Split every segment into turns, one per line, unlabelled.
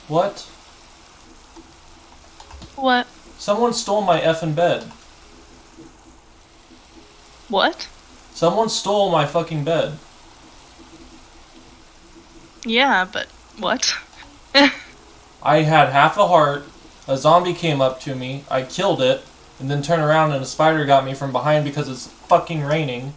What?
What?
Someone stole my effing bed.
What?
Someone stole my fucking bed.
Yeah, but what?
I had half a heart, a zombie came up to me, I killed it, and then turned around and a spider got me from behind because it's fucking raining.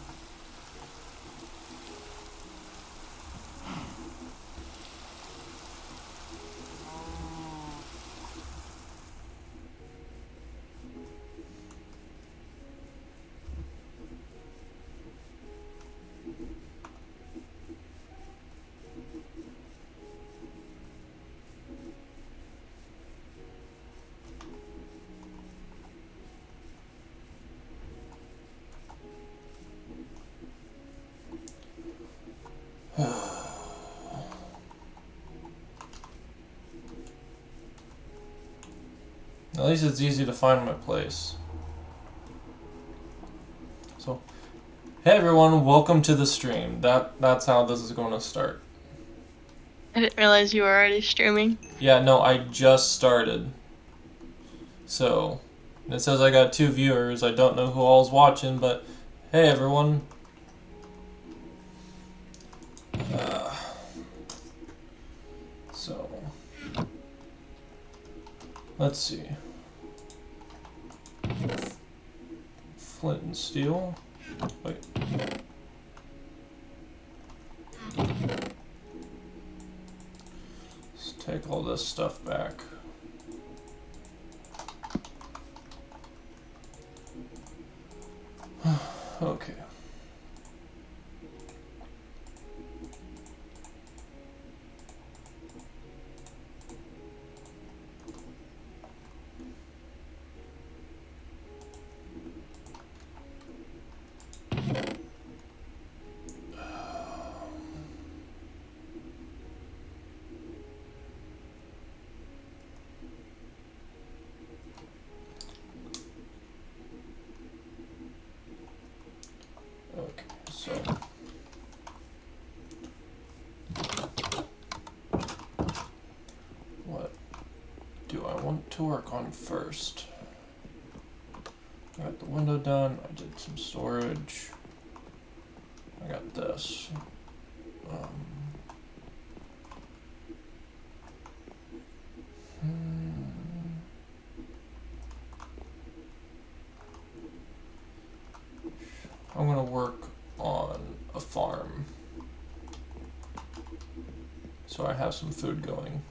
At least it's easy to find my place. So, hey everyone, welcome to the stream. That's how this is going to start.
I didn't realize you were already streaming.
Yeah, no, I just started. So, it says I got 2 viewers. I don't know who all's watching, but hey everyone. So, let's see. Flint and steel. Wait. Let's take all this stuff back. Okay. Okay, so what do I want to work on first? I got the window done, I did some storage. I got this. I'm gonna work on a farm so I have some food going.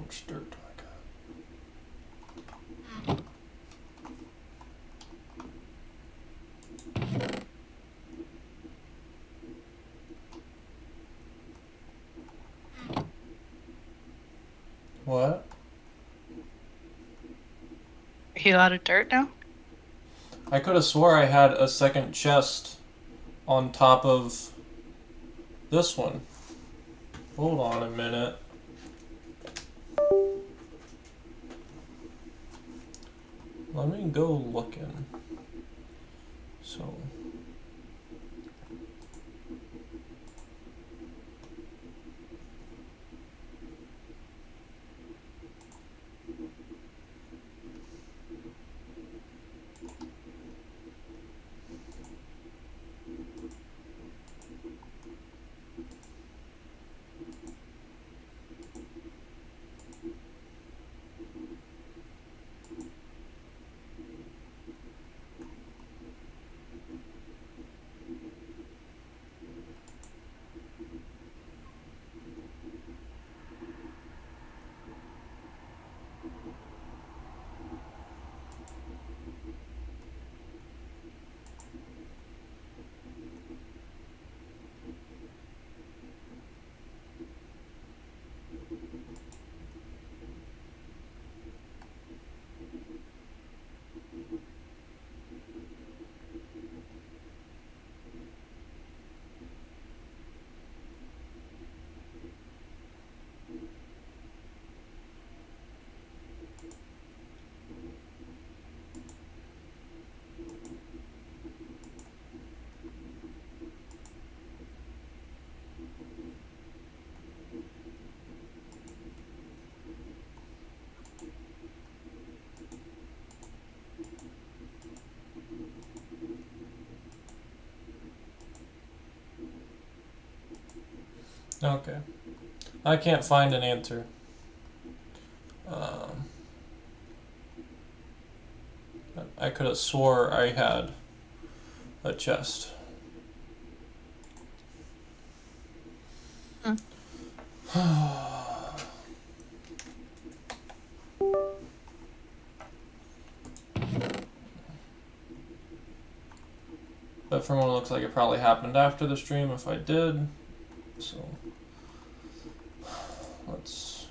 much dirt do I got? What?
Are you out of dirt now?
I could have swore I had a second chest on top of this one. Hold on a minute. Let me go looking. So. Okay. I can't find an answer. I could have swore I had a chest. But from what it looks like, it probably happened after the stream if I did. So let's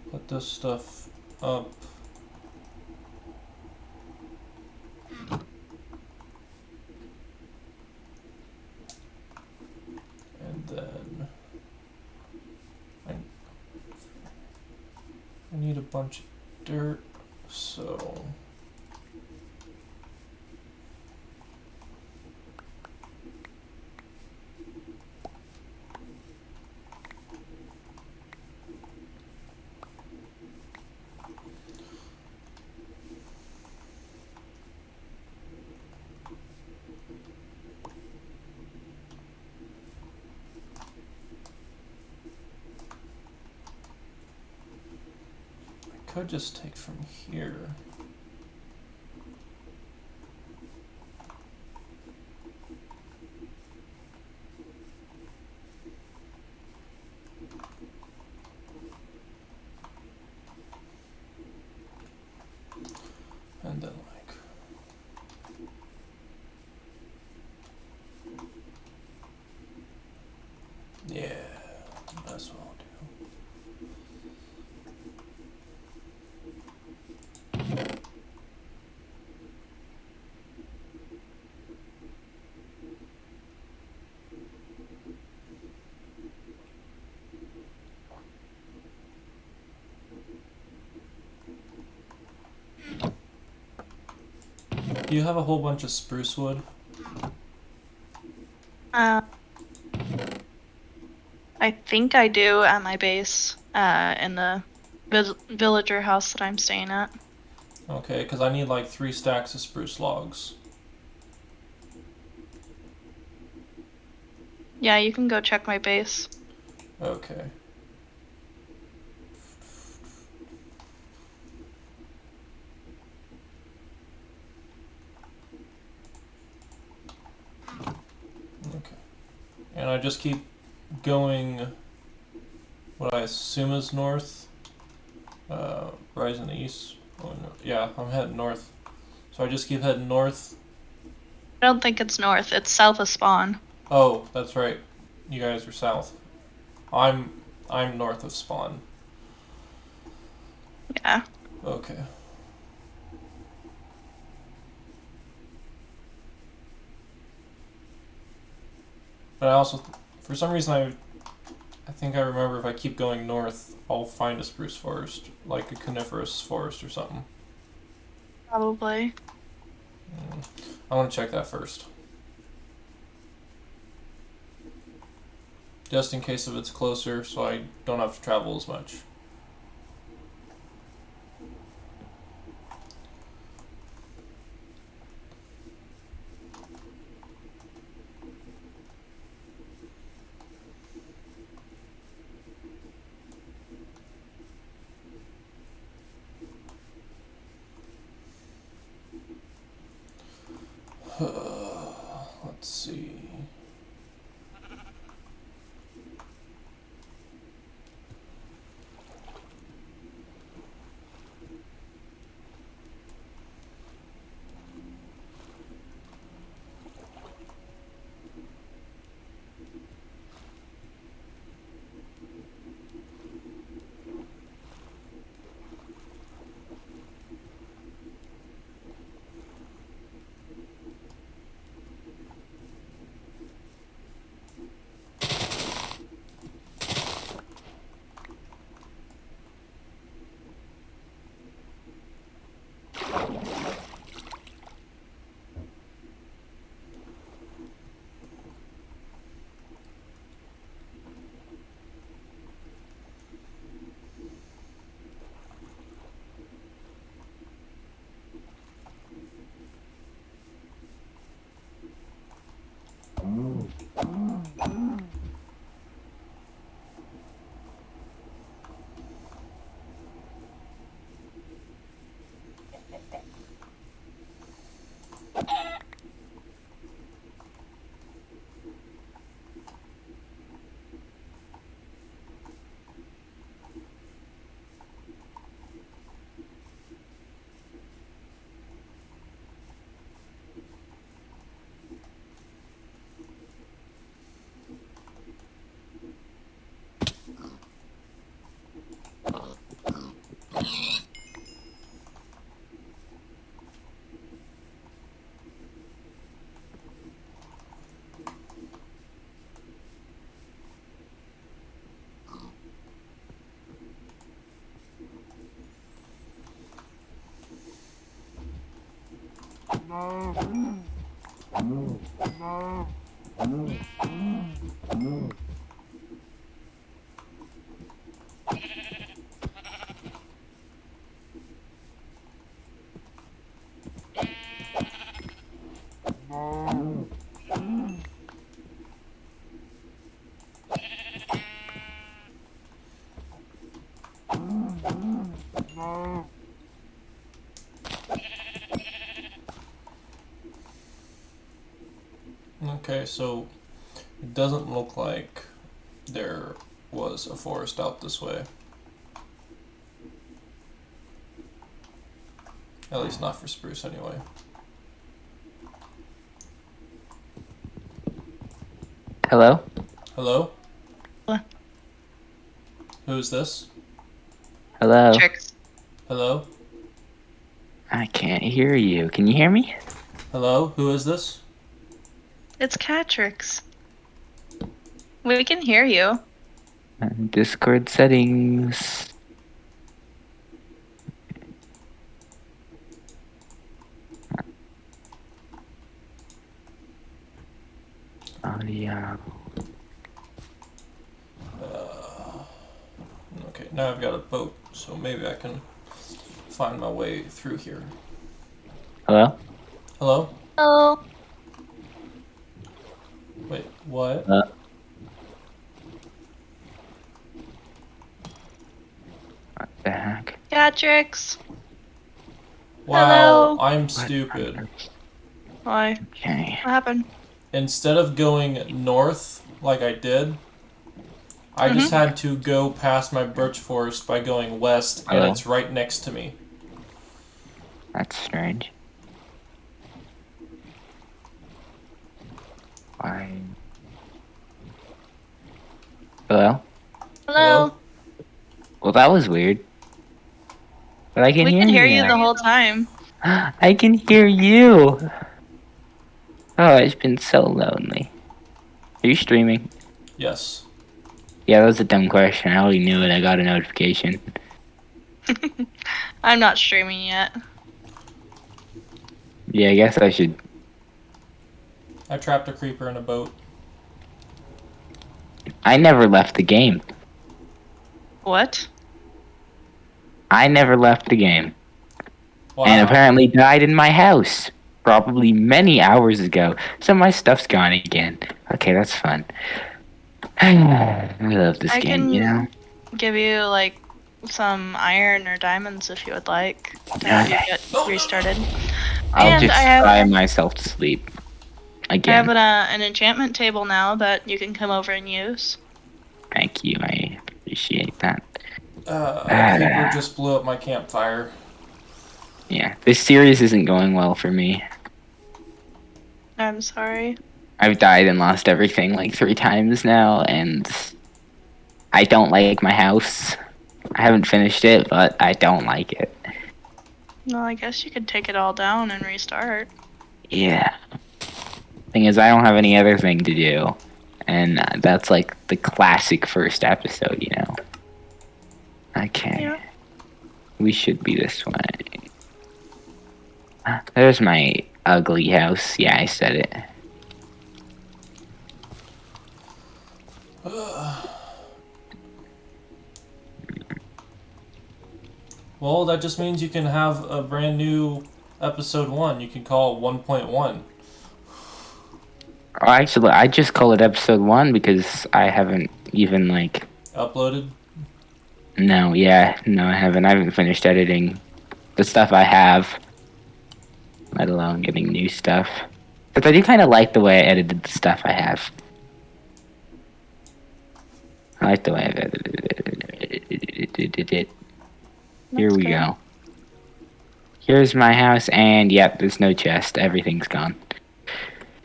put this stuff up. And then I need a bunch of dirt, so could just take from here. And then like yeah, that's what I'll do. Do you have a whole bunch of spruce wood?
I think I do at my base, in the villager house that I'm staying at.
Okay, because I need like 3 stacks of spruce logs.
Yeah, you can go check my base.
Okay. Okay. And I just keep going what I assume is north. Rise in the east. Oh, no. Yeah, I'm heading north. So I just keep heading north.
I don't think it's north. It's south of spawn.
Oh, that's right. You guys are south. I'm north of spawn.
Yeah.
Okay. But I also, for some reason, I think I remember if I keep going north, I'll find a spruce forest, like a coniferous forest or something.
Probably.
I want to check that first. Just in case if it's closer, so I don't have to travel as much. Let's see. Okay, so it doesn't look like there was a forest out this way. At least not for spruce anyway.
Hello?
Hello?
Hello?
Who's this?
Hello?
Tricks.
Hello?
I can't hear you. Can you hear me?
Hello? Who is this?
It's Catrix. We can hear you.
Discord settings. Audio.
Okay, now I've got a boat, so maybe I can find my way through here.
Hello?
Hello?
Oh.
Wait, what?
What the heck?
Catrix.
Wow,
Hello?
I'm stupid.
Why?
Okay.
What happened?
Instead of going north like I did, I just had to go past my birch forest by going west, and it's right next to me.
That's strange. Why? Hello?
Hello.
Well, that was weird. But I can
We
hear
can hear
you
you
now.
the whole time.
I can hear you. Oh, it's been so lonely. Are you streaming?
Yes.
Yeah, that was a dumb question. I already knew it. I got a notification.
I'm not streaming yet.
Yeah, I guess I should.
I trapped a creeper in a boat.
I never left the game.
What?
I never left the game.
Wow.
And apparently died in my house. Probably many hours ago. So my stuff's gone again. Okay, that's fun. I love this game, you know?
Give you like some iron or diamonds if you would like to have you get restarted.
I'll
And
just
I have-
cry myself to sleep.
I
Again.
have an enchantment table now that you can come over and use.
Thank you. I appreciate that.
A creeper just blew up my campfire.
Yeah, this series isn't going well for me.
I'm sorry.
I've died and lost everything like 3 times now, and I don't like my house. I haven't finished it, but I don't like it.
Well, I guess you could take it all down and restart.
Yeah. Thing is, I don't have any other thing to do. And that's like the classic first episode, you know? Okay.
Yeah.
We should be this way. There's my ugly house. Yeah, I said it.
Well, that just means you can have a brand new episode 1. You can call it 1.1.
Actually, I just call it episode 1 because I haven't even, like...
Uploaded?
No, yeah. No, I haven't. I haven't finished editing the stuff I have. Let alone getting new stuff. But I do kind of like the way I edited the stuff I have. I like the way I've edited it. Here we go. Here's my house, and yep, there's no chest. Everything's gone.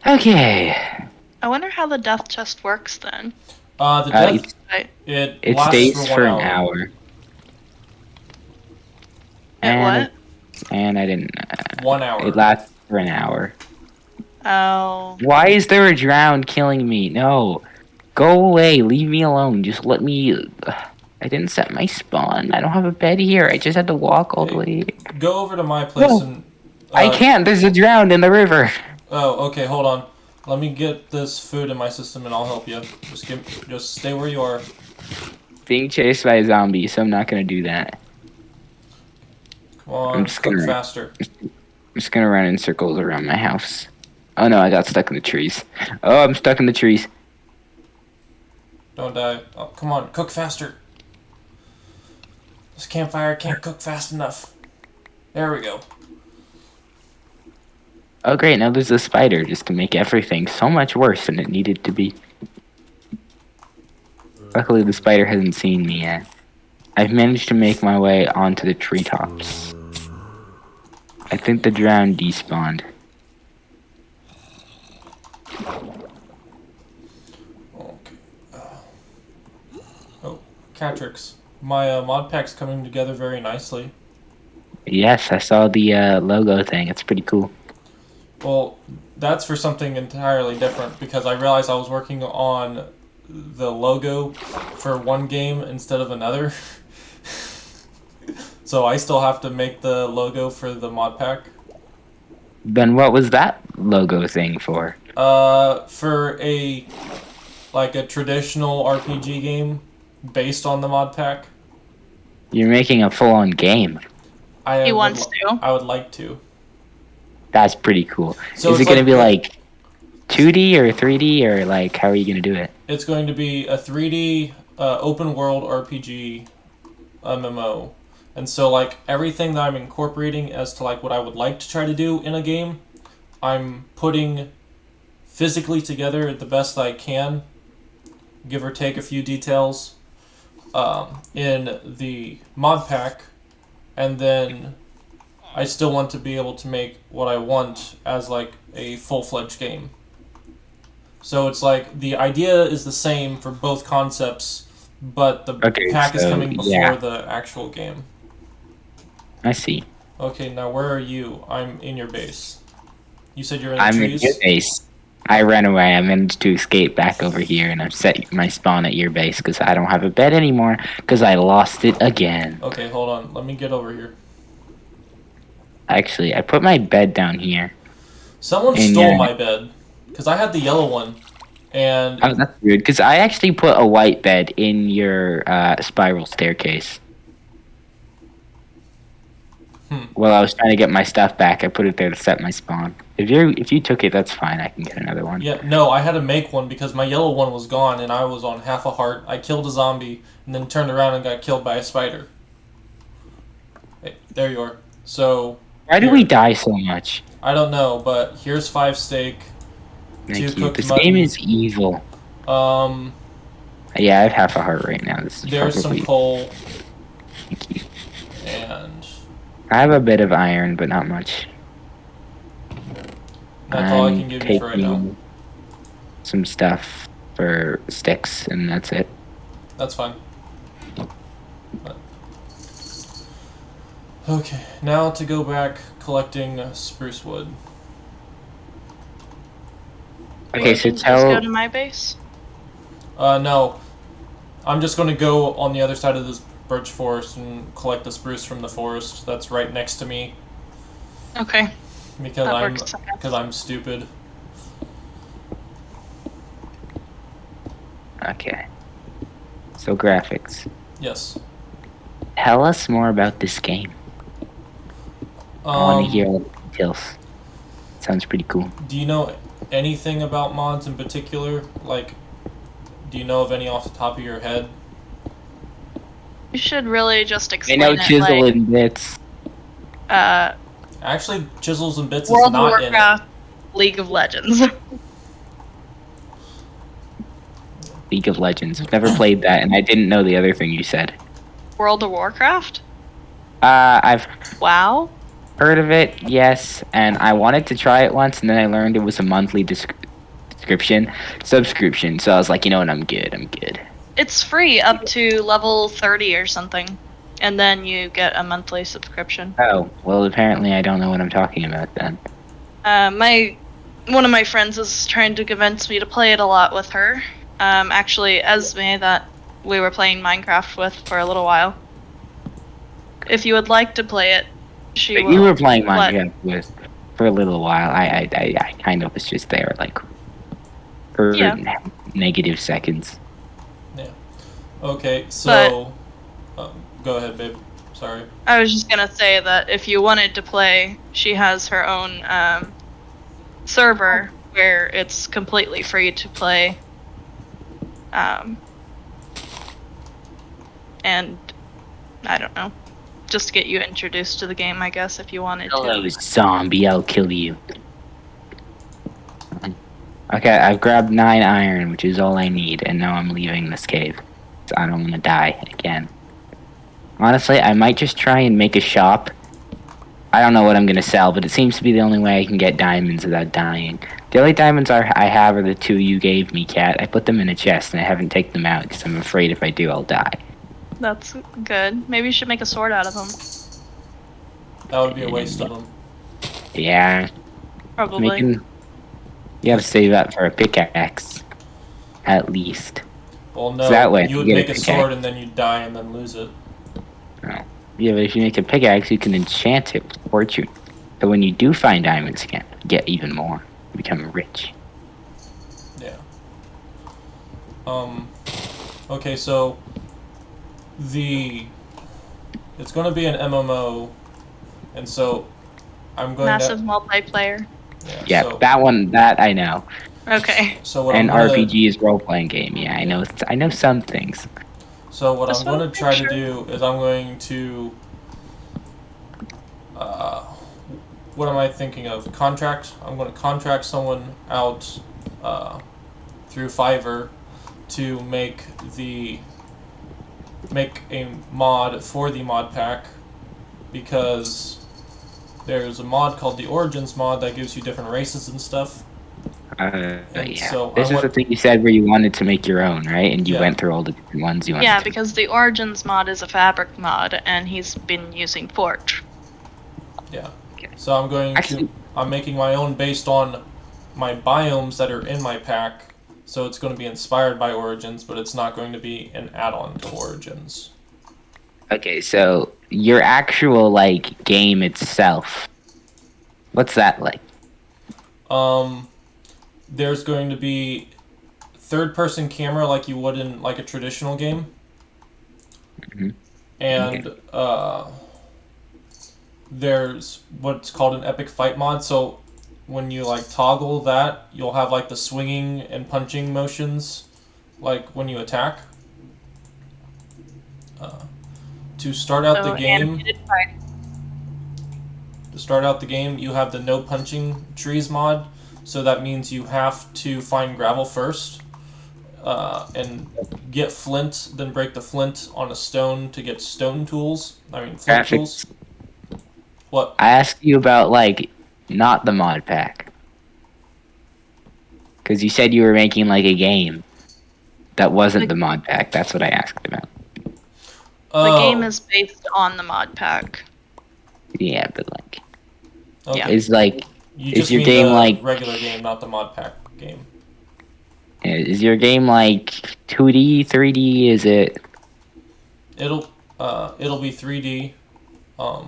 Okay.
I wonder how the death chest works then.
The death,
It
lasts
stays for
one
an hour.
What?
And I didn't...
1 hour.
It lasts for an hour.
Oh.
Why is there a drown killing me? No. Go away. Leave me alone. Just let me... I didn't set my spawn. I don't have a bed here. I just had to walk all the way.
Go over to my place and...
I can't. There's a drown in the river.
Oh, okay, hold on. Let me get this food in my system and I'll help you. Just stay where you are.
Being chased by a zombie, so I'm not gonna do that.
Come on, cook faster.
I'm just gonna run in circles around my house. Oh no, I got stuck in the trees. Oh, I'm stuck in the trees.
Don't die. Oh, come on, cook faster. This campfire can't cook fast enough. There we go.
Oh great, now there's a spider just to make everything so much worse than it needed to be. Luckily the spider hasn't seen me yet. I've managed to make my way onto the treetops. I think the drown despawned.
Okay. Oh, Catrix. My mod pack's coming together very nicely.
Yes, I saw the logo thing. It's pretty cool.
Well, that's for something entirely different because I realized I was working on the logo for one game instead of another. So I still have to make the logo for the mod pack.
Then what was that logo thing for?
For a traditional RPG game based on the mod pack.
You're making a full-on game.
He wants to.
I would like to.
That's pretty cool.
So
is it going to be like 2D or 3D or like how are you going to do it?
It's going to be a 3D open world RPG MMO. And so like everything that I'm incorporating as to like what I would like to try to do in a game, I'm putting physically together the best I can give or take a few details, in the mod pack, and then I still want to be able to make what I want as like a full-fledged game. So it's like the idea is the same for both concepts, but the pack is coming before the actual game.
I see.
Okay, now where are you? I'm in your base. You said you're in the trees?
I'm in your base. I ran away. I managed to escape back over here, and I've set my spawn at your base because I don't have a bed anymore because I lost it again.
Okay, hold on. Let me get over here.
Actually, I put my bed down here.
Someone stole my bed because I had the yellow one, and
oh, that's weird. Because I actually put a white bed in your spiral staircase. Well, I was trying to get my stuff back. I put it there to set my spawn. If you took it, that's fine. I can get another one.
Yeah, no, I had to make one because my yellow one was gone, and I was on half a heart. I killed a zombie, and then turned around and got killed by a spider. Hey, there you are. So
why do we die so much?
I don't know, but here's 5 steak.
Thank you. This game is evil. Yeah, I have half a heart right now. This is
there's
probably...
some coal.
Thank you.
And
I have a bit of iron, but not much.
That's all I can give you for right now.
Some stuff for sticks, and that's it.
That's fine. Okay, now to go back collecting spruce wood.
Okay, so
Just go to my base?
No. I'm just going to go on the other side of this birch forest and collect the spruce from the forest that's right next to me.
Okay.
Because I'm stupid.
Okay. So graphics.
Yes.
Tell us more about this game. I want to hear all the details. Sounds pretty cool.
Do you know anything about mods in particular? Like, do you know of any off the top of your head?
You should really just explain
I know Chisel
like,
and Bits.
Actually, Chisels and Bits
World
is not
of Warcraft,
in it.
League of Legends.
League of Legends. I've never played that, and I didn't know the other thing you said.
World of Warcraft?
I've
WoW?
heard of it, yes, and I wanted to try it once, and then I learned it was a monthly subscription, so I was like, you know what, I'm good.
It's free up to level 30 or something, and then you get a monthly subscription.
Oh, well, apparently I don't know what I'm talking about then.
One of my friends is trying to convince me to play it a lot with her. Actually, Esme, that we were playing Minecraft with for a little while. If you would like to play it, she will.
You were playing Minecraft with for a little while. I kind of was just there, like, for negative seconds.
Yeah. Okay, so... go ahead, babe. Sorry.
I was just gonna say that if you wanted to play, she has her own server where it's completely free to play. And I don't know, just to get you introduced to the game, I guess, if you wanted to.
Hello, zombie, I'll kill you. Okay, I've grabbed 9 iron, which is all I need, and now I'm leaving this cave. So I don't want to die again. Honestly, I might just try and make a shop. I don't know what I'm going to sell, but it seems to be the only way I can get diamonds without dying. The only diamonds I have are the 2 you gave me, Kat. I put them in a chest, and I haven't taken them out because I'm afraid if I do, I'll die.
That's good. Maybe you should make a sword out of them.
That would be a waste of them.
Yeah.
Probably.
You gotta save that for a pickaxe. At least.
Well, no,
so that way
you would make a sword and then you'd die and then lose it.
Oh. Yeah, but if you make a pickaxe, you can enchant it with fortune. So when you do find diamonds again, you get even more. You become rich.
Yeah. Okay, so... It's going to be an MMO, and so I'm going
Massive multiplayer.
Yeah, so, that I know.
Okay.
So what
and RPG is role-playing game. Yeah, I know some things.
So what I'm going to try to do is I'm going to... what am I thinking of? Contract. I'm going to contract someone out through Fiverr to make a mod for the mod pack, because there's a mod called the Origins mod that gives you different races and stuff. And
Yeah.
so
This is the thing you said where you wanted to make your own, right? And you
Yeah.
went through all the different ones you wanted
Yeah,
to.
because the Origins mod is a fabric mod, and he's been using Forge.
Yeah.
Okay.
So I'm making my own based on my biomes that are in my pack. So it's going to be inspired by Origins, but it's not going to be an add-on to Origins.
Okay, so your actual like game itself, what's that like?
There's going to be third-person camera like you would in like a traditional game, and there's what's called an epic fight mod. So when you like toggle that, you'll have like the swinging and punching motions, like when you attack. To start out the game, you have the no punching trees mod. So that means you have to find gravel first, and get flint, then break the flint on a stone to get stone tools. Flint tools. What?
I asked you about like not the mod pack, because you said you were making like a game that wasn't the mod pack. That's what I asked about.
The game is based on the mod pack.
Yeah, but like,
okay.
is like,
You
is
just
your
mean
game
the
like
regular game, not the mod pack game?
Is your game like 2D, 3D? Is it?
It'll be 3D. Like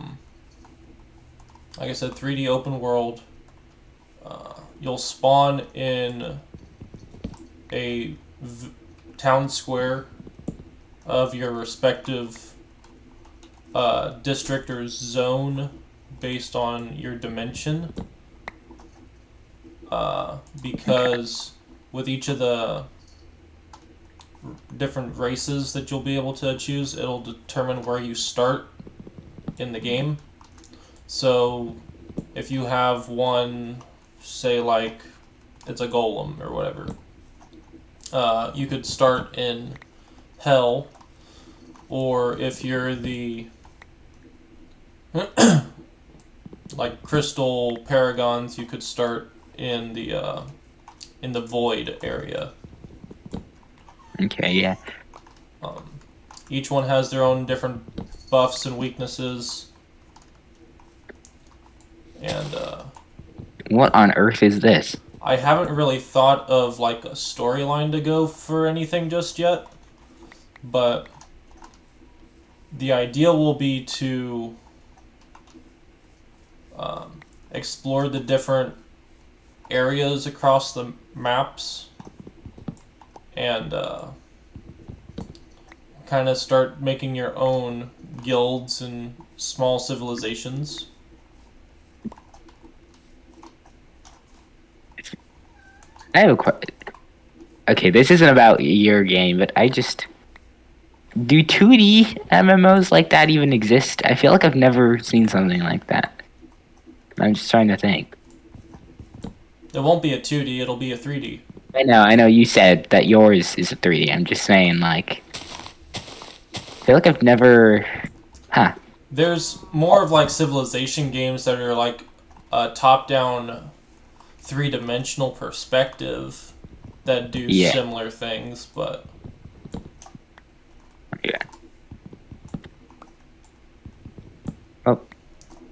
I said, 3D open world. You'll spawn in a town square of your respective district or zone based on your dimension. Because with each of the different races that you'll be able to choose, it'll determine where you start in the game. So if you have one, say like it's a golem or whatever, you could start in hell, or if you're the like crystal paragons, you could start in the void area.
Okay, yeah.
Each one has their own different buffs and weaknesses. And
what on earth is this?
I haven't really thought of like a storyline to go for anything just yet, but the idea will be to explore the different areas across the maps and kind of start making your own guilds and small civilizations.
I have a question. Okay, this isn't about your game, but do 2D MMOs like that even exist? I feel like I've never seen something like that. I'm just trying to think.
It won't be a 2D, it'll be a 3D.
I know you said that yours is a 3D. I'm just saying, like, I feel like I've never... Huh.
There's more of like civilization games that are like a top-down, three-dimensional perspective that do similar things, but...
Yeah. Oh.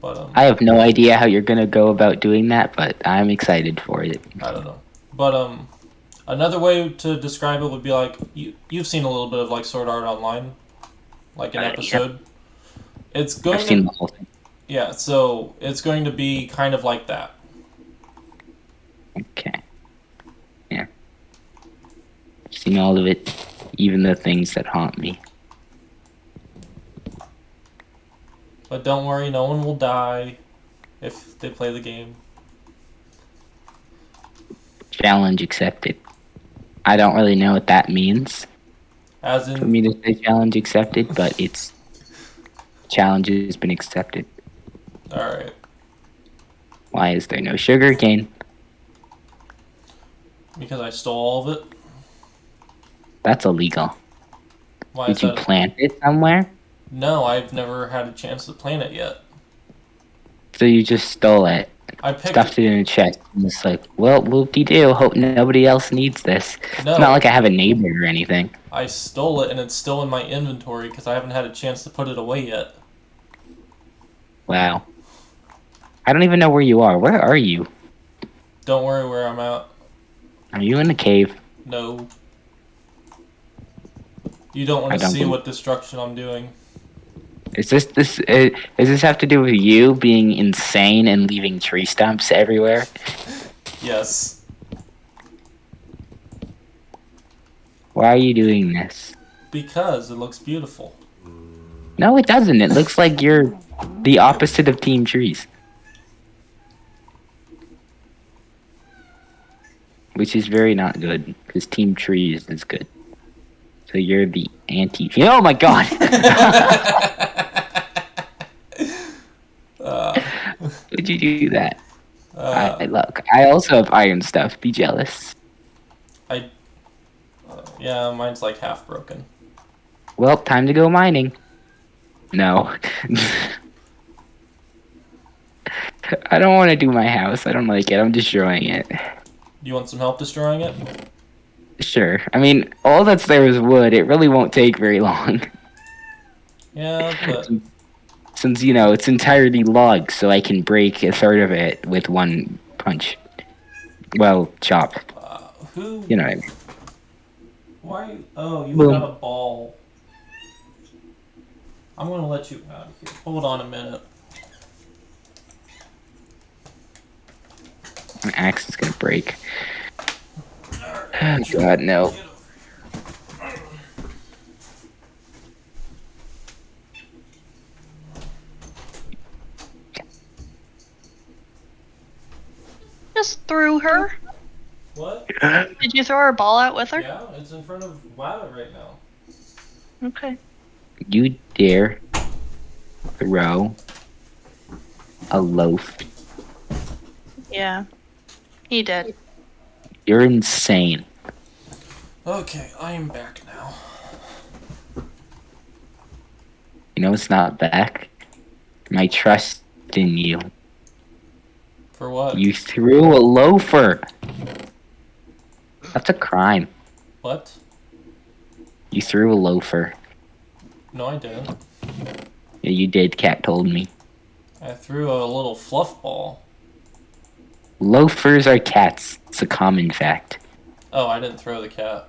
But,
I have no idea how you're gonna go about doing that, but I'm excited for it.
I don't know. But, another way to describe it would be like, you've seen a little bit of like Sword Art Online, like an episode.
Yeah.
It's going
I've seen the whole thing.
Yeah, so it's going to be kind of like that.
Okay. Yeah. I've seen all of it, even the things that haunt me.
But don't worry, no one will die if they play the game.
Challenge accepted. I don't really know what that means.
As in,
for me to say challenge accepted, but it's challenge has been accepted.
Alright.
Why is there no sugar cane?
Because I stole all of it.
That's illegal.
Why is
Did you
that?
plant it somewhere?
No, I've never had a chance to plant it yet.
So you just stole it,
I picked
stuffed it in a chest, and it's like, well, whoop-de-doo, hope nobody else needs this. It's not
No,
like I have a neighbor or anything.
I stole it and it's still in my inventory because I haven't had a chance to put it away yet.
Wow. I don't even know where you are. Where are you?
Don't worry where I'm at.
Are you in the cave?
No. You don't want
I
to
don't
see
believe-
what destruction I'm doing.
Does this have to do with you being insane and leaving tree stumps everywhere?
Yes.
Why are you doing this?
Because it looks beautiful.
No, it doesn't. It looks like you're the opposite of Team Trees. Which is very not good, because Team Trees is good. So you're the anti... Oh my god! Would you do that? Look, I also have iron stuff. Be jealous.
Yeah, mine's like half broken.
Well, time to go mining. No. I don't want to do my house. I don't like it. I'm destroying it.
You want some help destroying it?
Sure. I mean, all that's there is wood. It really won't take very long.
Yeah, but
Since, you know, it's entirely logs, so I can break a third of it with one punch. Well, chop.
who?
You know what I mean.
Why? Oh, you
Boom.
got a ball. I'm gonna let you out of here. Hold on a minute.
My axe is gonna break. Oh, God, no.
Just threw her.
What?
Did you throw her ball out with her?
Yeah, it's in front of Lava right now.
Okay.
You dare throw a loaf?
Yeah. He did.
You're insane.
Okay, I am back now.
You know it's not back? My trust in you.
For what?
You threw a loafer. That's a crime.
What?
You threw a loafer.
No, I didn't.
Yeah, you did. Cat told me.
I threw a little fluff ball.
Loafers are cats. It's a common fact.
Oh, I didn't throw the cat.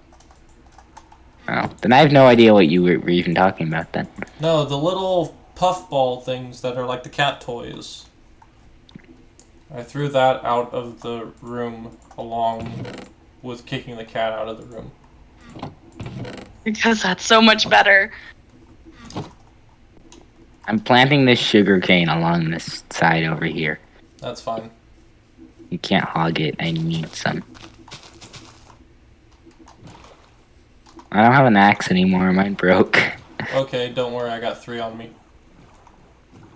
Oh, then I have no idea what you were even talking about then.
No, the little puff ball things that are like the cat toys. I threw that out of the room along with kicking the cat out of the room.
Because that's so much better.
I'm planting this sugar cane along this side over here.
That's fine.
You can't hog it. I need some. I don't have an axe anymore. Mine broke.
Okay, don't worry, I got 3 on me.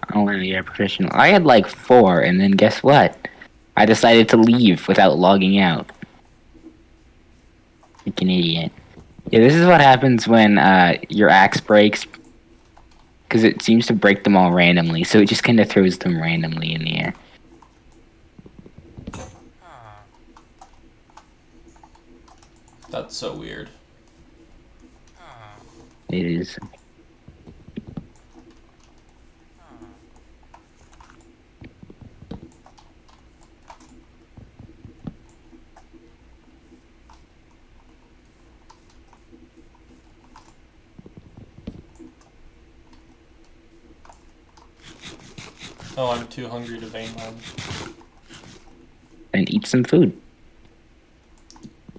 I don't want to get professional. I had like 4, and then guess what? I decided to leave without logging out. Like an idiot. Yeah, this is what happens when your axe breaks. Because it seems to break them all randomly, so it just kind of throws them randomly in the air.
That's so weird.
It is.
Oh, I'm too hungry to vein mine.
And eat some food.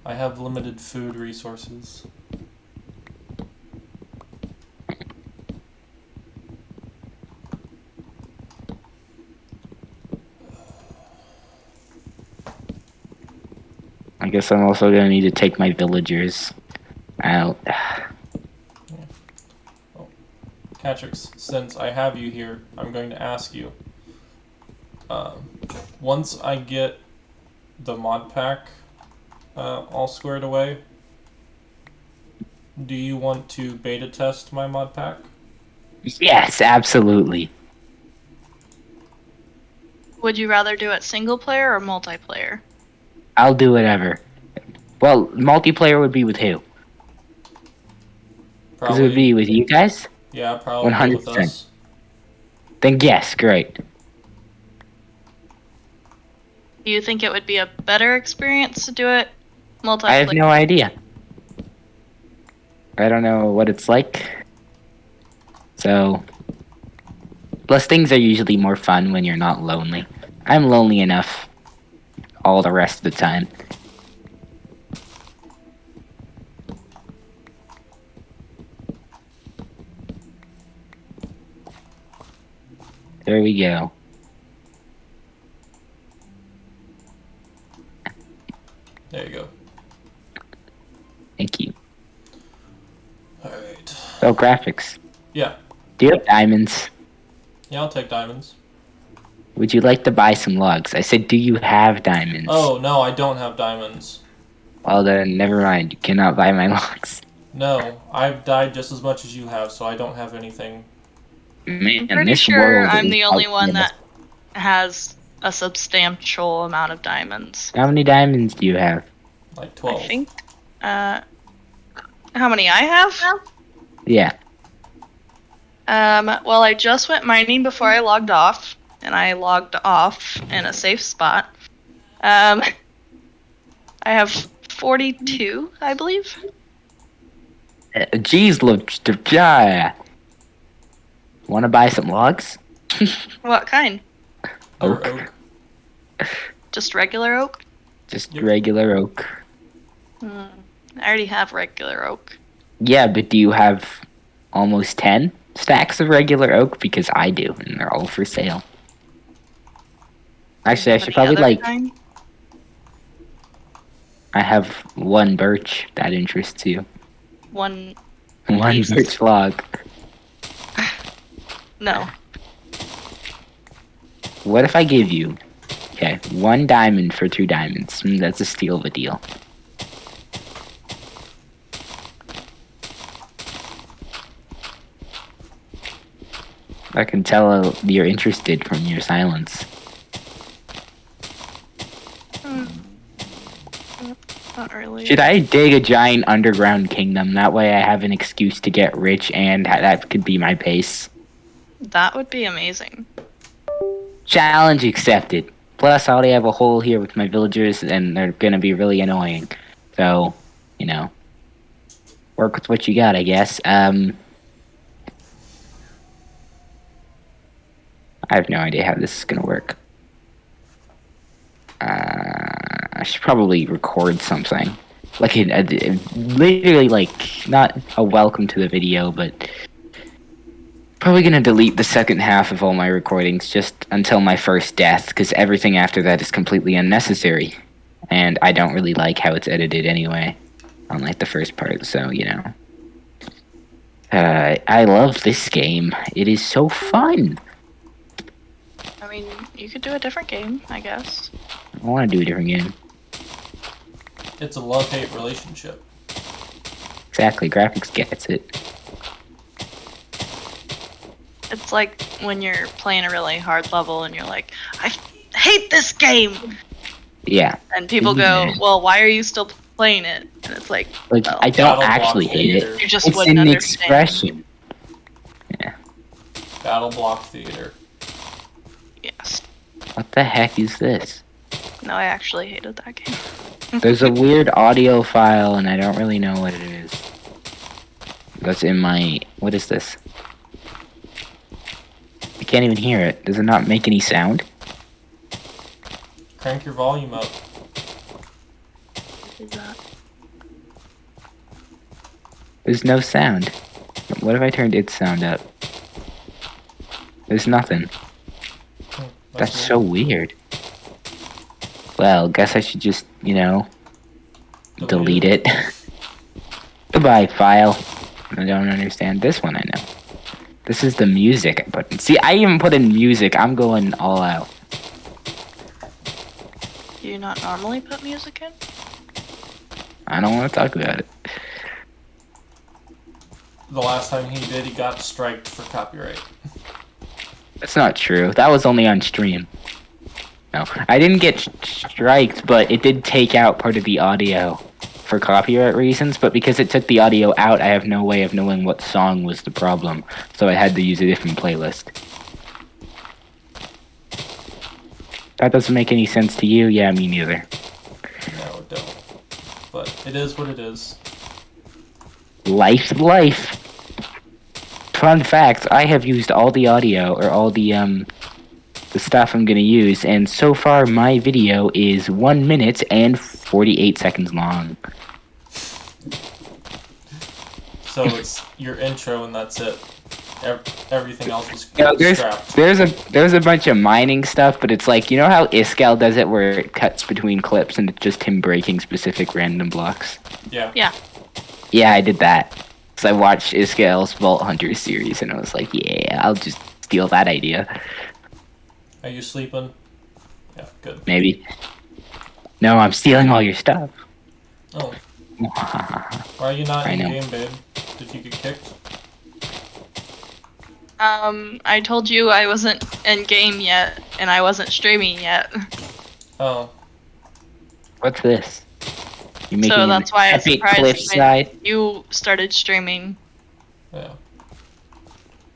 I have limited food resources.
I guess I'm also gonna need to take my villagers out.
Catrix, since I have you here, I'm going to ask you. Once I get the mod pack all squared away, do you want to beta test my mod pack?
Yes, absolutely.
Would you rather do it single player or multiplayer?
I'll do whatever. Well, multiplayer would be with who? Because it would be with you guys?
Yeah, probably with
100%.
us.
Then yes, great.
Do you think it would be a better experience to do it multiplayer?
I have no idea. I don't know what it's like. So, plus things are usually more fun when you're not lonely. I'm lonely enough all the rest of the time. There we go.
There you go.
Thank you.
Alright.
So, graphics.
Yeah.
Do you have diamonds?
Yeah, I'll take diamonds.
Would you like to buy some logs? I said, do you have diamonds?
Oh, no, I don't have diamonds.
Well, then, never mind. You cannot buy my logs.
No, I've died just as much as you have, so I don't have anything.
Man,
I'm pretty
this
sure
world
I'm
is
the only one
outrageous.
that has a substantial amount of diamonds.
How many diamonds do you have?
Like 12.
I think. How many I have?
Yeah.
Well, I just went mining before I logged off, and I logged off in a safe spot. I have 42, I believe.
Jeez, look. Yeah. Want to buy some logs?
What kind?
Oak.
Just regular oak?
Just
Yep.
regular oak.
I already have regular oak.
Yeah, but do you have almost 10 stacks of regular oak? Because I do, and they're all for sale. Actually, I should
Any
probably,
other kind?
I have one birch that interests you.
One.
One
Piece.
birch log.
No.
What if I give you, okay, 1 diamond for 2 diamonds? That's a steal of a deal. I can tell you're interested from your silence.
Not really.
Should I dig a giant underground kingdom? That way I have an excuse to get rich, and that could be my base.
That would be amazing.
Challenge accepted. Plus, I already have a hole here with my villagers, and they're gonna be really annoying. So, you know, work with what you got, I guess. I have no idea how this is gonna work. I should probably record something, like literally, like not a welcome to the video, but probably gonna delete the second half of all my recordings just until my first death, because everything after that is completely unnecessary, and I don't really like how it's edited anyway, unlike the first part. So you know, I love this game. It is so fun.
I mean, you could do a different game, I guess.
I want to do a different game.
It's a love-hate relationship.
Exactly, graphics gets it.
It's like when you're playing a really hard level and you're like, I hate this game!
Yeah.
And people go, well, why are you still playing it? And it's like,
Like,
well,
I don't
Battle
actually
Block
hate
Theater.
it.
you just
It's
wouldn't
an
understand.
expression.
Battle Block Theater.
Yes.
What the heck is this?
No, I actually hated that game.
There's a weird audio file, and I don't really know what it is. That's in my... What is this? I can't even hear it. Does it not make any sound?
Crank your volume up.
What is that?
There's no sound. What if I turned its sound up? There's nothing. That's so weird. Well, guess I should just, you know, delete it. Goodbye, file. I don't understand this one, I know. This is the music button. See, I even put in music. I'm going all out.
Do you not normally put music in?
I don't want to talk about it.
the last time he did, he got striked for copyright.
That's not true. That was only on stream. No, I didn't get striked, but it did take out part of the audio for copyright reasons. But because it took the audio out, I have no way of knowing what song was the problem. So I had to use a different playlist. That doesn't make any sense to you? Yeah, me neither.
No, it don't. But it is what it is.
Life's life. Fun fact, I have used all the audio, or all the stuff I'm gonna use, and so far my video is 1 minute and 48 seconds long.
So it's your intro and that's it. Everything else is scrapped.
There's a bunch of mining stuff, but it's like, you know how Iskal does it where it cuts between clips and it's just him breaking specific random blocks?
Yeah.
Yeah, I did that. So I watched Iskal's Vault Hunter series and I was like, yeah, I'll just steal that idea.
Are you sleeping? Yeah, good.
Maybe. No, I'm stealing all your stuff.
Oh. Why are you not in
know.
game, babe? Did you get kicked?
I told you I wasn't in game yet, and I wasn't streaming yet.
Oh.
What's this? You making
So that's why I was
epic
surprised
cliffside?
when you started streaming.
Yeah.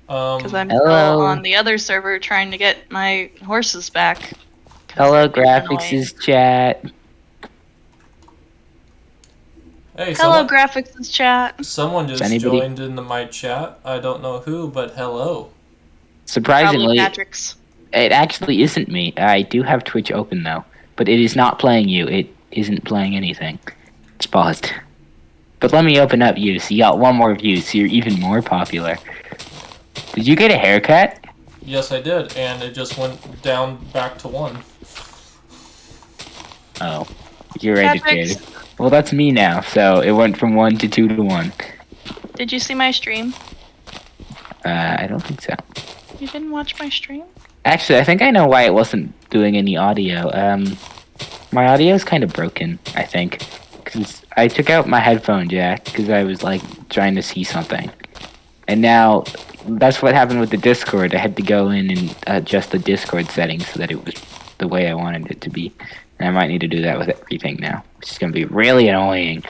Because I'm
Hello.
still on the other server trying to get my horses back. 'Cause
Hello,
they're annoying.
Graphics' chat.
Hey,
Hello, Graphics' chat.
someone just
anybody-
joined into my chat. I don't know who, but hello.
Surprisingly,
Probably Patrick's.
it actually isn't me. I do have Twitch open though, but it is not playing you. It isn't playing anything. It's paused. But let me open up you, so you got one more view, so you're even more popular. Did you get a haircut?
Yes, I did, and it just went down back to 1.
Oh, you're
Patrick's.
educated. Well, that's me now, so it went from 1 to 2 to 1.
Did you see my stream?
I don't think so.
You didn't watch my stream?
Actually, I think I know why it wasn't doing any audio. My audio is kind of broken, I think. Because I took out my headphone jack because I was, like, trying to see something. And now, that's what happened with the Discord. I had to go in and adjust the Discord settings so that it was the way I wanted it to be. And I might need to do that with everything now, which is going to be really annoying.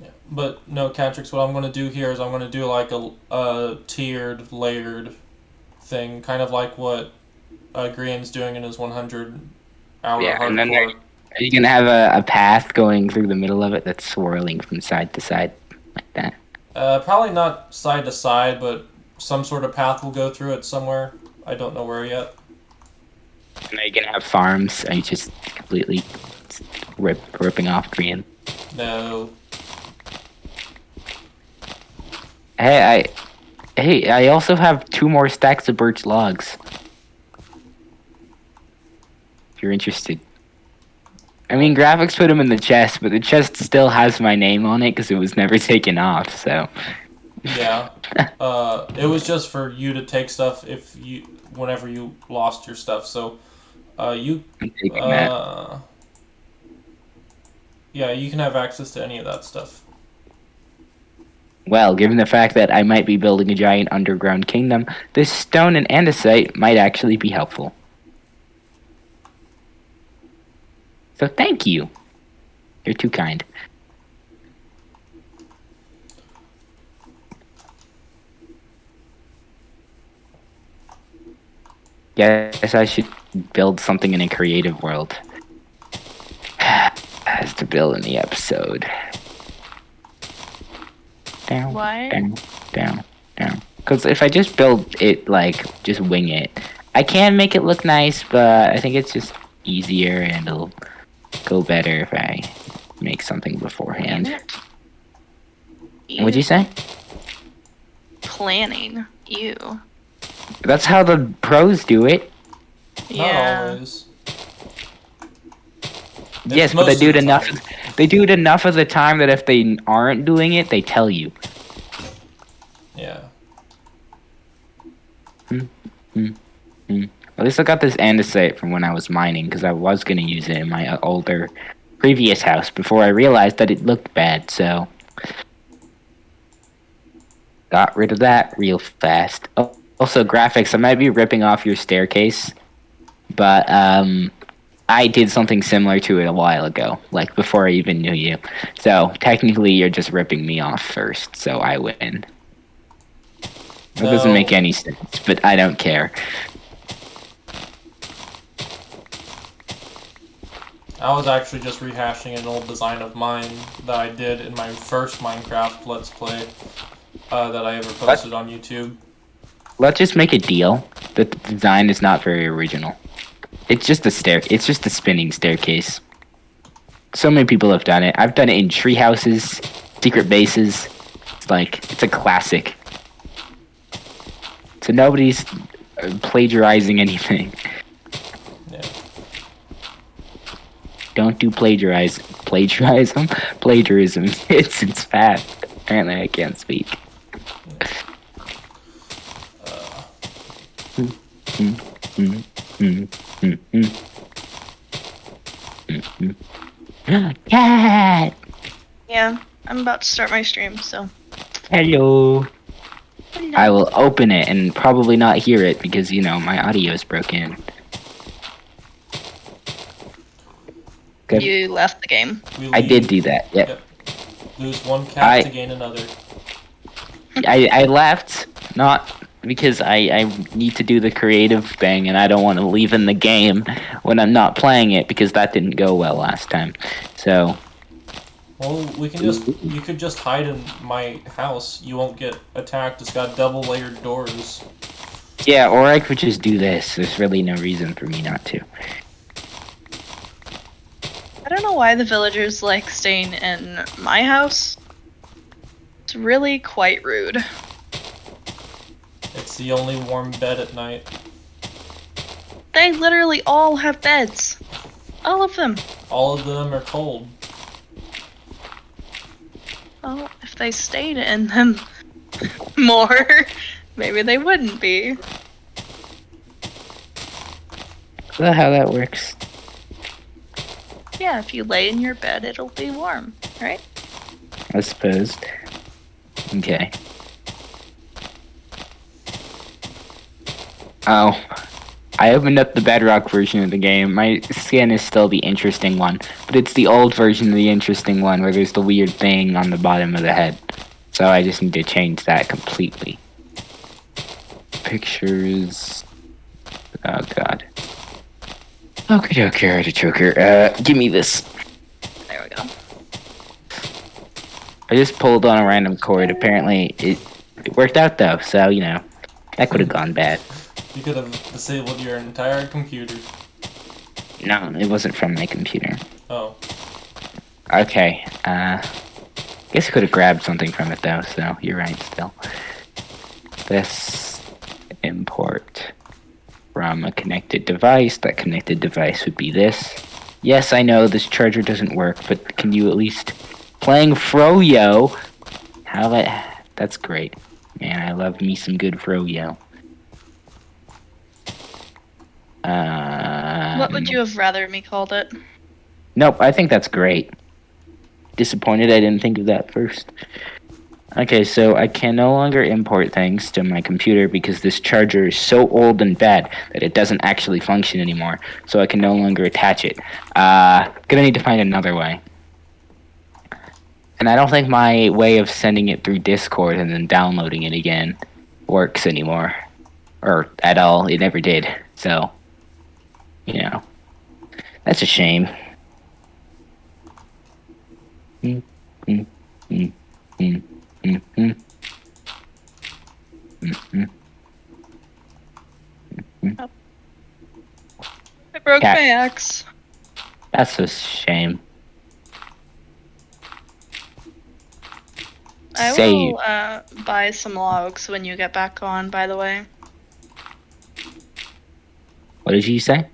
Yeah. But no, Catrix, what I'm going to do here is I'm going to do like a tiered, layered thing, kind of like what Grian's doing in his 100-hour
And then
hardcore.
are you going to have a path going through the middle of it that's swirling from side to side like that?
Probably not side to side, but some sort of path will go through it somewhere. I don't know where yet.
And are you going to have farms? Are you just completely ripping off Grian?
No.
Hey, I also have 2 more stacks of birch logs. If you're interested. I mean, Graphics put them in the chest, but the chest still has my name on it because it was never taken off, so...
Yeah. It was just for you to take stuff whenever you lost your stuff, so...
I'm taking that.
Yeah, you can have access to any of that stuff.
Well, given the fact that I might be building a giant underground kingdom, this stone and andesite might actually be helpful. So thank you. You're too kind. Guess I should build something in a creative world. Has to build in the episode. Down,
Why?
down. Because if I just build it, like, just wing it, I can make it look nice, but I think it's just easier and it'll go better if I make something beforehand. What'd you say?
Planning. Ew.
That's how the pros do it.
Not
Yeah.
always.
Yes,
It's
but they
most
do
of
it
the
enough.
time.
They do it enough of the time that if they aren't doing it, they tell you.
Yeah.
At least I got this andesite from when I was mining, because I was going to use it in my older, previous house before I realized that it looked bad, so... Got rid of that real fast. Oh, also, graphics. I might be ripping off your staircase, but I did something similar to it a while ago, like before I even knew you. So technically, you're just ripping me off first, so I win. That doesn't make any sense, but I don't care.
I was actually just rehashing an old design of mine that I did in my first Minecraft Let's Play that I ever posted on YouTube.
Let's just make a deal that the design is not very original. It's just It's just a spinning staircase. So many people have done it. I've done it in tree houses, secret bases. It's a classic. So nobody's plagiarizing anything.
Yeah.
Don't do plagiarism. Plagiarism. It's bad. Apparently, I can't speak. Cat.
Yeah, I'm about to start my stream, so.
Hello. I will open it and probably not hear it because my audio is broken. Good.
You left the game.
I did do that. Yep.
Lose one cat to gain another.
I left not because I need to do the creative thing and I don't want to leave in the game when I'm not playing it because that didn't go well last time. So.
Well, you could just hide in my house. You won't get attacked. It's got double layered doors.
Yeah, or I could just do this. There's really no reason for me not to.
I don't know why the villagers like staying in my house. It's really quite rude.
It's the only warm bed at night.
They literally all have beds. All of them.
All of them are cold.
Well, if they stayed in them more, maybe they wouldn't be.
Is that how that works?
Yeah, if you lay in your bed, it'll be warm, right?
I suppose. Okay. Oh. I opened up the Bedrock version of the game. My skin is still the interesting one, but it's the old version of the interesting one where there's the weird thing on the bottom of the head. So I just need to change that completely. Pictures. Oh god. Okay, artichoker. Give me this.
There we go.
I just pulled on a random cord. Apparently, it worked out though, so that could have gone bad.
You could have disabled your entire computer.
No, it wasn't from my computer.
Oh.
Okay, guess I could have grabbed something from it though, so you're right still. This import from a connected device. That connected device would be this. Yes, I know this charger doesn't work, but can you at least... Playing Froyo! That's great. Man, I love me some good Froyo.
What would you have rather me called it?
Nope, I think that's great. Disappointed I didn't think of that first. Okay, so I can no longer import things to my computer because this charger is so old and bad that it doesn't actually function anymore. So I can no longer attach it. Gonna need to find another way. And I don't think my way of sending it through Discord and then downloading it again works anymore. Or at all, it never did. So, that's a shame.
I broke
Cat.
my axe.
That's a shame.
I
Save.
will buy some logs when you get back on, by the way.
What did you say?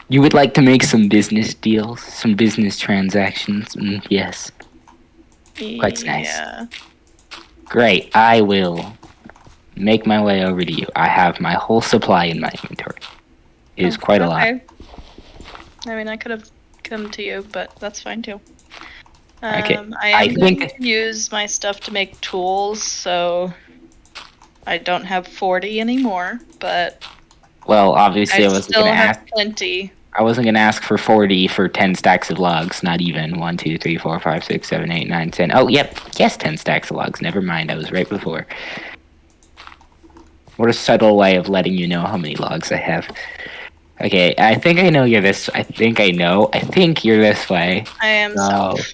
You would like to make some business deals, some business transactions? Yes. Quite nice.
Yeah.
Great. I will make my way over to you. I have my whole supply in my inventory. It is quite a lot.
I mean, I could have come to you, but that's fine too.
Okay,
I
I
am going
think-
to use my stuff to make tools, so I don't have 40 anymore, but
Well, obviously,
I
I wasn't
still
gonna
have
ask.
plenty.
I wasn't gonna ask for 40 for 10 stacks of logs. Not even 1, 2, 3, 4, 5, 6, 7, 8, 9, 10. Oh, yep. Yes, 10 stacks of logs. Never mind. I was right before. What a subtle way of letting you know how many logs I have. Okay, I think I know you're this. I think I know. I think you're this way.
I am
So,
south.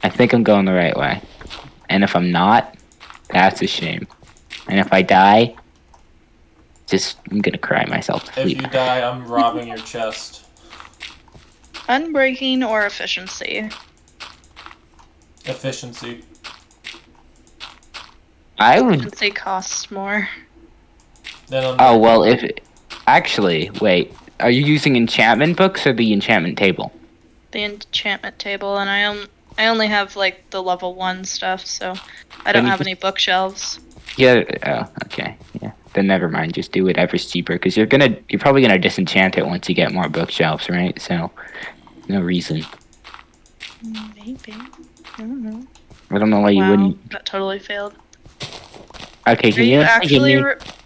I think I'm going the right way. And if I'm not, that's a shame. And if I die, I'm gonna cry myself to
If
sleep.
you die, I'm robbing your chest.
Unbreaking or efficiency?
Efficiency.
I would.
Efficiency costs more.
Then
Oh well, actually, wait. Are you using enchantment books or the enchantment table?
The enchantment table, and I only have like the level 1 stuff, so I
Then
don't
you
have
just-
any bookshelves.
Yeah. Oh, okay. Yeah. Then never mind. Just do whatever's cheaper, because you're probably gonna disenchant it once you get more bookshelves, right? So, no reason.
Maybe. I don't know.
I don't know why you
Wow,
wouldn't.
that totally failed.
Okay.
Are
Can
you
you
actually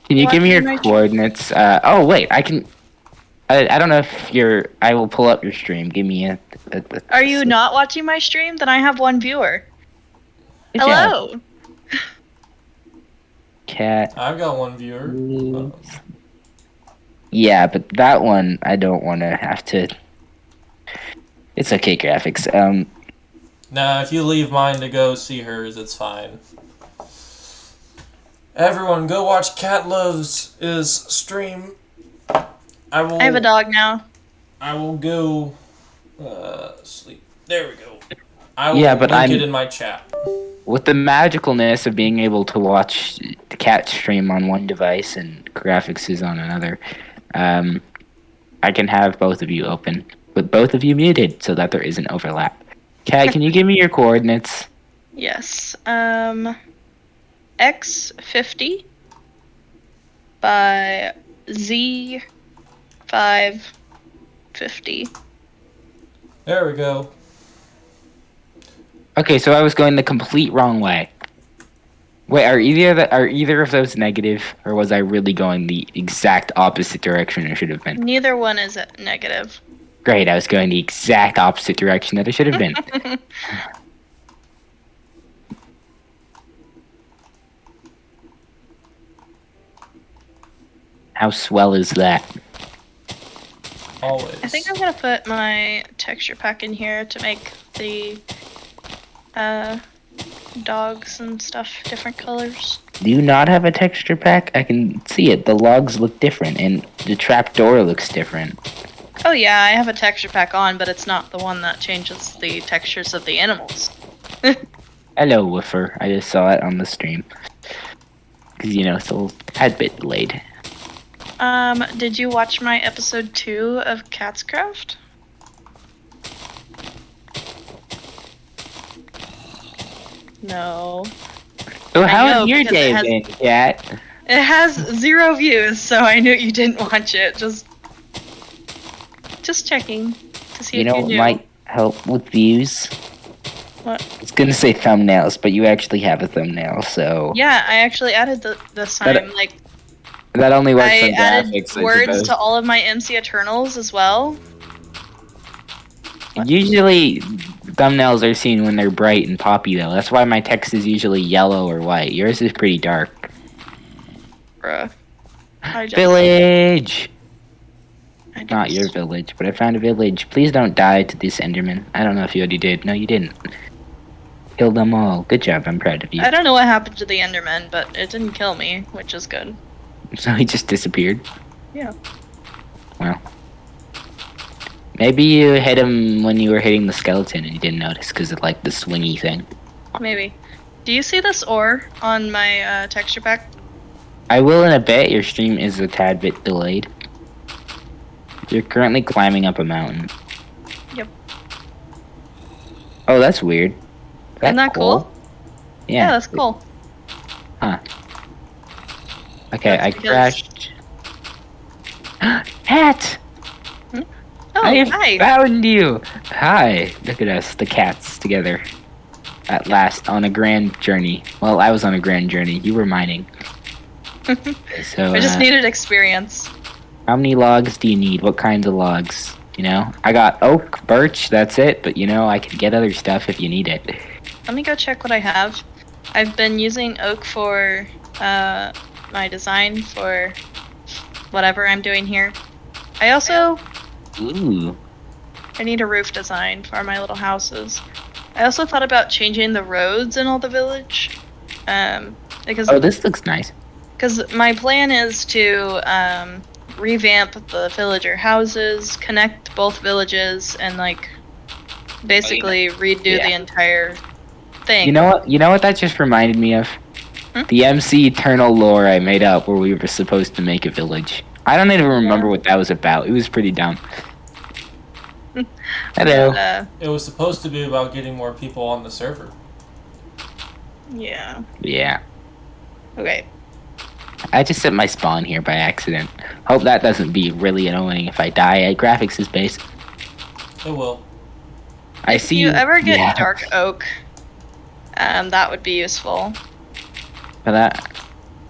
Can you give me your
watching my-
coordinates? Oh wait, I can. I don't know if you're. I will pull up your stream. Give me a
Are you not watching my stream? Then I have 1 viewer.
Good job,
Hello.
Cat.
I've got 1 viewer.
Yeah, but that one I don't want to have to. It's okay, graphics.
Nah, if you leave mine to go see hers, it's fine. Everyone, go watch Cat Loves' stream. I
I have a dog now.
I will go sleep. There we go. I will
Yeah, but
link
I'm-
it in my chat.
With the magicalness of being able to watch the cat stream on one device and graphics is on another, I can have both of you open, with both of you muted so that there isn't overlap. Cat, can you give me your coordinates?
Yes. X50 by Z550.
There we go.
Okay, so I was going the complete wrong way. Wait, are either of those negative, or was I really going the exact opposite direction I should have been?
Neither one is negative.
Great, I was going the exact opposite direction that I should have been. How swell is that?
Always.
I think I'm gonna put my texture pack in here to make the dogs and stuff different colors.
Do you not have a texture pack? I can see it. The logs look different, and the trapdoor looks different.
Oh yeah, I have a texture pack on, but it's not the one that changes the textures of the animals.
Hello, Woofer. I just saw it on the stream. Because, it's a tad bit delayed.
Did you watch my episode 2 of Catscraft? No.
So
I
how
know,
has your
because
day
it has-
been, Cat?
It has 0 views, so I knew you didn't watch it. Just checking to see
You
if
know
you
what
knew.
might help with views?
What?
It's gonna say thumbnails, but you actually have a thumbnail, so...
Yeah, I actually added this
But-
time. Like,
That only works
I
on
added
graphics, I
words
suppose.
to all of my MC Eternals as well.
Usually, thumbnails are seen when they're bright and poppy, though. That's why my text is usually yellow or white. Yours is pretty dark.
Bruh. I just,
Village!
I just-
Not your village, but I found a village. Please don't die to this Enderman. I don't know if you already did. No, you didn't. Kill them all. Good job, I'm proud of you.
I don't know what happened to the Enderman, but it didn't kill me, which is good.
So he just disappeared?
Yeah.
Well. Maybe you hit him when you were hitting the skeleton and you didn't notice because of, like, the swingy thing.
Maybe. Do you see this ore on my texture pack?
I will in a bit. Your stream is a tad bit delayed. You're currently climbing up a mountain.
Yep.
Oh, that's weird.
Isn't that cool?
Yeah.
That's cool.
Huh. Okay,
That's
I
because-
crashed. Hat!
Oh,
I
hi.
found you. Hi. Look at us, the cats together. At last, on a grand journey. Well, I was on a grand journey. You were mining. So,
I just needed experience.
how many logs do you need? What kinds of logs? You know, I got oak, birch. That's it. But you know, I can get other stuff if you need it.
Let me go check what I have. I've been using oak for my design for whatever I'm doing here. I also
Ooh.
I need a roof design for my little houses. I also thought about changing the roads in all the village, because
Oh, this looks nice.
my plan is to revamp the villager houses, connect both villages, and like basically redo the entire thing.
You know what? You know what that just reminded me of? The MC Eternal lore I made up where we were supposed to make a village. I don't even remember what that was about. It was pretty dumb. Hello.
It was supposed to be about getting more people on the server.
Yeah.
Yeah.
Okay.
I just set my spawn here by accident. Hope that doesn't be really annoying if I die at graphics' base.
It will.
I see.
If you ever get dark oak, that would be useful.
But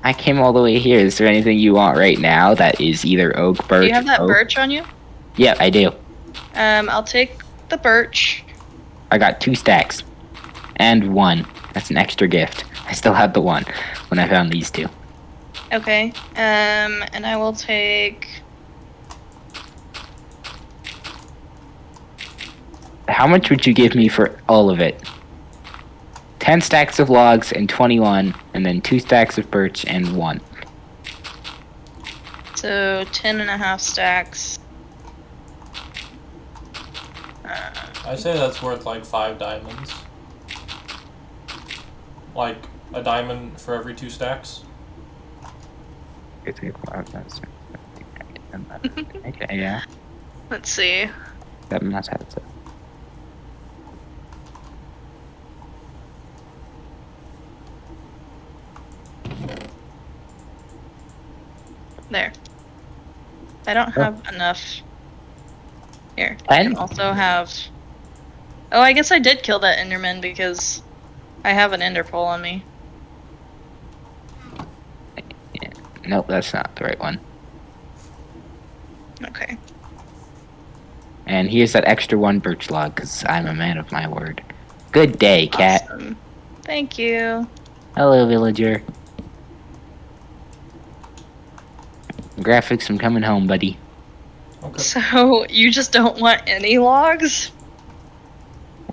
I came all the way here. Is there anything you want right now that is either oak, birch?
Do you have that
oak?
birch on you?
Yeah, I do.
I'll take the birch.
I got 2 stacks. And 1. That's an extra gift. I still had the 1 when I found these 2.
Okay. And I will take.
How much would you give me for all of it? 10 stacks of logs and 21, and then 2 stacks of birch and 1.
So 10.5 stacks.
I say that's worth like 5 diamonds. Like a diamond for every 2 stacks.
Okay, yeah.
Let's see.
That must have it.
There. I don't have enough. Here.
10?
I can also have. Oh, I guess I did kill that Enderman because I have an Ender pearl on me.
Yeah. Nope, that's not the right one.
Okay.
And here's that extra 1 birch log, because I'm a man of my word. Good day, cat.
Awesome. Thank you.
Hello, villager. Graphics, I'm coming home, buddy.
Okay.
So, you just don't want any logs?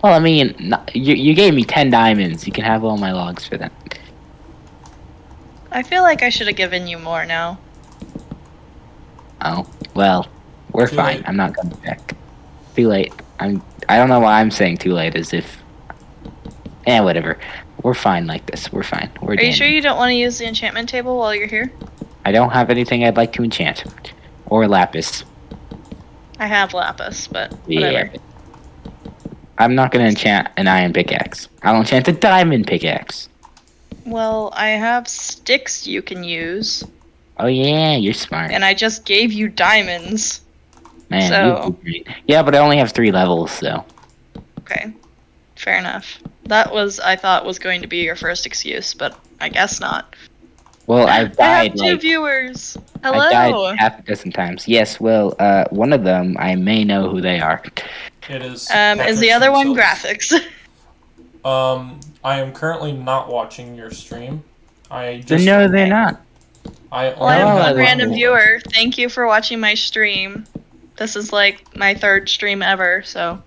Well, I mean, you gave me 10 diamonds. You can have all my logs for that.
I feel like I should have given you more now.
Oh, well, we're
Too
fine.
late.
I'm not coming back. Too late. I don't know why I'm saying too late, as if... whatever. We're fine like this. We're fine. We're
Are you
dandy.
sure you don't want to use the enchantment table while you're here?
I don't have anything I'd like to enchant. Or lapis.
I have lapis, but whatever.
Yeah. I'm not gonna enchant an iron pickaxe. I'll enchant a diamond pickaxe.
Well, I have sticks you can use,
Oh yeah, you're smart.
and I just gave you diamonds.
Man,
so-
you'd be great. Yeah, but I only have 3 levels, so...
Okay, fair enough. That was, I thought, was going to be your first excuse, but I guess not.
Well, I've
I
died
have 2
like...
viewers.
I
Hello.
died half a dozen times. Yes, well, one of them, I may know who they are.
It is.
Is
Patrick
the other one
Simpsons.
graphics?
I am currently not watching your stream. I
So
just.
no, they're not.
I
Well, I
only
have
Oh,
one random
cool.
viewer. Thank you for watching my stream. This is like my 3rd stream ever, so.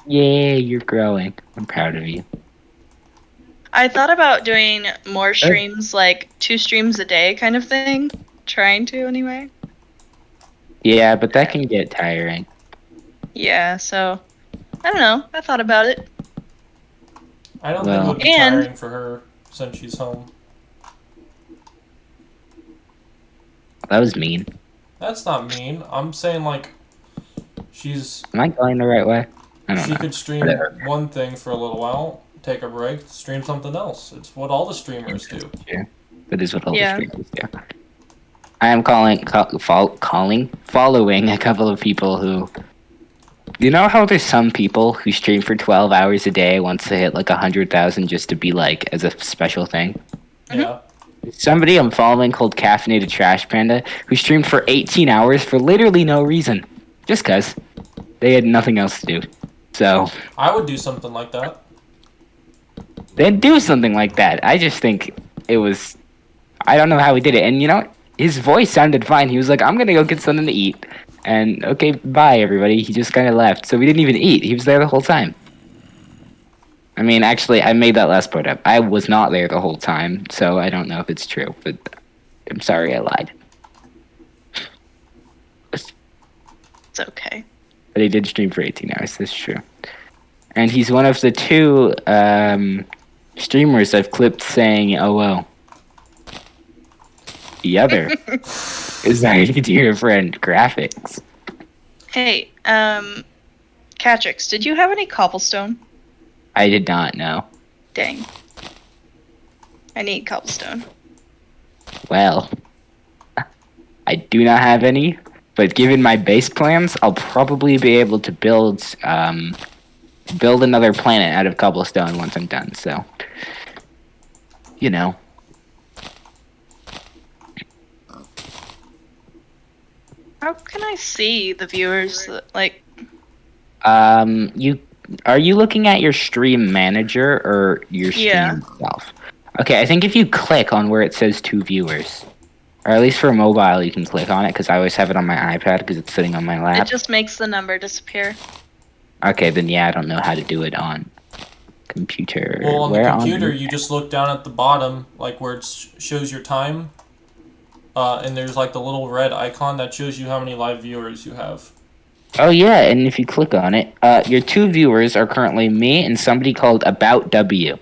Yeah, you're growing. I'm proud of you.
I thought about doing more streams, like 2 streams a day kind of thing. Trying to, anyway.
Yeah, but that can get tiring.
Yeah, so. I don't know. I thought about it.
I don't think it would be
And-
tiring for her since she's home.
That was mean.
That's not mean. I'm saying like she's
Am I going the right way? I don't
she
know.
could stream
Whatever.
one thing for a little while, take a break, stream something else. It's what all the streamers do.
That is what all
Yeah.
the streamers do. I am following a couple of people who You know how there's some people who stream for 12 hours a day once they hit like 100,000 just to be like as a special thing?
Yeah.
Somebody I'm following called Caffeinated Trash Panda who streamed for 18 hours for literally no reason. Just cause. They had nothing else to do. So.
I would do something like that.
They'd do something like that. I just think it was. I don't know how he did it. And you know, his voice sounded fine. He was like, I'm gonna go get something to eat. And okay, bye everybody. He just kind of left. So we didn't even eat. He was there the whole time. I mean, actually, I made that last part up. I was not there the whole time, so I don't know if it's true. But I'm sorry I lied.
It's okay.
But he did stream for 18 hours. That's true. And he's one of the two streamers I've clipped saying, "Oh well." The other is my dear friend Graphics.
Hey, Catrix, did you have any cobblestone?
I did not know.
Dang. I need cobblestone.
Well, I do not have any, but given my base plans, I'll probably be able to build another planet out of cobblestone once I'm done. So, you know.
How can I see the viewers? Like,
Are you looking at your stream manager or your stream itself? Okay, I think if you click on where it says 2 viewers, or at least for mobile, you can click on it because I always have it on my iPad because it's sitting on my lap.
it just makes the number disappear.
Okay, then yeah, I don't know how to do it on computer.
Well, on the
Where
computer, you just look down at the bottom, like where it shows your time, and there's like the little red icon that shows you how many live viewers you have.
Oh yeah, and if you click on it, your 2 viewers are currently me and somebody called About W.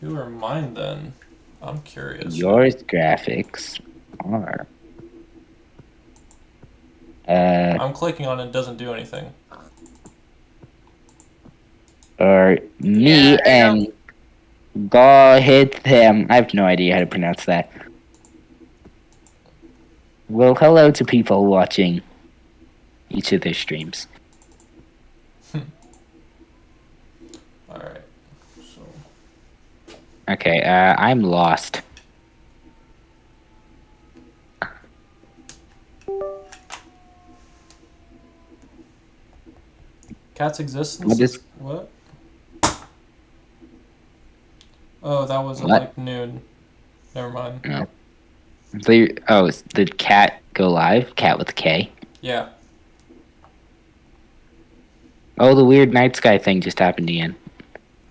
Who are mine then? I'm curious.
Yours graphics are.
I'm clicking on it, it doesn't do anything.
Or me
Yeah,
and go hit them. I have no idea how to pronounce that. Well, hello to people watching each of their streams.
Alright. So.
Okay, I'm lost.
Cat's existence?
What is-
What? Oh, that was at
What?
like noon. Never mind.
No. Did Cat go live? Cat with a K?
Yeah.
Oh, the weird night sky thing just happened again.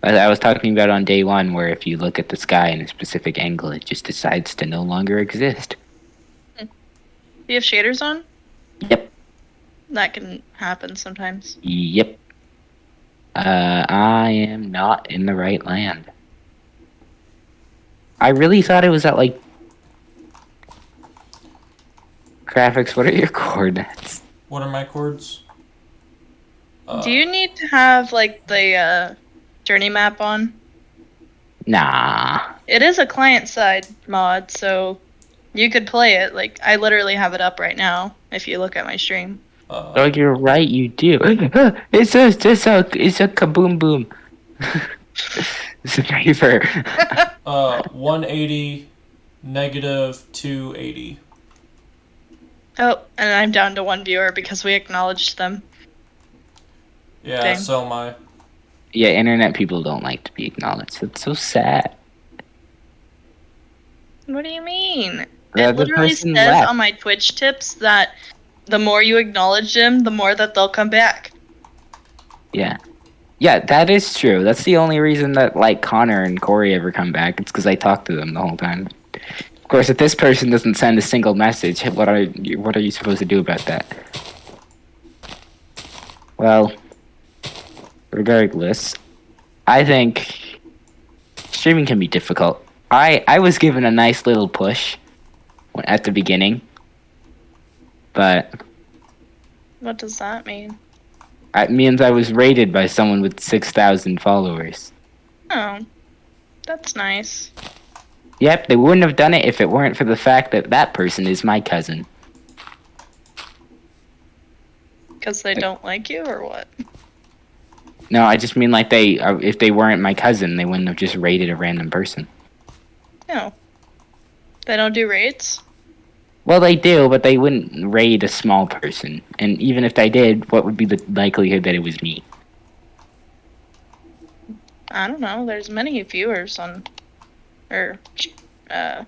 I was talking about on day 1 where if you look at the sky in a specific angle, it just decides to no longer exist.
Do you have shaders on?
Yep.
That can happen sometimes.
Yep. I am not in the right land. I really thought it was at, like... Graphics, what are your coordinates?
What are my chords?
Do you need to have, like, the, journey map on?
Nah.
It is a client-side mod, so you could play it. Like, I literally have it up right now, if you look at my stream.
Oh, you're right, you do. It's a kaboom boom. It's a paper.
180, negative 280.
Oh, and I'm down to 1 viewer because we acknowledged them.
Yeah,
Dang.
so am I.
Yeah, internet people don't like to be acknowledged. It's so sad.
What do you mean?
The
It
other
literally
person
says
left.
on my Twitch tips that the more you acknowledge them, the more that they'll come back.
Yeah. Yeah, that is true. That's the only reason that, like, Connor and Corey ever come back. It's because I talk to them the whole time. Of course, if this person doesn't send a single message, what are you supposed to do about that? Well, regardless, I think streaming can be difficult. I was given a nice little push at the beginning, but
What does that mean?
it means I was rated by someone with 6,000 followers.
Oh, that's nice.
Yep, they wouldn't have done it if it weren't for the fact that that person is my cousin.
Because they don't like you, or what?
No, I just mean like if they weren't my cousin, they wouldn't have just raided a random person.
No. They don't do raids?
Well, they do, but they wouldn't raid a small person. And even if they did, what would be the likelihood that it was me?
I don't know. There's many viewers on... Or...
Yeah.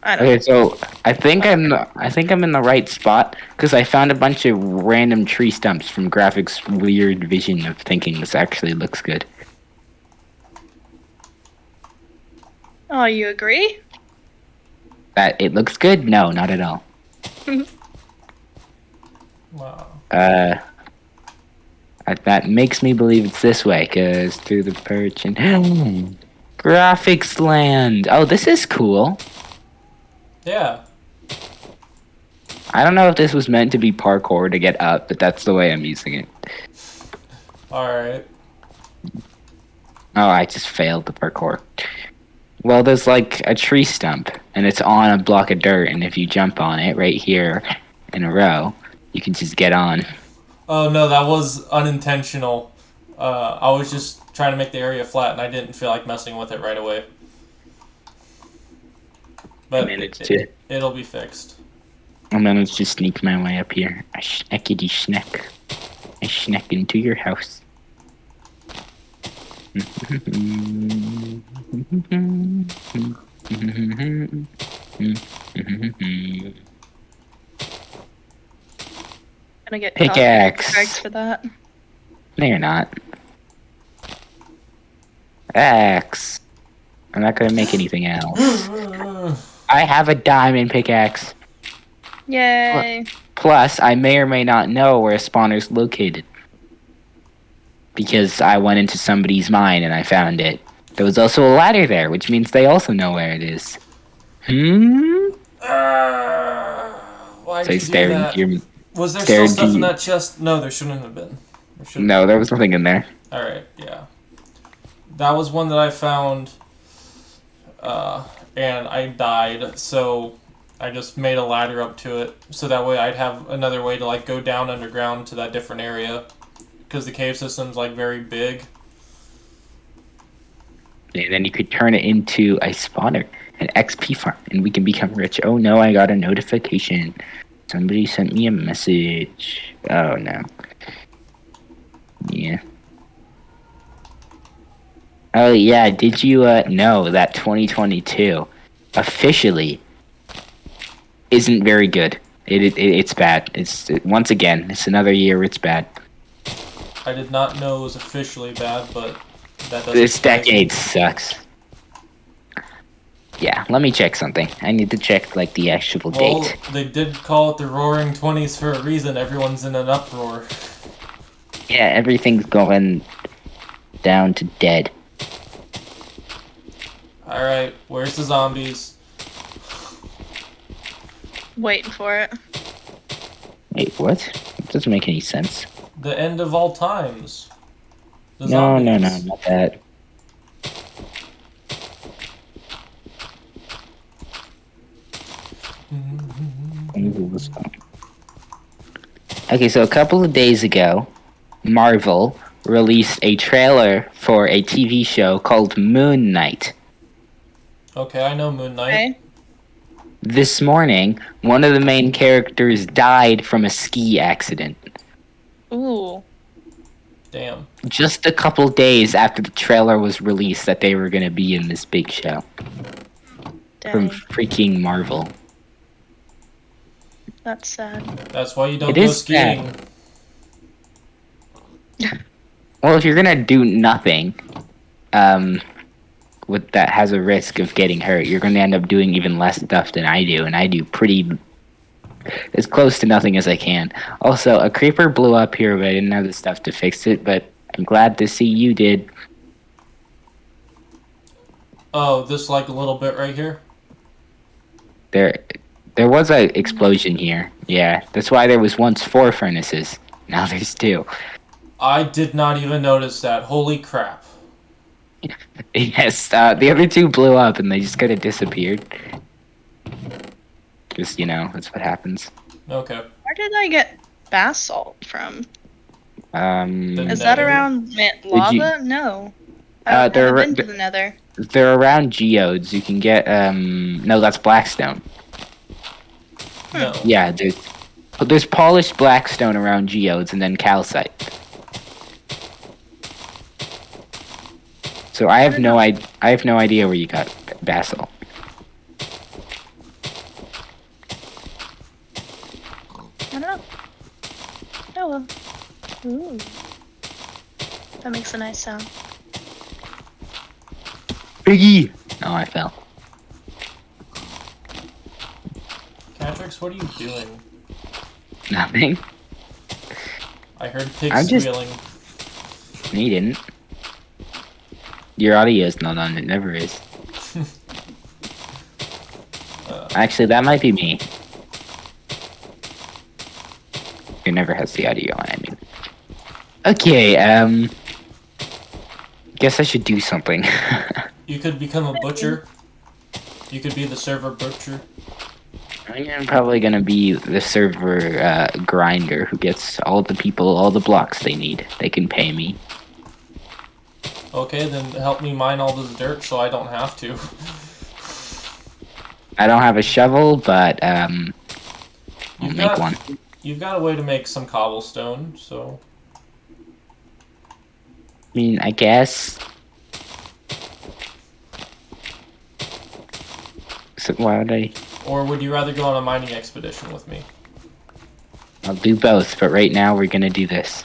I don't
Okay,
know.
so I think I'm in the right spot because I found a bunch of random tree stumps from Graphics' weird vision of thinking this actually looks good.
Oh, you agree?
That it looks good? No, not at all.
Wow.
That makes me believe it's this way, cause through the perch and Graphics Land. Oh, this is cool.
Yeah.
I don't know if this was meant to be parkour to get up, but that's the way I'm using it.
Alright.
Oh, I just failed the parkour. Well, there's like a tree stump, and it's on a block of dirt, and if you jump on it right here in a row, you can just get on.
Oh no, that was unintentional. I was just trying to make the area flat, and I didn't feel like messing with it right away. But it'll be fixed.
And then let's just sneak my way up here. I schneckity schneck. I schneck into your house.
Gonna get
Pickaxe.
copyright for that.
No, you're not. Axe. I'm not gonna make anything else. I have a diamond pickaxe.
Yay!
Plus, I may or may not know where a spawner's located. Because I went into somebody's mine and I found it. There was also a ladder there, which means they also know where it is.
Why
So
did you do that? Was there still stuff in that chest? No, there shouldn't have been.
No, there was nothing in there.
Alright, yeah. That was one that I found, and I died, so I just made a ladder up to it, so that way I'd have another way to, like, go down underground to that different area, because the cave system's, like, very big.
And then you could turn it into a spawner, an XP farm, and we can become rich. Oh no, I got a notification. Somebody sent me a message. Oh no. Yeah. Oh yeah, did you know that 2022 officially isn't very good? It's bad. Once again, it's another year it's bad.
I did not know it was officially bad, but that doesn't...
This decade sucks. Yeah, let me check something. I need to check like the actual date.
They did call it the Roaring 20s for a reason. Everyone's in an uproar.
Yeah, everything's going down to dead.
Alright, where's the zombies?
Waiting for it.
Wait, what? That doesn't make any sense.
The end of all times.
No, not that. Okay, so a couple of days ago, Marvel released a trailer for a TV show called Moon Knight.
Okay, I know Moon Knight.
Okay.
This morning, one of the main characters died from a ski accident.
Ooh.
Damn.
Just a couple days after the trailer was released that they were going to be in this big show. From
Dang.
freaking Marvel.
That's sad.
That's why you don't go skiing.
Well, if you're going to do nothing, that has a risk of getting hurt, you're going to end up doing even less stuff than I do, and I do as close to nothing as I can. Also, a creeper blew up here, but I didn't have the stuff to fix it, but I'm glad to see you did.
Oh, this like a little bit right here?
There was a explosion here. Yeah, that's why there was once 4 furnaces. Now there's 2.
I did not even notice that. Holy crap.
Yes, the other 2 blew up and they just kind of disappeared. Just, that's what happens.
Okay.
Where did I get basalt from?
The
Is that
Nether?
around lava? No. I
they're
haven't been to the Nether.
they're around geodes. You can get no, that's blackstone.
No.
Yeah, there's polished blackstone around geodes and then calcite. So I have no idea where you got basalt.
I don't know. Oh well. Ooh. That makes a nice sound.
Piggy! Oh, I fell.
Catrix, what are you doing?
Nothing.
I heard pigs
I'm just-
squealing.
No, you didn't. Your audio is not on. It never is. Actually, that might be me. It never has the audio on, I mean. Okay, guess I should do something.
You could become a butcher. You could be the server butcher.
I'm probably gonna be the server grinder who gets all the people all the blocks they need. They can pay me.
Okay, then help me mine all this dirt so I don't have to.
I don't have a shovel, but I'll make one.
You've got a way to make some cobblestone, so...
I mean, I guess. So why would I?
Or would you rather go on a mining expedition with me?
I'll do both, but right now we're gonna do this.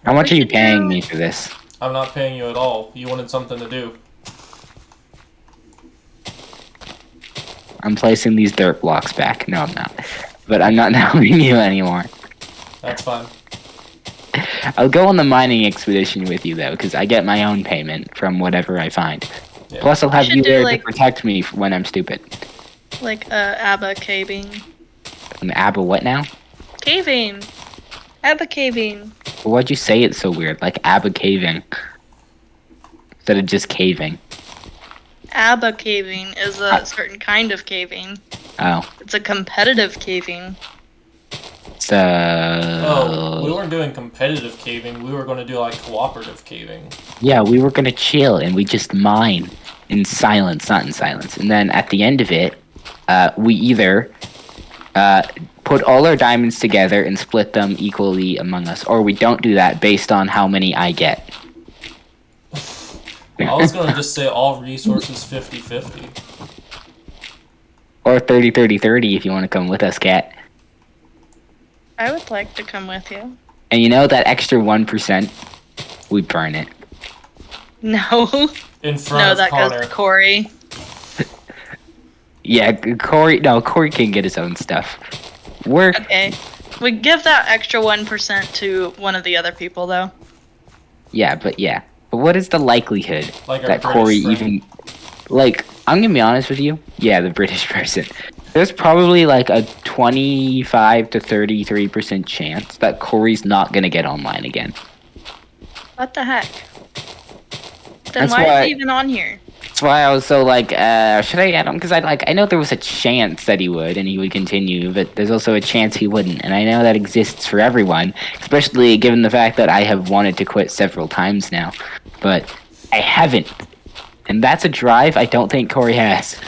How much are you paying me for this?
I'm not paying you at all. You wanted something to do.
I'm placing these dirt blocks back. No, I'm not. But I'm not helping you anymore.
That's fine.
I'll go on the mining expedition with you, though, because I get my own payment from whatever I find.
Yeah.
Plus, I'll have
should
you
do,
there
like-
to protect me when I'm stupid.
Like ABBA caving.
An ABBA what now?
Caving! ABBA caving.
Why'd you say it so weird? Like ABBA caving. Instead of just caving.
ABBA caving is a certain kind of caving.
Oh.
It's a competitive caving.
So...
Oh, we weren't doing competitive caving. We were going to do, like, cooperative caving.
Yeah, we were gonna chill and we just mine in silence, not in silence. And then at the end of it, we either put all our diamonds together and split them equally among us, or we don't do that based on how many I get.
I was going to just say all resources 50-50.
Or 30-30-30 if you want to come with us, Kat.
I would like to come with you.
And you know that extra 1%? We burn it.
No.
In front of
that
Connor.
goes to Corey.
Yeah, Corey can get his own stuff. We're...
Okay. We give that extra 1% to one of the other people, though.
Yeah. But what is the likelihood
Like our
that
British
Corey
friend.
even... Like, I'm gonna be honest with you. Yeah, the British person. There's probably like a 25 to 33% chance that Corey's not gonna get online again.
What the heck? Then
That's
why
why-
is he even on here?
That's why I was so like, should I add him? Because I know there was a chance that he would and he would continue, but there's also a chance he wouldn't, and I know that exists for everyone, especially given the fact that I have wanted to quit several times now, but I haven't, and that's a drive I don't think Corey has.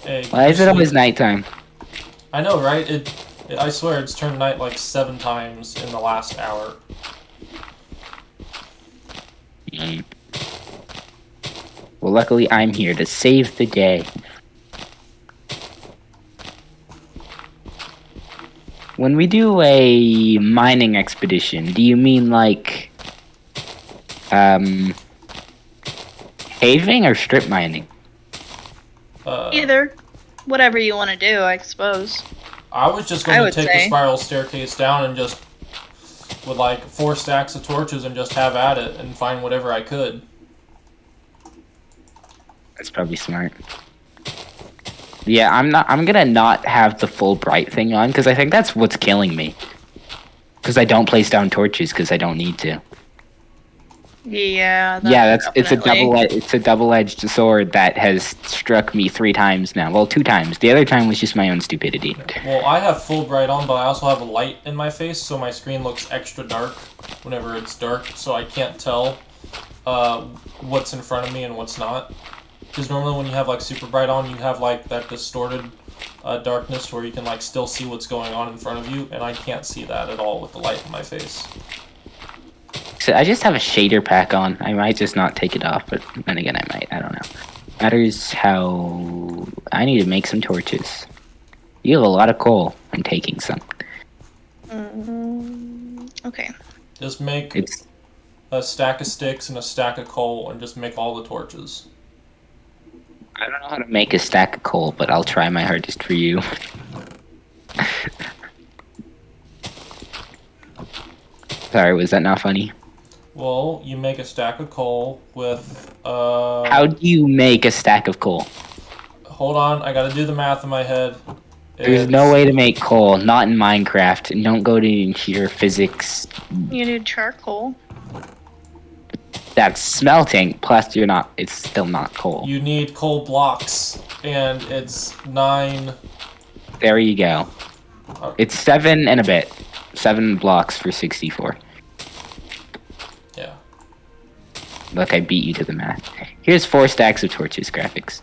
Hey,
Why is it
actually-
always nighttime?
I know, right? I swear it's turned night like 7 times in the last hour.
Mm. Well, luckily I'm here to save the day. When we do a mining expedition, do you mean like caving or strip mining?
Either. Whatever you want to do, I suppose.
I was just
I
going
would
to take the
say.
spiral staircase down and just, with like 4 stacks of torches and just have at it and find whatever I could.
That's probably smart. Yeah, I'm gonna not have the full bright thing on because I think that's what's killing me. Because I don't place down torches because I don't need to.
Yeah.
Yeah,
Definitely.
it's a double-edged sword that has struck me 3 times now. Well, 2 times. The other time was just my own stupidity.
Well, I have full bright on, but I also have a light in my face, so my screen looks extra dark whenever it's dark, so I can't tell what's in front of me and what's not. Because normally when you have like super bright on, you have like that distorted darkness where you can like still see what's going on in front of you, and I can't see that at all with the light in my face.
So I just have a shader pack on. I might just not take it off, but then again, I might. I don't know. Matters how... I need to make some torches. You have a lot of coal. I'm taking some.
Okay.
Just make
It's...
a stack of sticks and a stack of coal and just make all the torches.
I don't know how to make a stack of coal, but I'll try my hardest for you. Sorry, was that not funny?
Well, you make a stack of coal with
How do you make a stack of coal?
Hold on, I gotta do the math in my head.
There's no way to make coal, not in Minecraft. And don't go to your physics.
You need charcoal.
That's smelting. Plus, it's still not coal.
You need coal blocks, and it's 9.
There you go. It's 7 and a bit. 7 blocks for 64.
Yeah.
Look, I beat you to the math. Here's 4 stacks of torches graphics.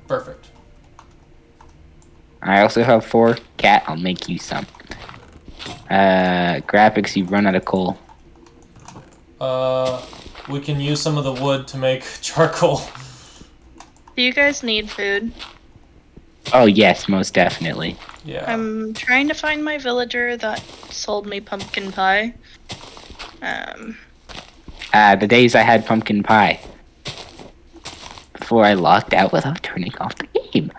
Perfect.
I also have 4. Cat, I'll make you some. Graphics, you've run out of coal.
We can use some of the wood to make charcoal.
Do you guys need food?
Oh, yes, most definitely.
Yeah.
I'm trying to find my villager that sold me pumpkin pie.
The days I had pumpkin pie. Before I locked out without turning off the game.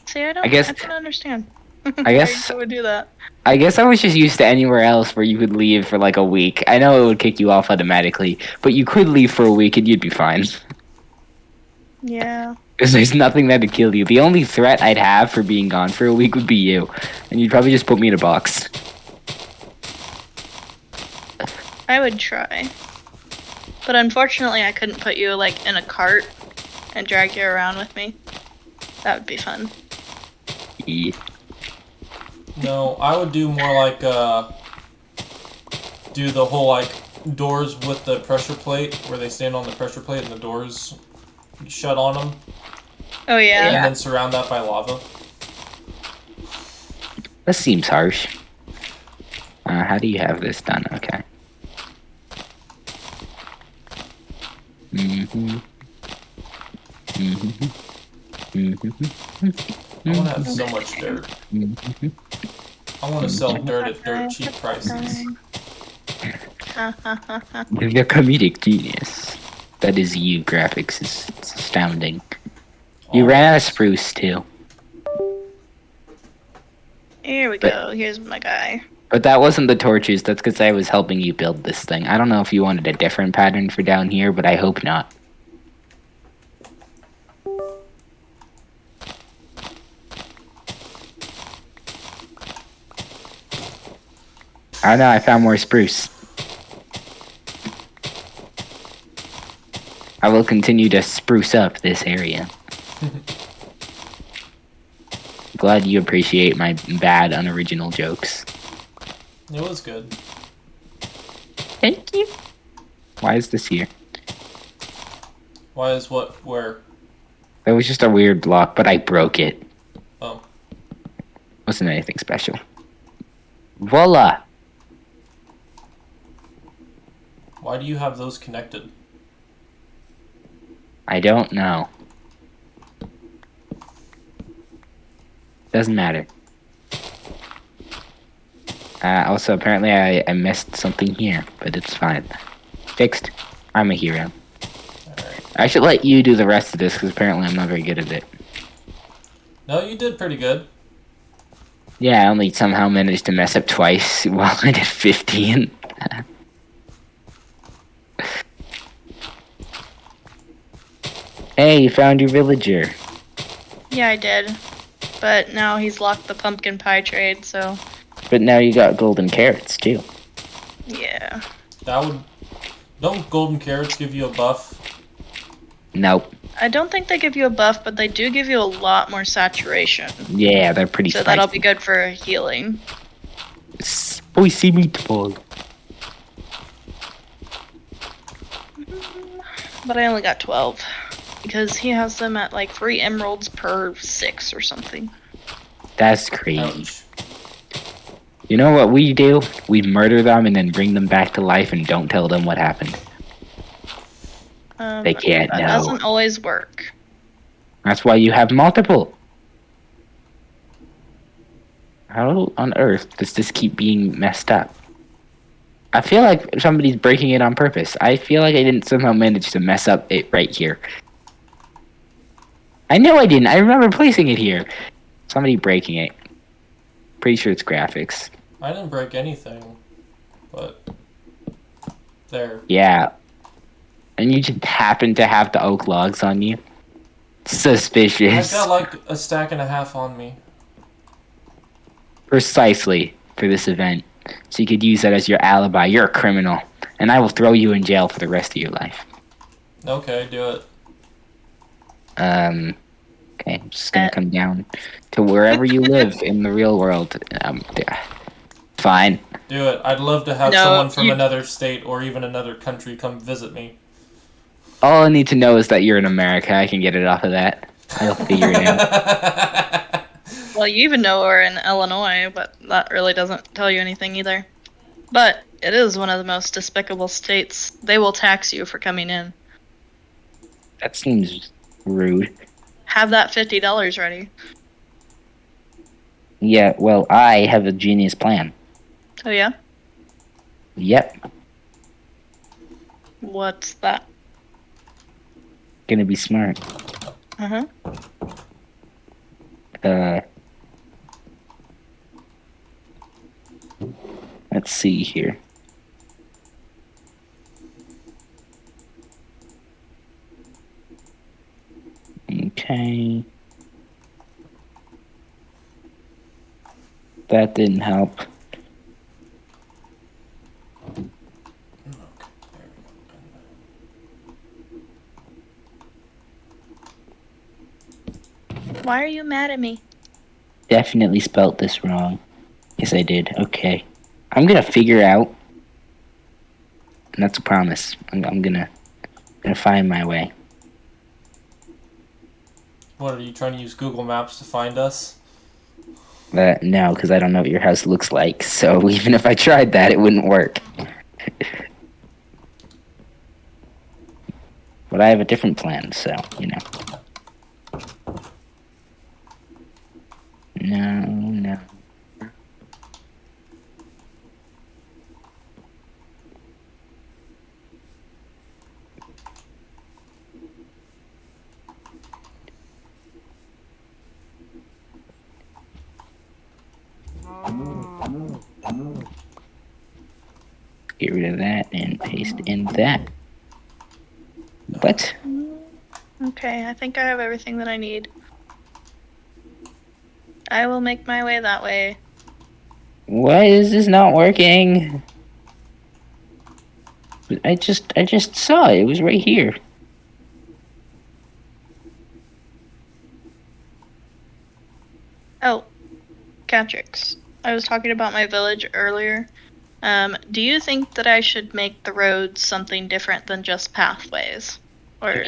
See, I don't understand.
I guess
I would do that.
I guess I was just used to anywhere else where you could leave for like a week. I know it would kick you off automatically, but you could leave for a week and you'd be fine.
Yeah.
Because there's nothing that would kill you. The only threat I'd have for being gone for a week would be you. And you'd probably just put me in a box.
I would try. But unfortunately, I couldn't put you, like, in a cart and drag you around with me. That would be fun.
Yeah.
No, I would do more like, do the whole, like, doors with the pressure plate, where they stand on the pressure plate and the doors shut on them.
Oh, yeah.
And then surround that by lava.
That seems harsh. How do you have this done? Okay.
I want to have so much dirt. I want to sell dirt at dirt cheap prices.
You're comedic genius. That is you, graphics. It's astounding. You ran out of spruce, too.
Here we go. Here's my guy.
But that wasn't the torches. That's because I was helping you build this thing. I don't know if you wanted a different pattern for down here, but I hope not. I don't know, I found more spruce. I will continue to spruce up this area. Glad you appreciate my bad, unoriginal jokes.
It was good.
Thank you. Why is this here?
Why is what? Where?
That was just a weird block, but I broke it.
Oh.
Wasn't anything special. Voila!
Why do you have those connected?
I don't know. Doesn't matter. Also, apparently I missed something here, but it's fine. Fixed. I'm a hero.
Alright.
I should let you do the rest of this, because apparently I'm not very good at it.
No, you did pretty good.
Yeah, I only somehow managed to mess up twice while I did 15. Hey, you found your villager.
Yeah, I did. But now he's locked the pumpkin pie trade, so...
But now you got golden carrots, too.
That would... Don't golden carrots give you a buff?
Nope.
I don't think they give you a buff, but they do give you a lot more saturation.
Yeah, they're pretty
So
spicy.
that'll be good for healing.
Spicy meatball.
But I only got 12. Because he has them at like 3 emeralds per 6 or something.
That's crazy.
Ouch.
You know what we do? We murder them and then bring them back to life and don't tell them what happened. They can't
that
know.
doesn't always work.
That's why you have multiple. How on earth does this keep being messed up? I feel like somebody's breaking it on purpose. I feel like I didn't somehow manage to mess up it right here. I know I didn't. I remember placing it here. Somebody breaking it. Pretty sure it's graphics.
I didn't break anything. But... There.
Yeah. And you just happen to have the oak logs on you. Suspicious.
I've got like a stack and a half on me.
Precisely for this event. So you could use that as your alibi. You're a criminal. And I will throw you in jail for the rest of your life.
Okay, do it.
Okay, I'm just gonna come down to wherever you live in the real world. Fine.
Do it. I'd love to have
No,
someone from
you-
another state or even another country come visit me.
All I need to know is that you're in America. I can get it off of that. I'll figure it out.
Well, you even know we're in Illinois, but that really doesn't tell you anything either. But it is one of the most despicable states. They will tax you for coming in.
That seems rude.
Have that $50 ready.
Yeah, well, I have a genius plan.
Oh yeah?
Yep,
What's that?
gonna be smart.
Uh-huh.
Let's see here. Okay. That didn't help.
Why are you mad at me?
Definitely spelt this wrong. Yes, I did. Okay. I'm gonna figure out. And that's a promise. I'm gonna find my way.
What, are you trying to use Google Maps to find us?
No, because I don't know what your house looks like. So even if I tried that, it wouldn't work. But I have a different plan, so, you know. No. Get rid of that and paste in that. What?
Okay, I think I have everything that I need. I will make my way that way.
Why is this not working? I just saw it. It was right here.
Oh, Catrix. I was talking about my village earlier. Do you think that I should make the roads something different than just pathways? Or,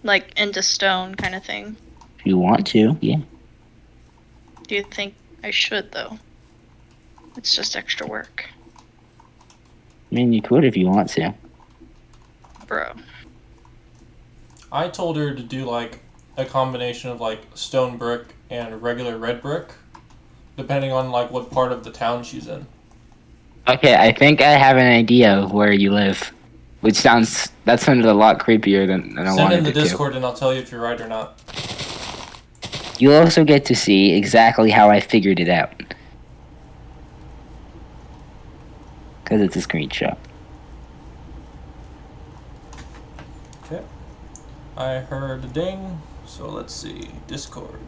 like, into stone kind of thing?
If you want to, yeah.
Do you think I should, though? It's just extra work.
I mean, you could if you want to.
Bro.
I told her to do like a combination of like stone brick and regular red brick, depending on like what part of the town she's in.
Okay, I think I have an idea of where you live. That sounded a lot creepier than I
Send
wanted
in the
it to.
Discord and I'll tell you if you're right or not.
You'll also get to see exactly how I figured it out. Because it's a screenshot.
Okay. I heard a ding, so let's see. Discord.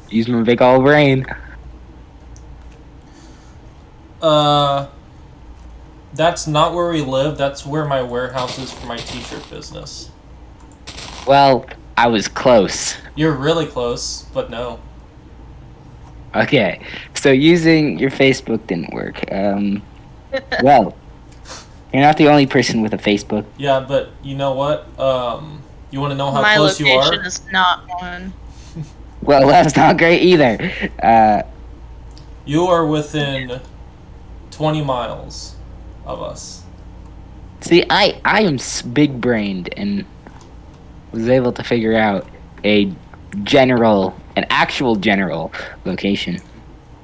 Use my big ol' brain.
That's not where we live. That's where my warehouse is for my t-shirt business.
Well, I was close.
You're really close, but no.
Okay, so using your Facebook didn't work. Well, you're not the only person with a Facebook.
Yeah, but you know what? You want to know how
My
close you are?
location is not one.
Well, that's not great either.
You are within 20 miles of us.
See, I am big-brained and was able to figure out an actual general location.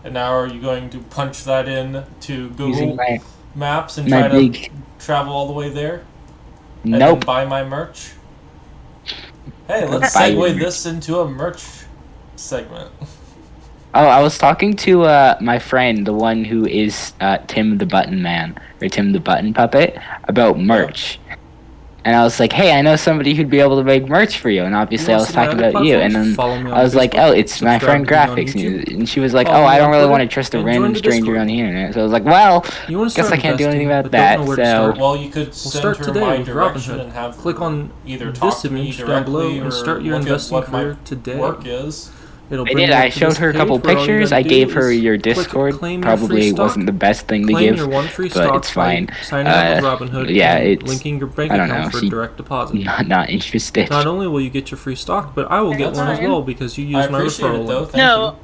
And now are you going to punch that in to Google
Using
Maps and
my
try
big-
to travel all the way there? And
Nope.
then buy my merch? Hey, let's
Buy your
segue
merch.
this into a merch segment.
Oh, I was talking to my friend, the one who is Tim the Button Man, or Tim the Button Puppet, about merch. And I was like, hey, I know somebody who'd be able to make merch for you. And obviously I was talking about you. And then I was like, oh, it's my friend Graphics. And she was like, oh, I don't really want to trust a random stranger on the internet. So I was like, well, guess I can't do anything about that. So
Well, you could send her my direction and have
Click on
either talk
this
to me
image down below
directly
and
or
start your
look at
investing
what my
career today.
work is.
It'll
I
bring
did.
you
I
up to
showed
this
her a
page
couple
where all you
pictures.
gotta
I
do
gave her
is
your
click
Discord.
claim your free
Probably
stock.
wasn't the best thing to
Claim
give,
your one free
but
stock
it's fine.
by signing up with Robinhood
yeah,
and
it's
linking your bank
I don't
account
know,
for
she-
direct deposit.
not interested.
Not only will you get your free stock, but I will get
That's
one as
fine.
well because you
I
use my
appreciate
referral
it though.
link.
Thank
No,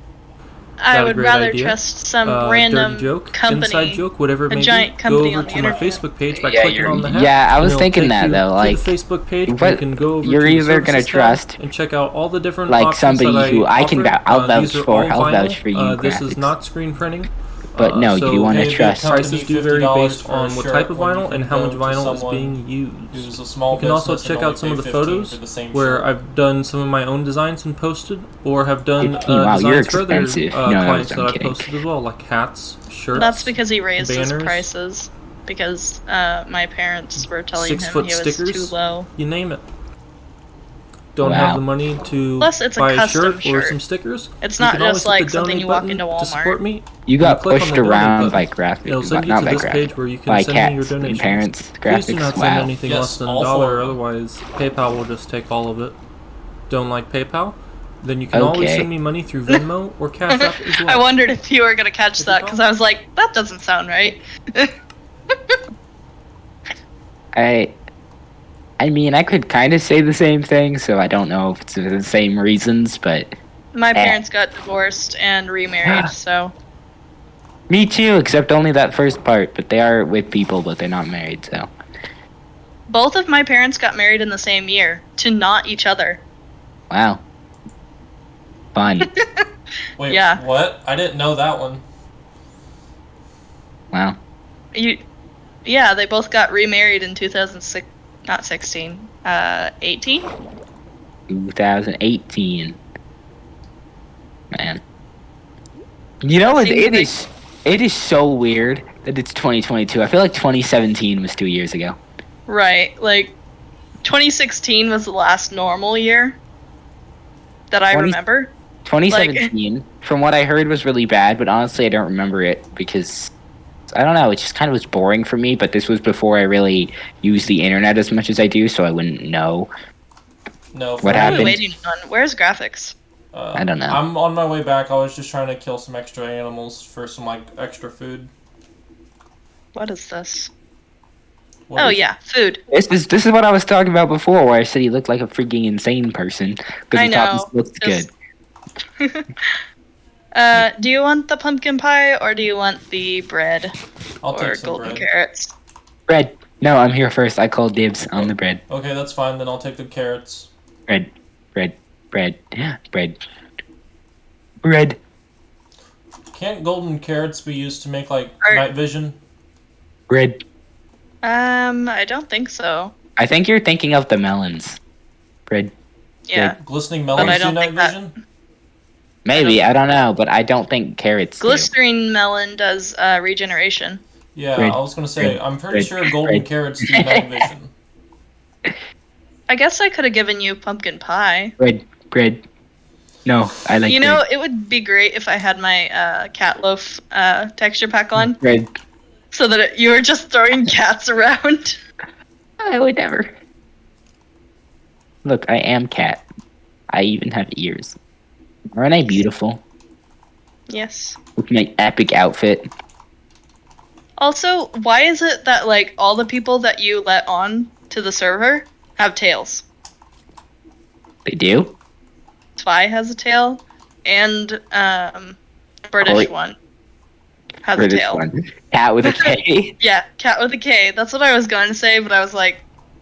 I
Got a
would
great
rather
idea?
trust some
Dirty
random
joke,
company.
inside joke, whatever it
a
may
giant
be.
company
Go
on
over
the
to my
internet.
Facebook page by
Yeah,
clicking on the hat.
yeah, I was
and it'll
thinking
take
that,
you
though,
to
like,
the Facebook page, where
what
you can go over
you're
to the
either gonna
services tab
trust,
and check out all the different
like,
options
somebody
that
who I can
offer.
I'll vouch
These are
for.
all
I'll
vinyl.
vouch for you,
This is
Graphics.
not screen printing.
But no,
so
you want to
Pay a big
trust.
company
prices do vary
$50
based
for a
on what
shirt
type of
when you
vinyl
can
and how
go
much
to
vinyl is
someone
being used.
who's a small
You can also
business and
check
only
out some
pay
of the
15
photos
for the same
where
shirt.
I've done some of my own designs and posted, or have done
15, wow, you're
designs for other
expensive. No,
clients
I'm
that I've
kidding.
posted as well, like hats, shirts.
That's because he raised his
banners,
prices because my parents were telling him
6-foot
he was
stickers.
too low.
You name it. Don't
Wow.
have the money to
Plus, it's a
buy a
custom
shirt or
shirt.
some stickers?
It's
You
not
can always
just
hit the
like something
donate
you walk
button
into
to support
Walmart.
me.
You got
click on
pushed
the donate
around
button.
by
It'll
Graphics,
send you
not
to
by
this page
Graphics,
where you can
by
send in your
Cats and
donations.
Parents.
Please do
Graphics,
not send
wow.
anything
Yes,
less than
all
$1,
four of them.
otherwise PayPal will just take all of it. Don't like PayPal? Then you can always
Okay.
send me money through Venmo or Cash App as well.
I wondered if you were gonna catch
If
that
you
because I was like, that doesn't sound right.
I mean, I could kind of say the same thing, so I don't know if it's the same reasons, but
My parents got divorced and remarried, so
me too, except only that first part. But they are with people, but they're not married, so.
both of my parents got married in the same year to not each other.
Wow. Fun.
Wait,
Yeah.
what? I didn't know that one.
Wow.
Yeah, they both got remarried in 2006, not 16, 18.
2018. Man. You know what?
Seems
It is so weird that it's 2022. I feel like 2017 was 2 years ago.
Right, like 2016 was the last normal year that I
20
remember.
2017, from what I heard, was really bad, but honestly, I don't remember it because I don't know. It just kind of was boring for me. But this was before I really used the internet as much as I do, so I wouldn't know.
No.
What
What are
happened?
we waiting on? Where's graphics?
I don't know.
I'm on my way back. I was just trying to kill some extra animals for some like extra food.
What is this?
What
Oh
is-
yeah, food.
This is what I was talking about before, where I said he looked like a freaking insane person because
I
he thought
know.
this looked good.
Do you want the pumpkin pie or do you want the bread
I'll
or
take some
golden
bread.
carrots?
Bread. No, I'm here first. I called dibs on the bread.
Okay, that's fine. Then I'll take the carrots.
Bread. Bread. Bread. Bread. Bread.
Can't golden carrots be used to make like
Or-
night vision?
Bread.
I don't think so.
I think you're thinking of the melons. Bread.
Yeah.
Glistening
I
melons do
don't
night
think that-
vision?
Maybe, I don't know, but I don't think carrots do.
Glycerine melon does regeneration.
Yeah,
Bread.
I was gonna say. I'm pretty
Bread.
sure golden
Bread.
carrots do night vision.
I guess I could have given you pumpkin pie.
Bread. Bread. No, I like
You know,
bread.
it would be great if I had my cat loaf texture pack on.
Bread.
So that you were just throwing cats around.
I would never. Look, I am cat. I even have ears. Aren't I beautiful?
Yes.
With my epic outfit.
Also, why is it that like all the people that you let on to the server have tails?
They do?
Spy has a tail, and British
Oh,
one has
for
a
this
tail.
one. Cat with a K.
Yeah, cat with a K. That's what I was going to say, but I was like,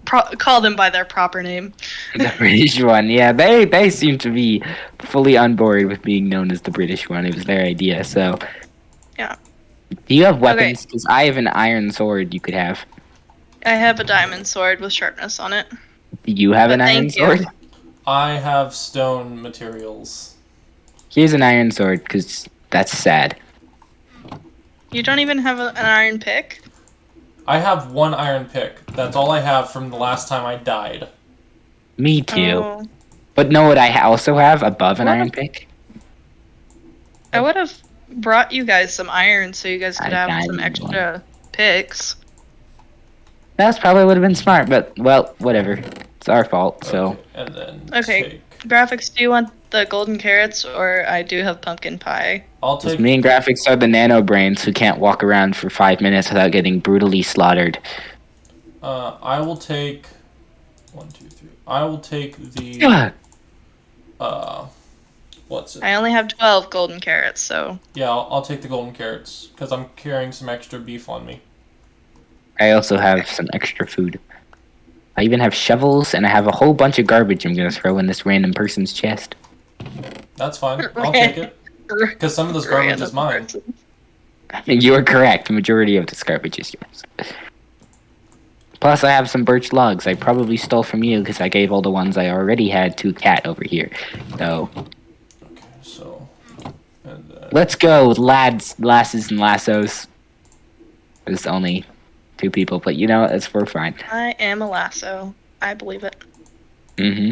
call them by their proper name.
The British one. Yeah, they seem to be fully on board with being known as the British one. It was their idea, so.
Yeah.
Do you have weapons? Because I have an iron sword you could have.
I have a diamond sword with sharpness on it.
Do you have an
But
iron
thank you.
sword?
I have stone materials.
Here's an iron sword, because that's sad.
You don't even have an iron pick?
I have one iron pick. That's all I have from the last time I died.
Me too.
Oh.
But know what I also have above an
What?
iron pick?
I would have brought you guys some iron so you guys could
I
have some
died in
extra picks.
That probably would have been smart, but, well, whatever. It's our fault, so.
Okay, and then
Okay.
take.
Graphics, do you want the golden carrots, or I do have pumpkin pie?
I'll
Just
take.
me and graphics are the nano brains who can't walk around for 5 minutes without getting brutally slaughtered.
I will take. 1, 2, 3. I will take the. What's it?
I only have 12 golden carrots, so...
Yeah, I'll take the golden carrots because I'm carrying some extra beef on me.
I also have some extra food. I even have shovels, and I have a whole bunch of garbage I'm gonna throw in this random person's chest.
That's fine. I'll take it because some of this garbage is mine.
You are correct. The majority of this garbage is yours. Plus, I have some birch logs I probably stole from you because I gave all the ones I already had to Cat over here. So,
Okay, so. And,
let's go, lads, lasses, and lassos. There's only 2 people, but you know, we're fine.
I am a lasso. I believe it.
Mm-hmm.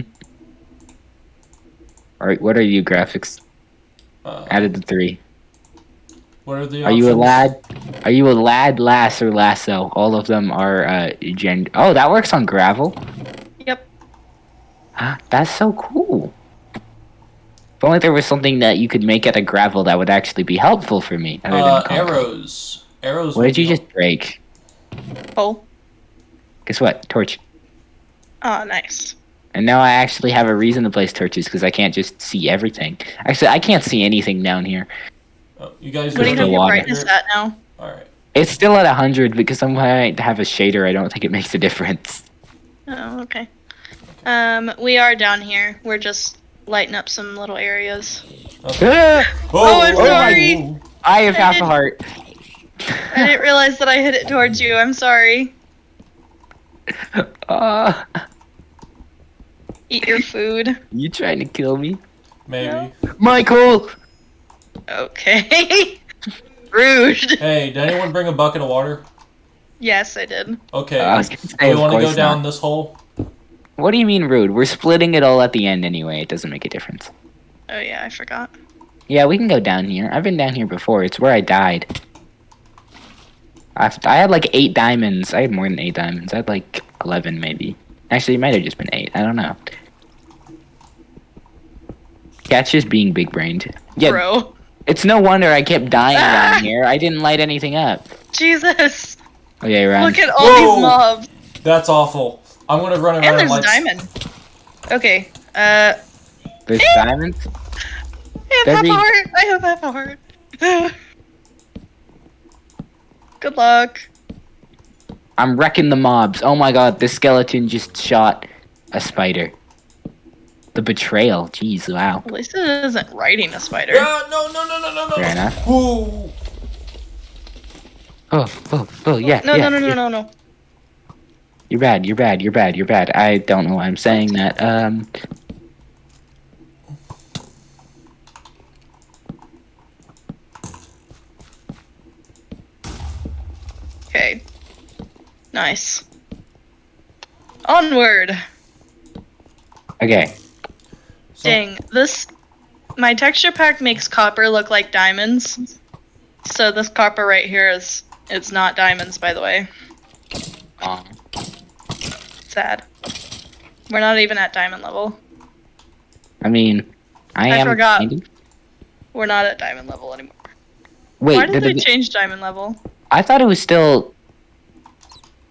Alright, what are you, graphics? Out of the 3.
What are the
Are you a
options?
lad? Are you a lad, lass, or lasso? All of them are gender. Oh, that works on gravel.
Yep.
That's so cool. If only there was something that you could make out of gravel that would actually be helpful for me. Other than concrete.
Arrows. Arrows.
What
would
did you
be
just break?
Oh.
Guess what? Torch.
Oh, nice.
And now I actually have a reason to place torches because I can't just see everything. Actually, I can't see anything down here.
Oh, you guys.
What do you
the
have your
water.
brightness at now?
All right.
It's still at 100 because I might have a shader. I don't think it makes a difference.
Oh, okay. We are down here. We're just lighting up some little areas.
Okay.
Oh, I'm
my-
sorry.
I have half a heart.
I didn't realize that I hit it towards you. I'm sorry. Eat your food.
You trying to kill me?
Maybe.
Michael!
Okay. Rude.
Hey, did anyone bring a bucket of water?
Yes, I did.
Okay.
I was gonna
Do
say,
you
of
want to go
course
down
not.
this hole?
What do you mean rude? We're splitting it all at the end anyway. It doesn't make a difference.
Oh yeah, I forgot.
Yeah, we can go down here. I've been down here before. It's where I died. I had like 8 diamonds. I had more than 8 diamonds. I had like 11 maybe. Actually, it might have just been 8. I don't know. Cat's just being big-brained. Yeah,
Bro.
it's no wonder I kept dying down here. I didn't light anything up.
Jesus.
Okay, run.
Look at all
Whoa.
these mobs.
That's awful. I'm gonna run around
And there's a
like.
diamond. Okay.
There's diamonds?
I have half a heart. I have half a heart. Good luck.
I'm wrecking the mobs. Oh my god, this skeleton just shot a spider. The betrayal. Jeez, wow.
At least it isn't riding a spider.
Yeah, no.
Fair enough.
Ooh.
Oh, yeah.
No,
yeah,
no.
yeah. You're bad. I don't know why I'm saying that.
Okay. Nice. Onward.
Okay.
So-
Dang, my texture pack makes copper look like diamonds. So this copper right here is It's not diamonds, by the way.
Oh.
Sad. We're not even at diamond level.
I mean, I am.
forgot.
Kind of.
We're not at diamond level anymore.
Wait,
Why did they change diamond level?
I thought it was still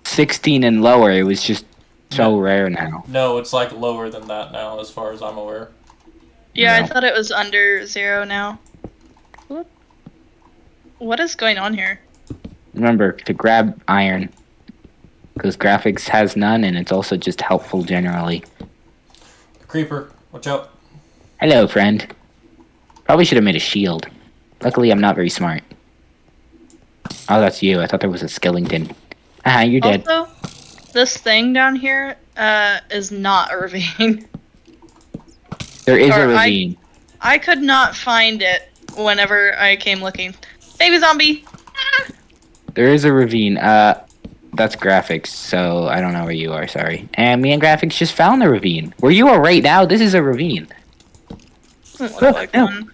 16 and lower. It was just so rare now.
No, it's like lower than that now, as far as I'm aware.
Yeah,
No.
I thought it was under 0 now. What is going on here?
Remember to grab iron, because graphics has none, and it's also just helpful generally.
Creeper, watch out.
Hello, friend. Probably should have made a shield. Luckily, I'm not very smart. Oh, that's you. I thought there was a skeleton. Haha, you're dead.
Also, this thing down here is not a ravine.
There is a
or
ravine.
I could not find it whenever I came looking. Baby zombie! Ah!
There is a ravine. That's graphics, so I don't know where you are, sorry. And me and graphics just found the ravine. Where you are right now, this is a ravine.
Doesn't look like
no.
one.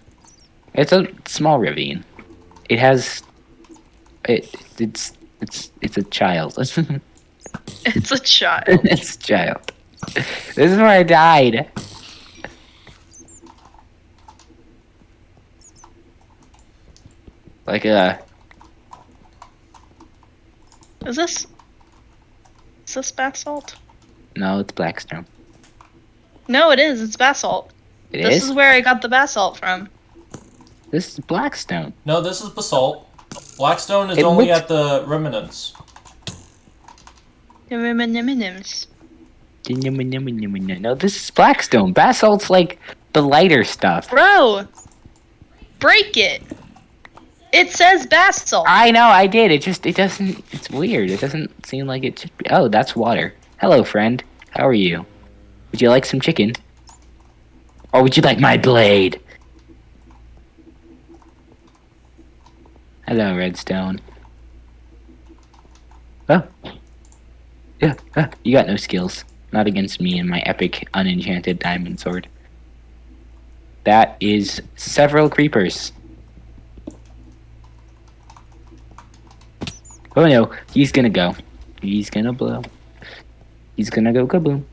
It's a small ravine. It has... It's a child.
It's a child.
It's a child. This is where I died. Like
Is this basalt?
no, it's blackstone.
No, it is. It's basalt.
This
This is where I got the basalt from.
This is blackstone.
No, this is basalt. Blackstone is
It
only
looks-
at the remnants.
No, this is blackstone. Basalt's like the lighter stuff.
Bro! Break it! It says basalt!
I know, I did. It doesn't. It's weird. It doesn't seem like it should be. Oh, that's water. Hello, friend. How are you? Would you like some chicken? Or would you like my blade? Hello, redstone. Oh. Yeah, you got no skills. Not against me and my epic unenchanted diamond sword. That is several creepers. Oh no, he's gonna go. He's gonna blow. He's gonna go kaboom.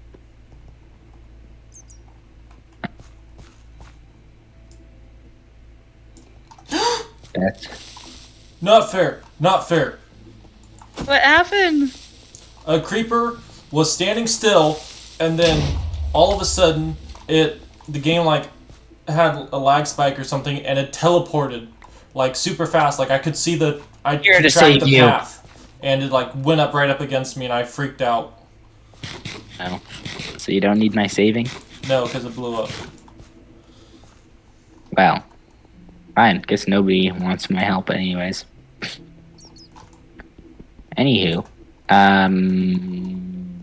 That's
Not fair. Not fair.
What happened?
A creeper was standing still, and then all of a sudden, the game like had a lag spike or something, and it teleported like super fast. Like I could see
Here to
could track
save
the
you.
path, and it like went up right up against me, and I freaked out.
no. So you don't need my saving?
No, because it blew up.
Well, fine. Guess nobody wants my help anyways. Anywho,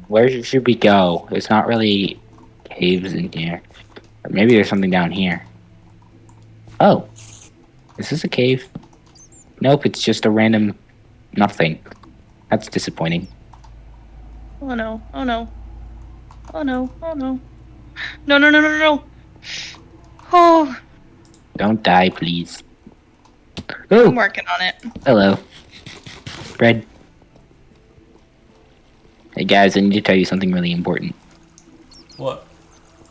where should we go? There's not really caves in here. Or maybe there's something down here. Oh, is this a cave? Nope, it's just a random nothing. That's disappointing.
Oh no, oh no. Oh no, oh no. No, no, no, no, no. Oh,
Don't die, please.
I'm
Oh,
working on it.
hello. Bread. Hey guys, I need to tell you something really important.
What?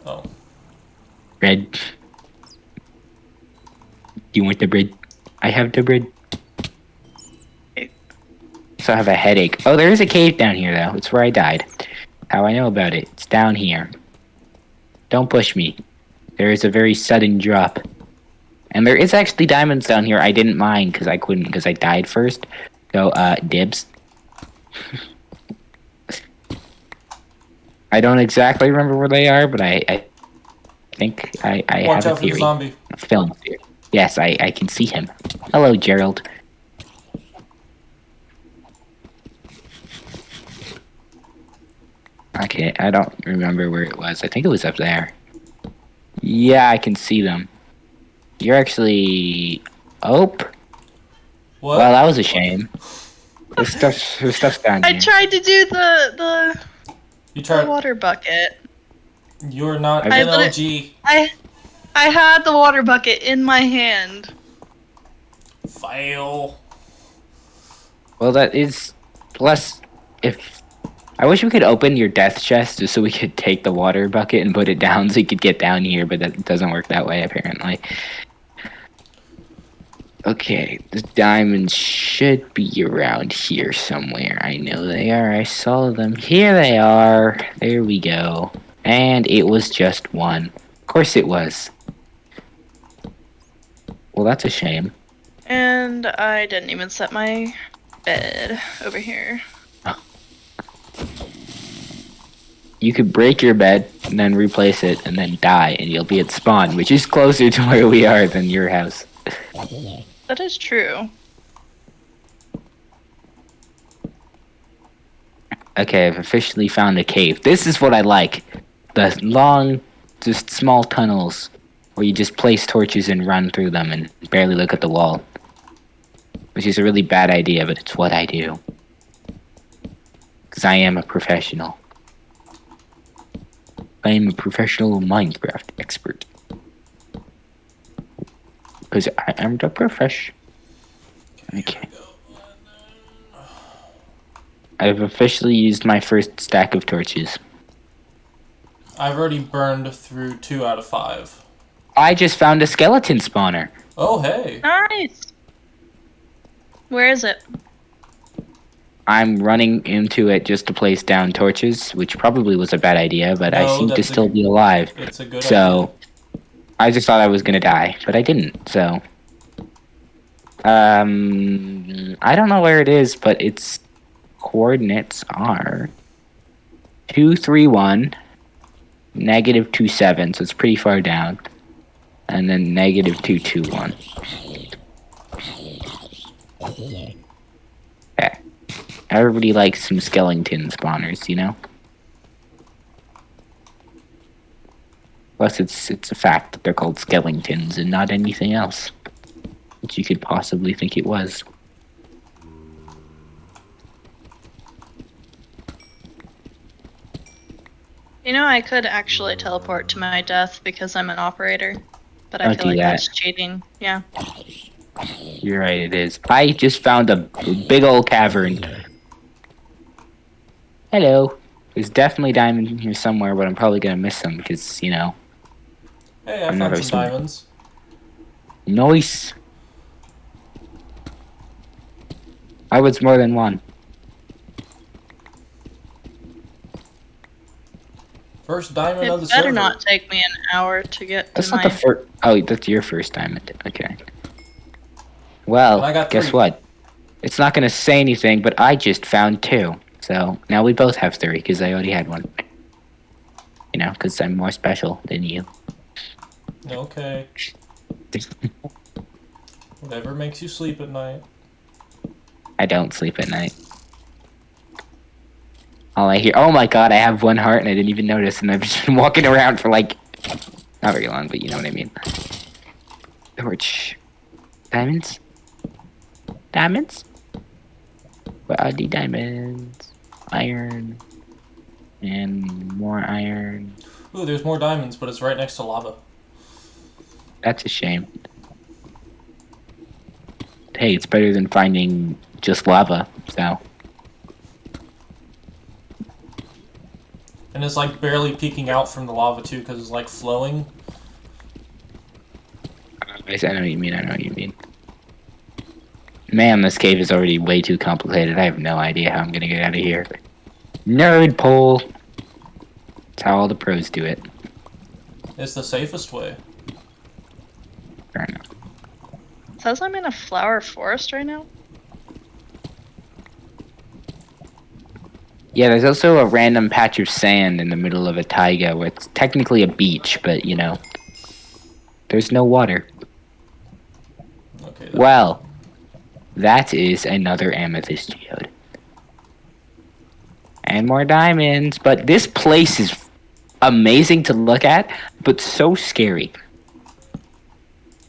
Oh.
Bread. Do you want the bread? I have the bread. So I have a headache. Oh, there is a cave down here, though. It's where I died. How I know about it? It's down here. Don't push me. There is a very sudden drop. And there is actually diamonds down here. I didn't mind because I couldn't because I died first. So, dibs. I don't exactly remember where they are, but I think I
Watch
have a
out for the
theory.
zombie.
A film theory. Yes, I can see him. Hello, Gerald. Okay, I don't remember where it was. I think it was up there. Yeah, I can see them. You're actually... Oh.
What?
Well, that was a shame. There's stuff's down
I
here.
tried to do the
You tried.
water bucket.
You're not
I
NLG.
I had the water bucket in my hand.
Fail.
Well, that is plus. If I wish we could open your death chest just so we could take the water bucket and put it down so you could get down here, but that doesn't work that way apparently. Okay, the diamonds should be around here somewhere. I know they are. I saw them. Here they are. There we go. And it was just one. Of course it was. Well, that's a shame.
And I didn't even set my bed over here.
You could break your bed and then replace it and then die and you'll be at spawn, which is closer to where we are than your house.
That is true.
Okay, I've officially found a cave. This is what I like. The long, just small tunnels where you just place torches and run through them and barely look at the wall. Which is a really bad idea, but it's what I do. Because I am a professional. I am a professional Minecraft expert. Because I am the profession. Okay. I've officially used my first stack of torches.
I've already burned through 2 out of 5.
I just found a skeleton spawner.
Oh, hey.
Nice! Where is it?
I'm running into it just to place down torches, which probably was a bad idea, but I
No,
seem to
that's
still be alive.
It's a good
So, I just thought I was gonna die, but I didn't, so. I don't know where it is, but its coordinates are 231, -27, so it's pretty far down, and then -221. Okay. Everybody likes some skeleton spawners, you know? Plus, it's a fact that they're called skeletons and not anything else. Which you could possibly think it was.
You know, I could actually teleport to my death because I'm an operator. But I
Don't
feel
do
like
that.
that's cheating. Yeah.
You're right, it is. I just found a big old cavern. Hello. There's definitely diamond in here somewhere, but I'm probably gonna miss them because, you know.
Hey, I
I'm not
found
very
some
smart.
diamonds.
Nice. I was more than one.
First diamond of the
It better
server.
not take me an hour to get
That's
to
not
my...
the first. Oh, that's your first diamond. Okay. Well,
And I got
guess
3.
what? It's not gonna say anything, but I just found 2. So now we both have 3 because I already had one. You know, because I'm more special than you.
Okay. Whatever makes you sleep at night.
I don't sleep at night. All I hear, oh my god, I have 1 heart and I didn't even notice, and I've just been walking around for like, not very long, but you know what I mean. Torch. Diamonds? Diamonds? Where are the diamonds? Iron. And more iron.
Ooh, there's more diamonds, but it's right next to lava.
That's a shame. Hey, it's better than finding just lava, so.
And it's like barely peeking out from the lava too, because it's like flowing.
I know what you mean, I know what you mean. Man, this cave is already way too complicated. I have no idea how I'm gonna get out of here. Nerd pole! That's how all the pros do it.
It's the safest way.
Fair enough.
It says I'm in a flower forest right now.
Yeah, there's also a random patch of sand in the middle of a taiga where it's technically a beach, but you know, there's no water.
Okay.
Well, that is another amethyst geode. And more diamonds, but this place is amazing to look at, but so scary.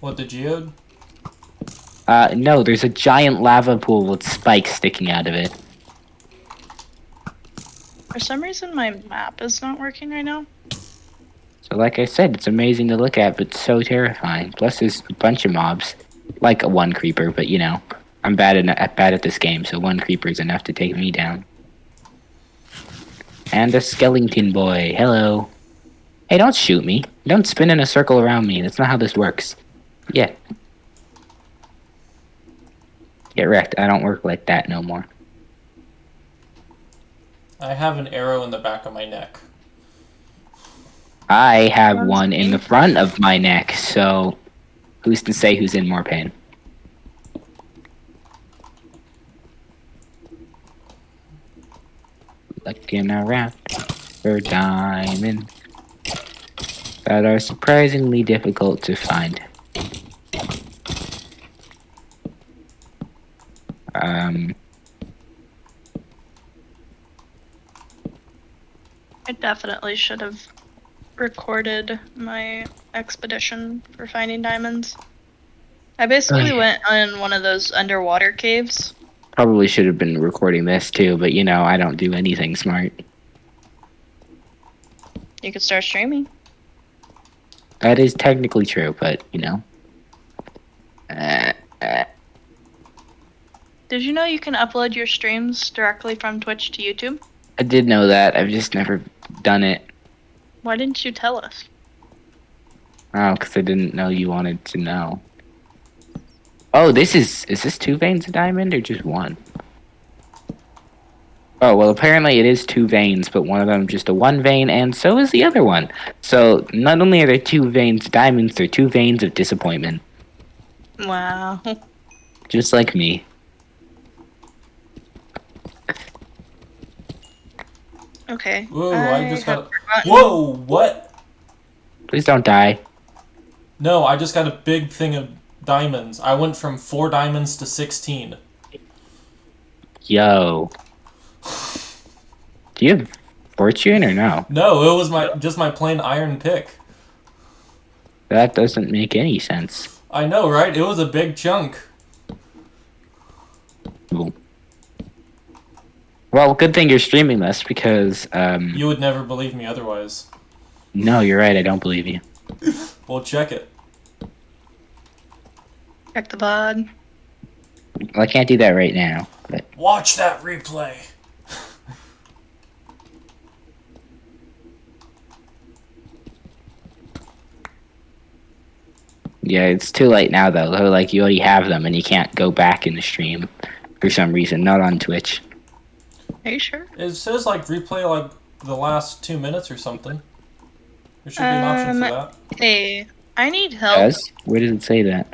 What, the geode?
No, there's a giant lava pool with spikes sticking out of it.
For some reason, my map is not working right now.
So like I said, it's amazing to look at, but so terrifying. Plus there's a bunch of mobs. Like a 1 creeper, but you know. I'm bad at this game, so one creeper is enough to take me down. And a skeleton boy. Hello. Hey, don't shoot me. Don't spin in a circle around me. That's not how this works. Yeah. Get wrecked. I don't work like that no more.
I have an arrow in the back of my neck.
I have one in the front of my neck, so who's to say who's in more pain? Looking around for diamonds that are surprisingly difficult to find.
I definitely should have recorded my expedition for finding diamonds. I basically went on one of those underwater caves.
Probably should have been recording this too, but you know, I don't do anything smart.
You could start streaming.
That is technically true, but you know.
Did you know you can upload your streams directly from Twitch to YouTube?
I did know that. I've just never done it.
Why didn't you tell us?
Oh, because I didn't know you wanted to know. Oh, is this 2 veins of diamond or just 1? Oh, well, apparently it is 2 veins, but one of them just a 1 vein, and so is the other one. So, not only are there 2 veins of diamonds, there are 2 veins of disappointment.
Wow.
Just like me.
Okay.
Whoa, I just got...
forgotten.
Whoa, what?
Please don't die.
No, I just got a big thing of diamonds. I went from 4 diamonds to 16.
Yo. Do you have fortune or no?
No, it was just my plain iron pick.
That doesn't make any sense.
I know, right? It was a big chunk.
Cool. Well, good thing you're streaming this because,
You would never believe me otherwise.
No, you're right, I don't believe you.
Well, check it.
Check the VOD.
Well, I can't do that right now, but...
Watch that replay.
Yeah, it's too late now, though. Like, you already have them, and you can't go back in the stream for some reason. Not on Twitch.
Are you sure?
It says, like, replay, like, the last 2 minutes or something. There should be an option for that.
Hey, I need help.
Does? Where does it say that?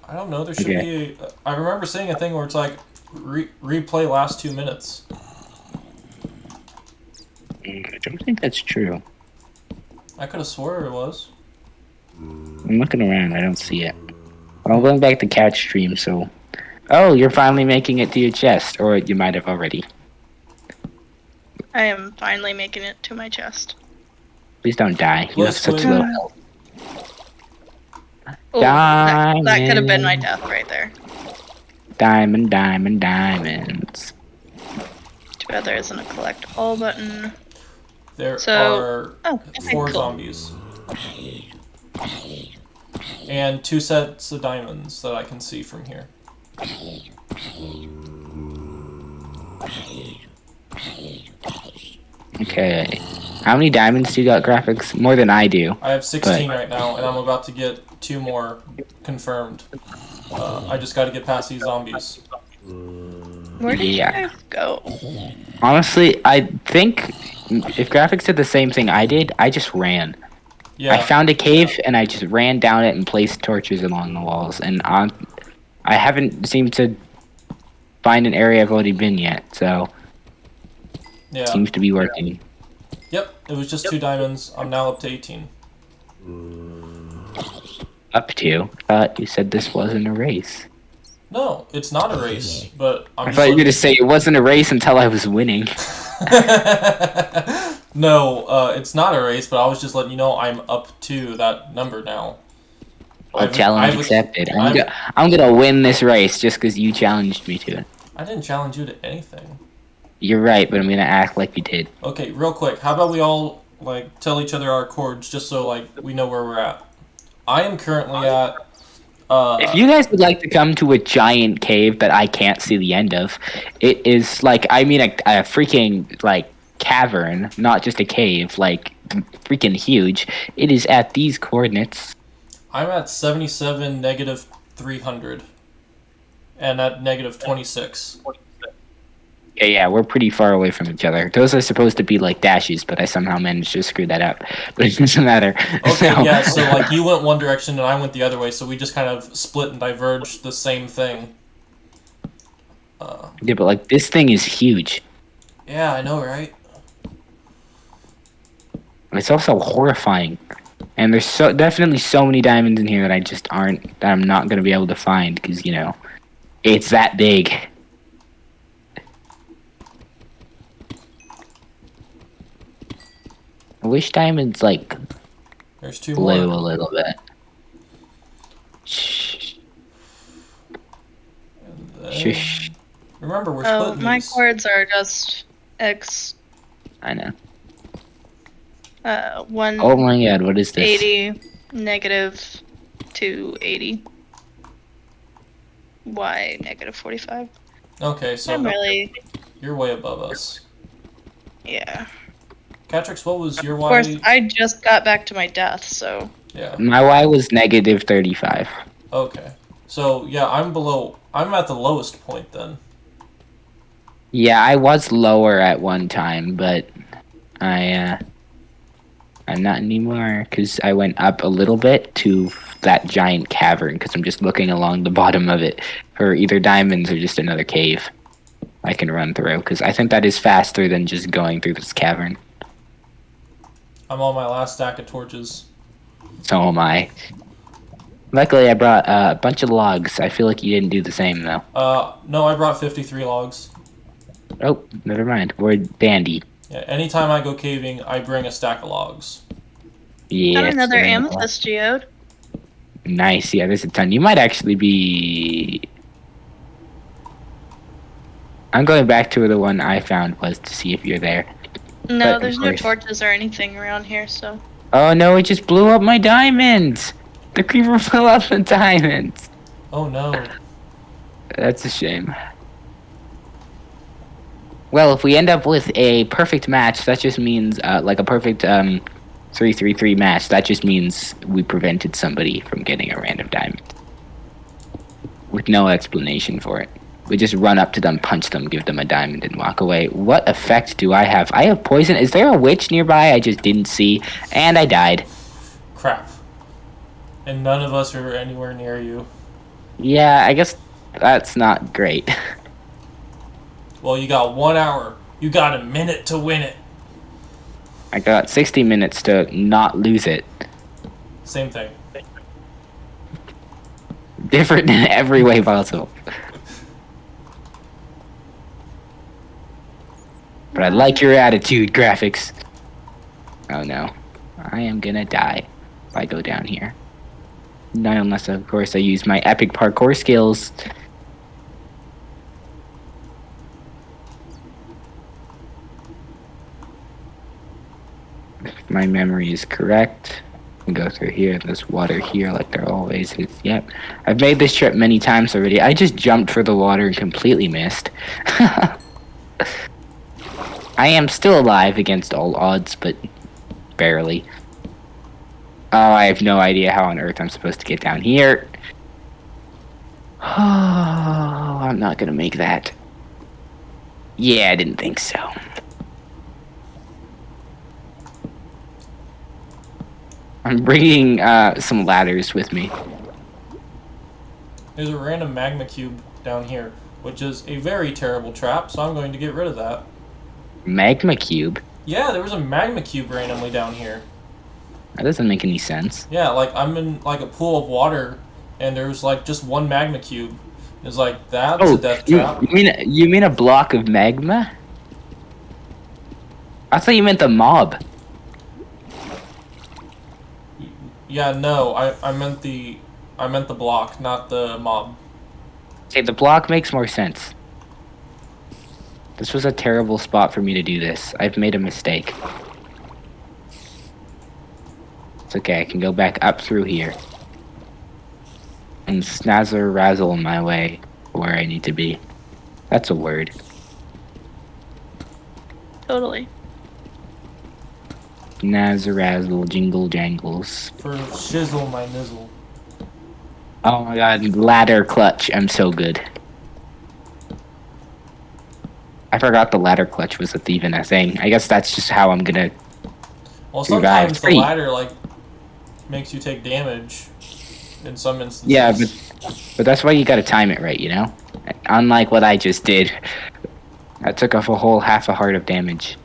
I don't know. There should be a... I remember seeing a thing where it's, like, replay last 2 minutes.
I don't think that's true.
I could have swore it was.
I'm looking around. I don't see it. Well, I'm going back to catch stream, so... Oh, you're finally making it to your chest. Or you might have already.
I am finally making it to my chest.
Please don't die. You have such low health.
Oh, that could have been my death right there.
Diamond, diamond, diamonds.
Too bad there isn't a collect all button.
There are
okay,
4
cool.
zombies. And 2 sets of diamonds that I can see from here.
Okay. How many diamonds do you got, Graphics? More than I do.
I have 16 right now, and I'm about to get 2 more confirmed. I just got to get past these zombies.
Where did you guys go?
Honestly, I think if Graphics did the same thing I did, I just ran.
Yeah.
I found a cave, and I just ran down it and placed torches along the walls. And I haven't seemed to find an area I've already been yet, so...
Yeah.
Seems to be working.
Yep, it was just 2 diamonds. I'm now up to 18.
Up to? I thought you said this wasn't a race.
No, it's not a race, but
I thought you were going to say it wasn't a race until I was winning.
No, it's not a race, but I was just letting you know I'm up to that number now.
Well, challenge accepted. I'm gonna win this race just because you challenged me to it.
I didn't challenge you to anything.
You're right, but I'm gonna act like you did.
Okay, real quick. How about we all tell each other our chords just so we know where we're at. I am currently at
If you guys would like to come to a giant cave that I can't see the end of, it is like, I mean, a freaking, like, cavern, not just a cave, like, freaking huge. It is at these coordinates.
I'm at 77, negative 300. And at negative 26.
Yeah, we're pretty far away from each other. Those are supposed to be like dashes, but I somehow managed to screw that up. But it doesn't matter.
Okay, yeah, so like you went one direction and I went the other way, so we just kind of split and diverged the same thing.
Yeah, but like this thing is huge.
Yeah, I know, right?
It's also horrifying. And there's definitely so many diamonds in here that I'm not gonna be able to find because, you know, it's that big. I wish diamonds like
There's two
blue
more.
a little bit. Shh. Shush.
Remember, we're
Oh,
splitting
my
these.
chords are just X
I know.
180,
Oh my god, what is this?
negative 280, Y negative 45.
Okay, so
I'm really,
you're way above us.
yeah.
Catrix, what was your
Of
Y?
course, I just got back to my death, so.
Yeah.
My Y was negative 35.
Okay. So, yeah, I'm at the lowest point then.
Yeah, I was lower at one time, but I'm not anymore because I went up a little bit to that giant cavern because I'm just looking along the bottom of it for either diamonds or just another cave I can run through because I think that is faster than just going through this cavern.
I'm on my last stack of torches.
So am I. Luckily, I brought a bunch of logs. I feel like you didn't do the same, though.
No, I brought 53 logs.
Oh, never mind. We're dandy.
Yeah, anytime I go caving, I bring a stack of logs.
Yeah.
Got another
it's
amethyst geode.
Nice. Yeah, there's a ton. You might actually be... I'm going back to where the one I found was to see if you're there.
No,
But,
there's
of
no
course.
torches or anything around here, so.
Oh, no, it just blew up my diamonds! The creeper blew up the diamonds!
Oh no.
That's a shame. Well, if we end up with a perfect match, that just means, like a perfect 3-3-3 match, that just means we prevented somebody from getting a random diamond. With no explanation for it. We just run up to them, punch them, give them a diamond, and walk away. What effect do I have? I have poison. Is there a witch nearby I just didn't see? And I died.
Crap. And none of us are anywhere near you.
Yeah, I guess that's not great.
Well, you got 1 hour. You got a minute to win it.
I got 60 minutes to not lose it.
Same thing.
Different in every way possible. But I like your attitude, graphics. Oh no. I am gonna die if I go down here. Not unless, of course, I use my epic parkour skills. If my memory is correct, I can go through here. There's water here like there always is. Yep. I've made this trip many times already. I just jumped for the water and completely missed. I am still alive against all odds, but barely. Oh, I have no idea how on earth I'm supposed to get down here. Oh, I'm not gonna make that. Yeah, I didn't think so. I'm bringing some ladders with me.
There's a random magma cube down here, which is a very terrible trap, so I'm going to get rid of that.
Magma cube?
Yeah, there was a magma cube randomly down here.
That doesn't make any sense.
Yeah, like I'm in like a pool of water, and there's like just one magma cube. It's like that's a death trap.
You mean a block of magma? I thought you meant the mob.
Yeah, no, I meant the block, not the mob.
Okay, the block makes more sense. This was a terrible spot for me to do this. I've made a mistake. It's okay, I can go back up through here. and snazzer razzle my way where I need to be. That's a word.
Totally.
Snazzer razzle jingle jangles.
For shizzle my nizzle.
Oh my god, ladder clutch. I'm so good. I forgot the ladder clutch was even a thing. I guess that's just how I'm gonna
Well,
survive.
sometimes the ladder like makes you take damage. In some instances.
Yeah, but that's why you gotta time it right, you know? Unlike what I just did. I took off a whole half a heart of damage.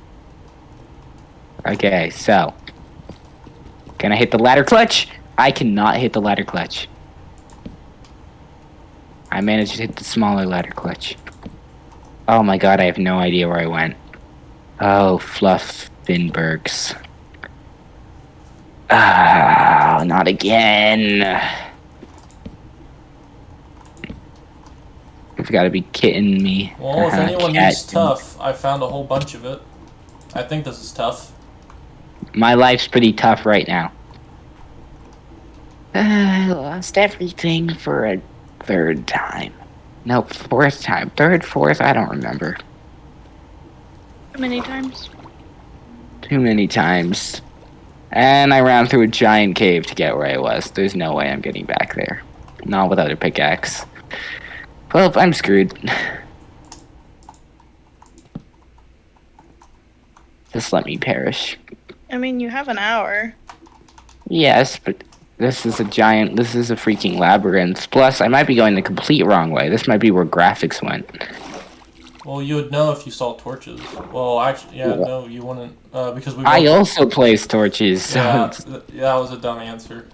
Okay, so. Can I hit the ladder clutch? I cannot hit the ladder clutch. I managed to hit the smaller ladder clutch. Oh my god, I have no idea where I went. Oh, Fluffinbergs. Ah, not again. You've got to be kidding me.
Well, if anyone needs tough, I found a whole bunch of it. I think this is tough.
My life's pretty tough right now. I lost everything for a third time. Nope, fourth time. Third, fourth, I don't remember.
How many times?
Too many times. And I ran through a giant cave to get where I was. There's no way I'm getting back there. Not without a pickaxe. Well, I'm screwed. Just let me perish.
I mean, you have an hour.
Yes, but this is a freaking labyrinth. Plus, I might be going the complete wrong way. This might be where graphics went.
Well, you would know if you saw torches. Well, actually, yeah, no, you wouldn't, because we.
I also place torches. So
yeah, that was a dumb answer.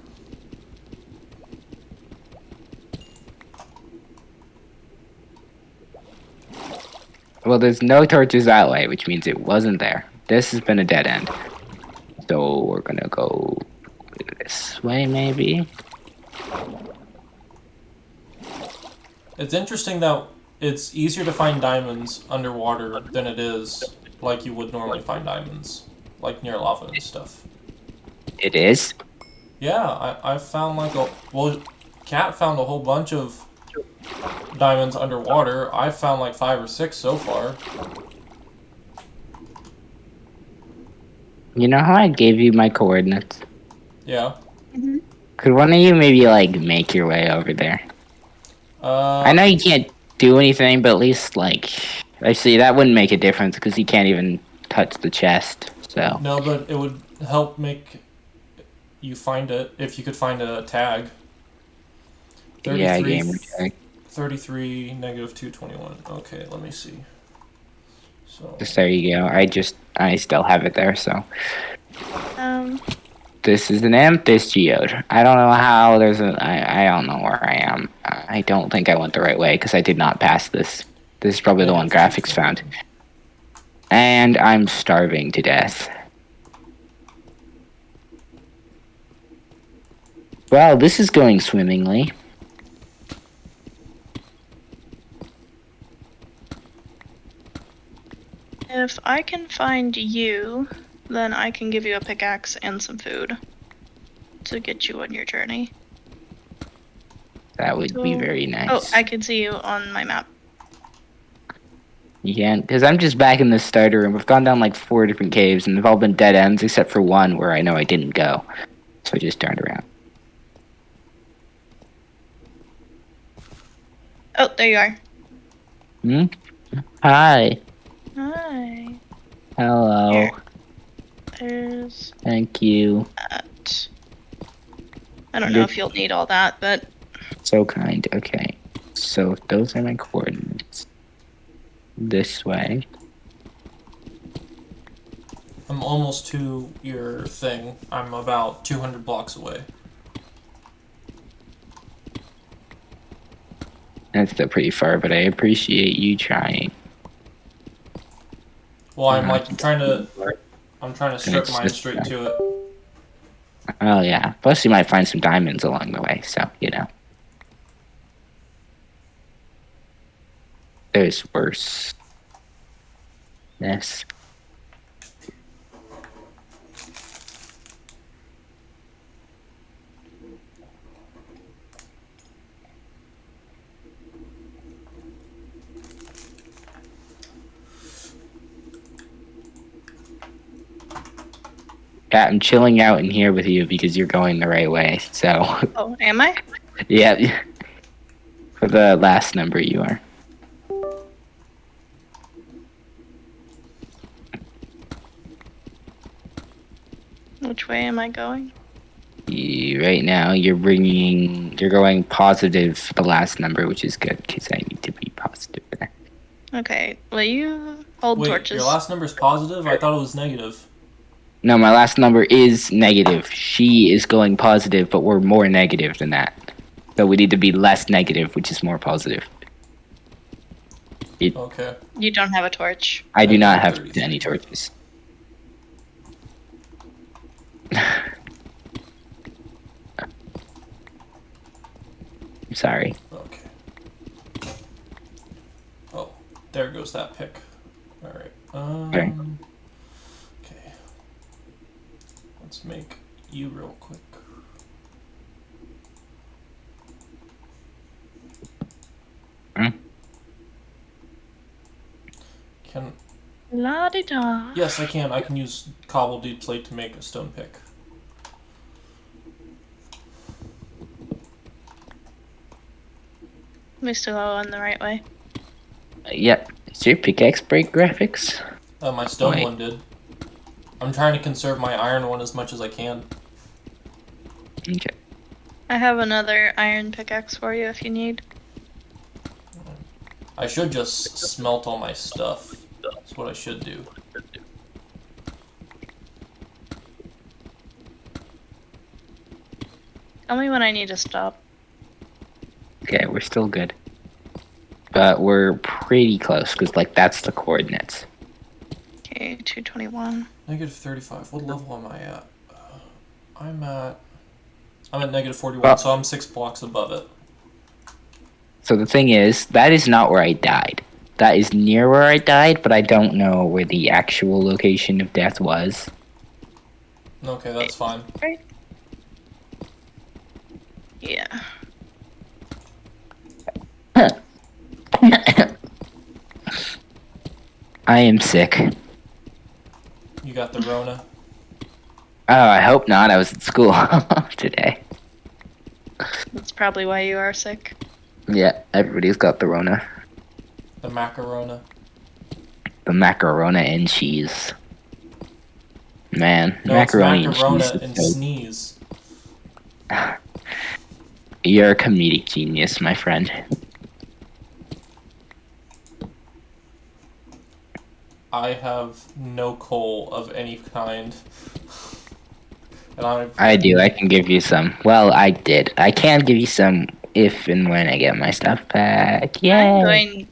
Well, there's no torches that way, which means it wasn't there. This has been a dead end. So we're gonna go this way, maybe?
It's interesting that it's easier to find diamonds underwater than it is like you would normally find diamonds, like near lava and stuff.
It is?
Yeah, I found like Cat found a whole bunch of diamonds underwater. I've found like 5 or 6 so far.
You know how I gave you my coordinates?
Yeah.
Mm-hmm.
Could one of you maybe, like, make your way over there? I know you can't do anything, but at least, like... Actually, that wouldn't make a difference, because you can't even touch the chest, so...
No, but it would help make you find it, if you could find a tag. 33,
yeah, gamer tag.
33, negative 221. Okay, let me see. So...
Just there you go. I still have it there, so... This is an Amethyst geode. I don't know how there's I don't know where I am. I don't think I went the right way because I did not pass this. This is probably the one graphics found. And I'm starving to death. Well, this is going swimmingly.
If I can find you, then I can give you a pickaxe and some food to get you on your journey.
That would be very nice.
Oh, I can see you on my map.
You can, because I'm just back in the starter room. We've gone down like 4 different caves, and they've all been dead ends except for one where I know I didn't go. So I just turned around.
Oh, there you are.
Hi.
Hi.
Hello.
Here. There's
Thank you.
that. I don't know if you'll need all that, but...
So kind. Okay. So those are my coordinates. This way.
I'm almost to your thing. I'm about 200 blocks away.
That's still pretty far, but I appreciate you trying.
Well, I'm trying to strip mine straight to it.
Oh yeah. Plus you might find some diamonds along the way, so you know. There's worse. Yes. Yeah, I'm chilling out in here with you because you're going the right way. So,
Oh, am I?
yeah. For the last number, you are.
Which way am I going?
Right now, you're going positive for the last number, which is good because I need to be positive there.
Okay, will you hold
Wait,
torches?
your last number's positive? I thought it was negative.
No, my last number is negative. She is going positive, but we're more negative than that. So we need to be less negative, which is more positive.
Okay.
You don't have a torch.
I do not have
33.
any torches. I'm sorry.
Okay. Oh, there goes that pick. Alright.
Okay.
Okay. Let's make you real quick. Can...
La-di-da.
Yes, I can. I can use cobble deep slate to make a stone pick.
We still going the right way.
Yep. Is your pickaxe break graphics?
My stone
Wait.
one did. I'm trying to conserve my iron one as much as I can.
Okay.
I have another iron pickaxe for you if you need.
I should just smelt all my stuff. That's what I should do.
Tell me when I need to stop.
Okay, we're still good. But we're pretty close, because, like, that's the coordinates.
Okay, 221.
Negative 35. What level am I at? I'm at negative 41,
Well-
so I'm 6 blocks above it.
So the thing is, that is not where I died. That is near where I died, but I don't know where the actual location of death was.
Okay, that's fine.
Right? Yeah.
I am sick.
You got the Rona.
Oh, I hope not. I was at school today.
That's probably why you are sick.
Yeah, everybody's got the Rona.
The Macarona.
The macarona and cheese. Man,
No,
macaroni
it's
and
Macarona
cheese.
and
is so-
sneeze.
You're a comedic genius, my friend.
I have no coal of any kind. And
I do. I can give you some. Well, I did. I can give you some if and when I get my stuff back.
I'm
Yeah.
going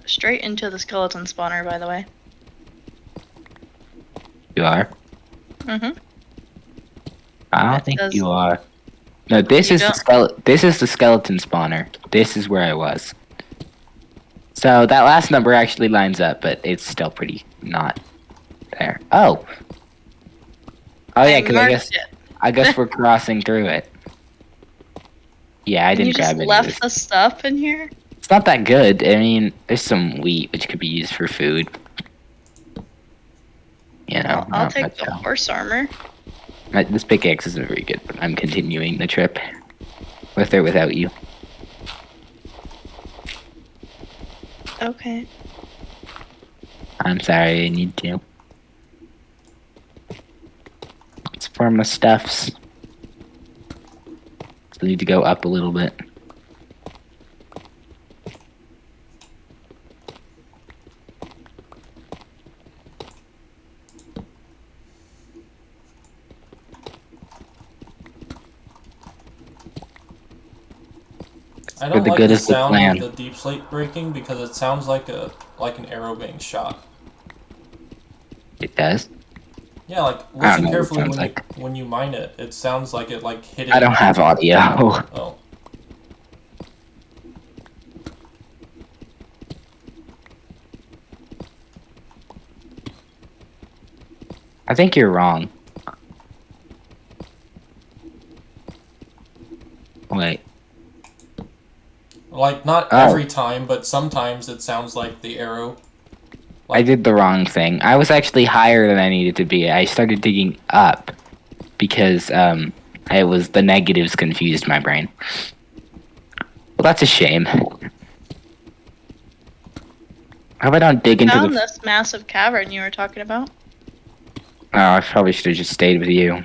straight into the skeleton spawner, by the way.
You are.
Mm-hmm.
I don't
It
think
says-
you are. No, this
You
is this is the skeleton spawner. This is where I was. So that last number actually lines up, but it's still pretty not there. Oh. Oh yeah, because
marked it.
I guess we're crossing through it. Yeah, I
And
didn't
you
grab
just
any of
left
this.
the stuff in here?
It's not that good. I mean, there's some wheat which could be used for food. You know,
I'll
not
take
much
the
else.
horse armor.
This pickaxe isn't very good, but I'm continuing the trip. With or without you.
Okay.
I'm sorry, I need to. It's for my stuffs. So I need to go up a little bit.
I don't
the
like
good
the
of the
sound
plan.
of the deep slate breaking because it sounds like an arrow being shot.
It does?
Yeah, like
I don't
listen
know what it
carefully
sounds
when
like.
when you mine it. It sounds like it like hit it.
I don't have audio.
Oh.
I think you're wrong. Wait.
Like not
Oh.
every time, but sometimes it sounds like the arrow.
I did the wrong thing. I was actually higher than I needed to be. I started digging up because I was the negatives confused my brain. Well, that's a shame. How about I don't dig into
Found
the...
this massive cavern you were talking about.
Oh, I probably should have just stayed with you.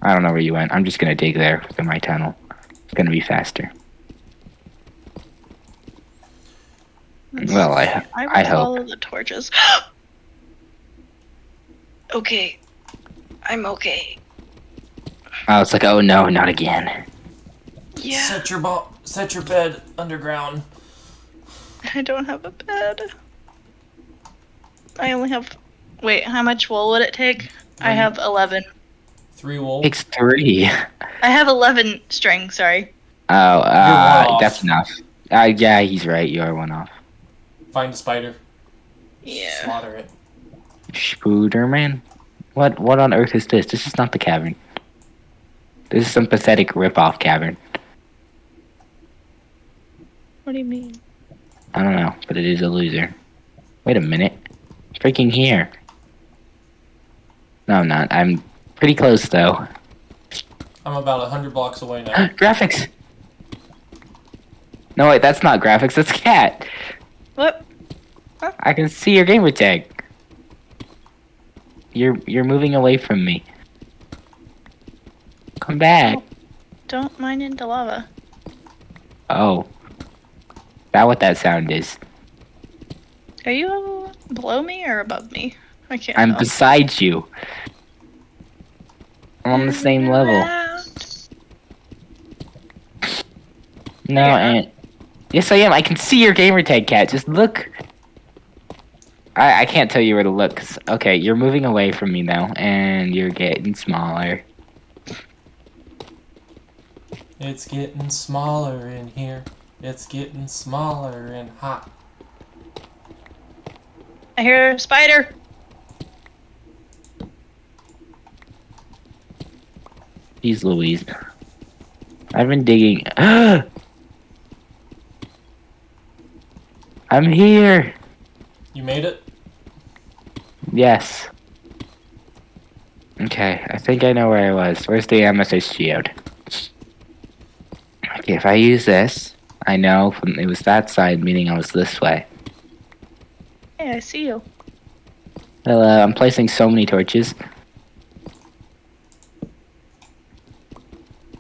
I don't know where you went. I'm just gonna dig there in my tunnel. It's gonna be faster. Well, I
will
hope.
follow the torches. Okay. I'm okay.
Oh, it's like, oh no, not again.
Yeah.
Set your bed underground.
I don't have a bed. I only have... Wait, how much wool would it take? I have 11.
3 wool.
Takes 3.
I have 11 string, sorry.
Oh,
You're 1 off.
that's enough. Yeah, he's right. You are 1 off.
Find a spider.
Yeah.
Slaughter it.
Spooderman? What on earth is this? This is not the cavern. This is some pathetic rip-off cavern.
What do you mean?
I don't know, but it is a loser. Wait a minute. It's freaking here. No, I'm not. I'm pretty close, though.
I'm about 100 blocks away now.
Graphics! No, wait, that's not graphics. That's cat.
What? Huh?
I can see your gamer tag. You're moving away from me. Come back.
Don't mine into lava.
Oh. That what that sound is.
Are you below me or above me? I can't
I'm
tell.
beside you. I'm on the same level. No,
Yeah.
and yes, I am. I can see your gamer tag, cat. Just look. I can't tell you where to look. 'Cause- okay, you're moving away from me now, and you're getting smaller.
It's getting smaller in here. It's getting smaller and hot.
I hear a spider.
Jeez Louise. I've been digging. I'm here.
You made it?
Yes. Okay, I think I know where I was. Where's the amethyst geode? Okay, if I use this, I know it was that side, meaning I was this way.
Hey, I see you.
Hello, I'm placing so many torches.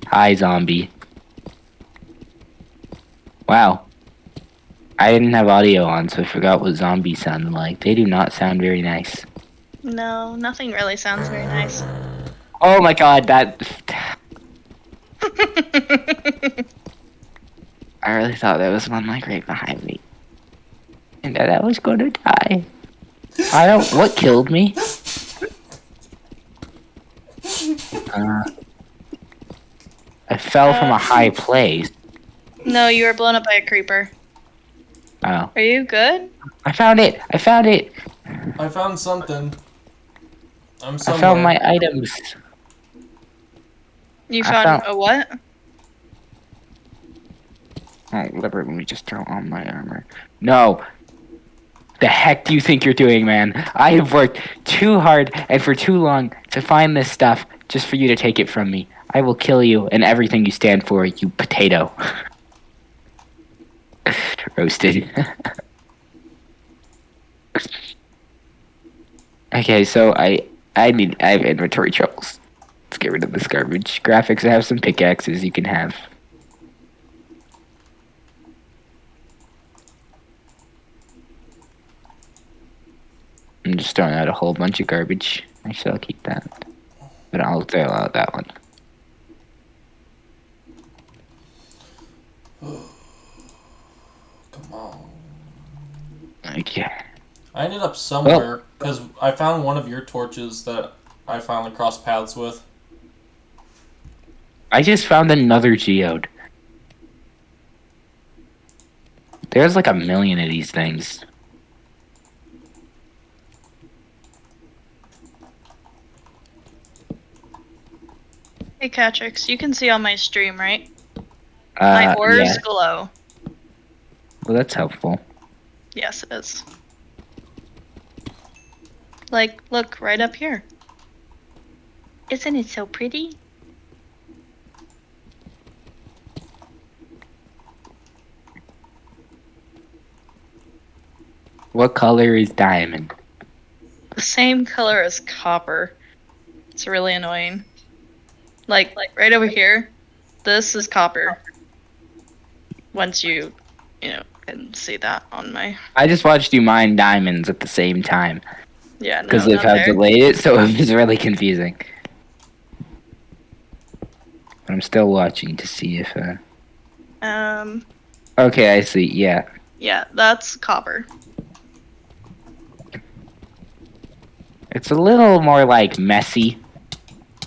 Hi, zombie. Wow. I didn't have audio on, so I forgot what zombies sounded like. They do not sound very nice.
No, nothing really sounds very nice.
Oh my god, that... I really thought there was one like right behind me. And that I was gonna die. I don't... What killed me? I fell from a high place.
No, you were blown up by a creeper.
Oh.
Are you good?
I found it! I found it!
I found something. I'm
I
somewhere.
found my items.
You
I
found
found-
a what?
Oh, whatever, let me just throw on my armor. No! The heck do you think you're doing, man? I have worked too hard and for too long to find this stuff just for you to take it from me. I will kill you and everything you stand for, you potato. Roasted. Okay, so I have inventory troubles. Let's get rid of this garbage. Graphics, I have some pickaxes you can have. I'm just throwing out a whole bunch of garbage. Actually, I'll keep that. But I'll throw out that one.
Come on.
Okay.
I ended up somewhere because I found one of your torches that I finally crossed paths with.
I just found another geode. There's like a million of these things.
Hey, Catrix, you can see on my stream, right? My ores
Yeah.
glow.
Well, that's helpful.
Yes, it is. Like, look, right up here. Isn't it so pretty?
What color is diamond?
The same color as copper. It's really annoying. Like right over here, this is copper. Once you can see that on my...
I just watched you mine diamonds at the same time
Yeah, no,
because of
not
how
there.
delayed it, so it was really confusing. But I'm still watching to see if. Okay, I see. Yeah.
Yeah, that's copper.
It's a little more like messy,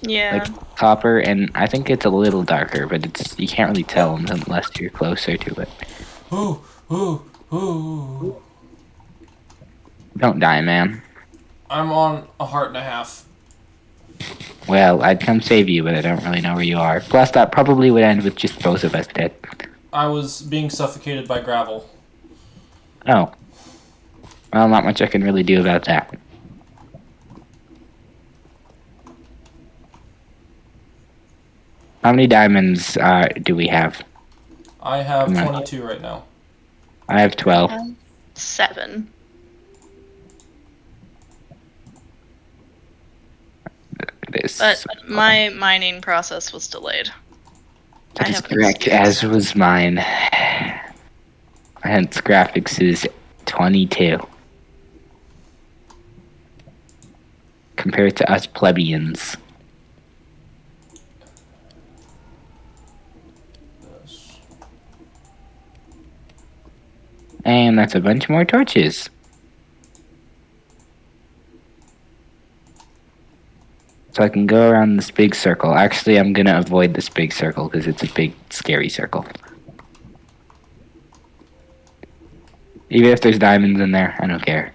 Yeah.
like copper, and I think it's a little darker, but you can't really tell unless you're closer to it.
Ooh, ooh, ooh.
Don't die, man.
I'm on a heart and a half.
Well, I'd come save you, but I don't really know where you are. Plus, that probably would end with just both of us dead.
I was being suffocated by gravel.
Oh. Well, not much I can really do about that. How many diamonds do we have?
I have
Come on.
22 right now.
I have 12.
7.
This.
But my mining process was delayed.
That
I
is
have
correct,
excuse.
as was mine. Hence, graphics is 22. Compared to us plebeians.
Yes.
And that's a bunch more torches. So I can go around this big circle. Actually, I'm gonna avoid this big circle because it's a big, scary circle. Even if there's diamonds in there, I don't care.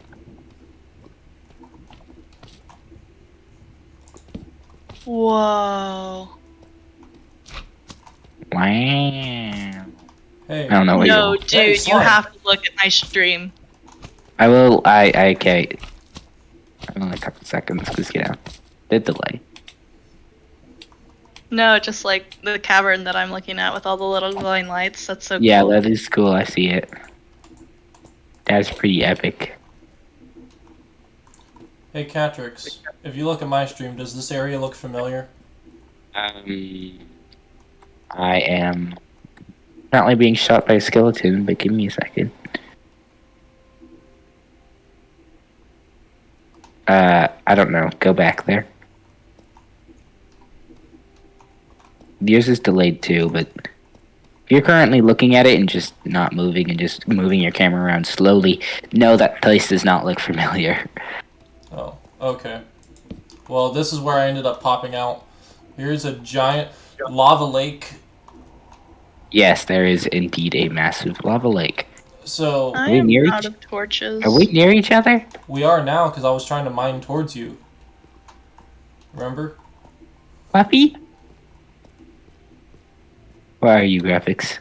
Whoa.
Wow.
Hey.
I don't know what
No,
you.
dude,
Hey,
you
slime.
have to look at my stream.
I will. Okay. Only a couple seconds. Just get out. The delay.
No, just like the cavern that I'm looking at with all the little glowing lights. That's so
Yeah,
cool.
that is cool. I see it. That's pretty epic.
Hey, Catrix. If you look at my stream, does this area look familiar?
I am currently being shot by a skeleton, but give me a second. I don't know. Go back there. Yours is delayed too, but if you're currently looking at it and just not moving and just moving your camera around slowly, no, that place does not look familiar.
Oh, okay. Well, this is where I ended up popping out. Here's a giant lava lake.
Yes, there is indeed a massive lava lake.
So,
I
we
am
near
out
each-
of torches.
Are we near each other?
we are now because I was trying to mine towards you. Remember?
Puppy? Where are you, graphics?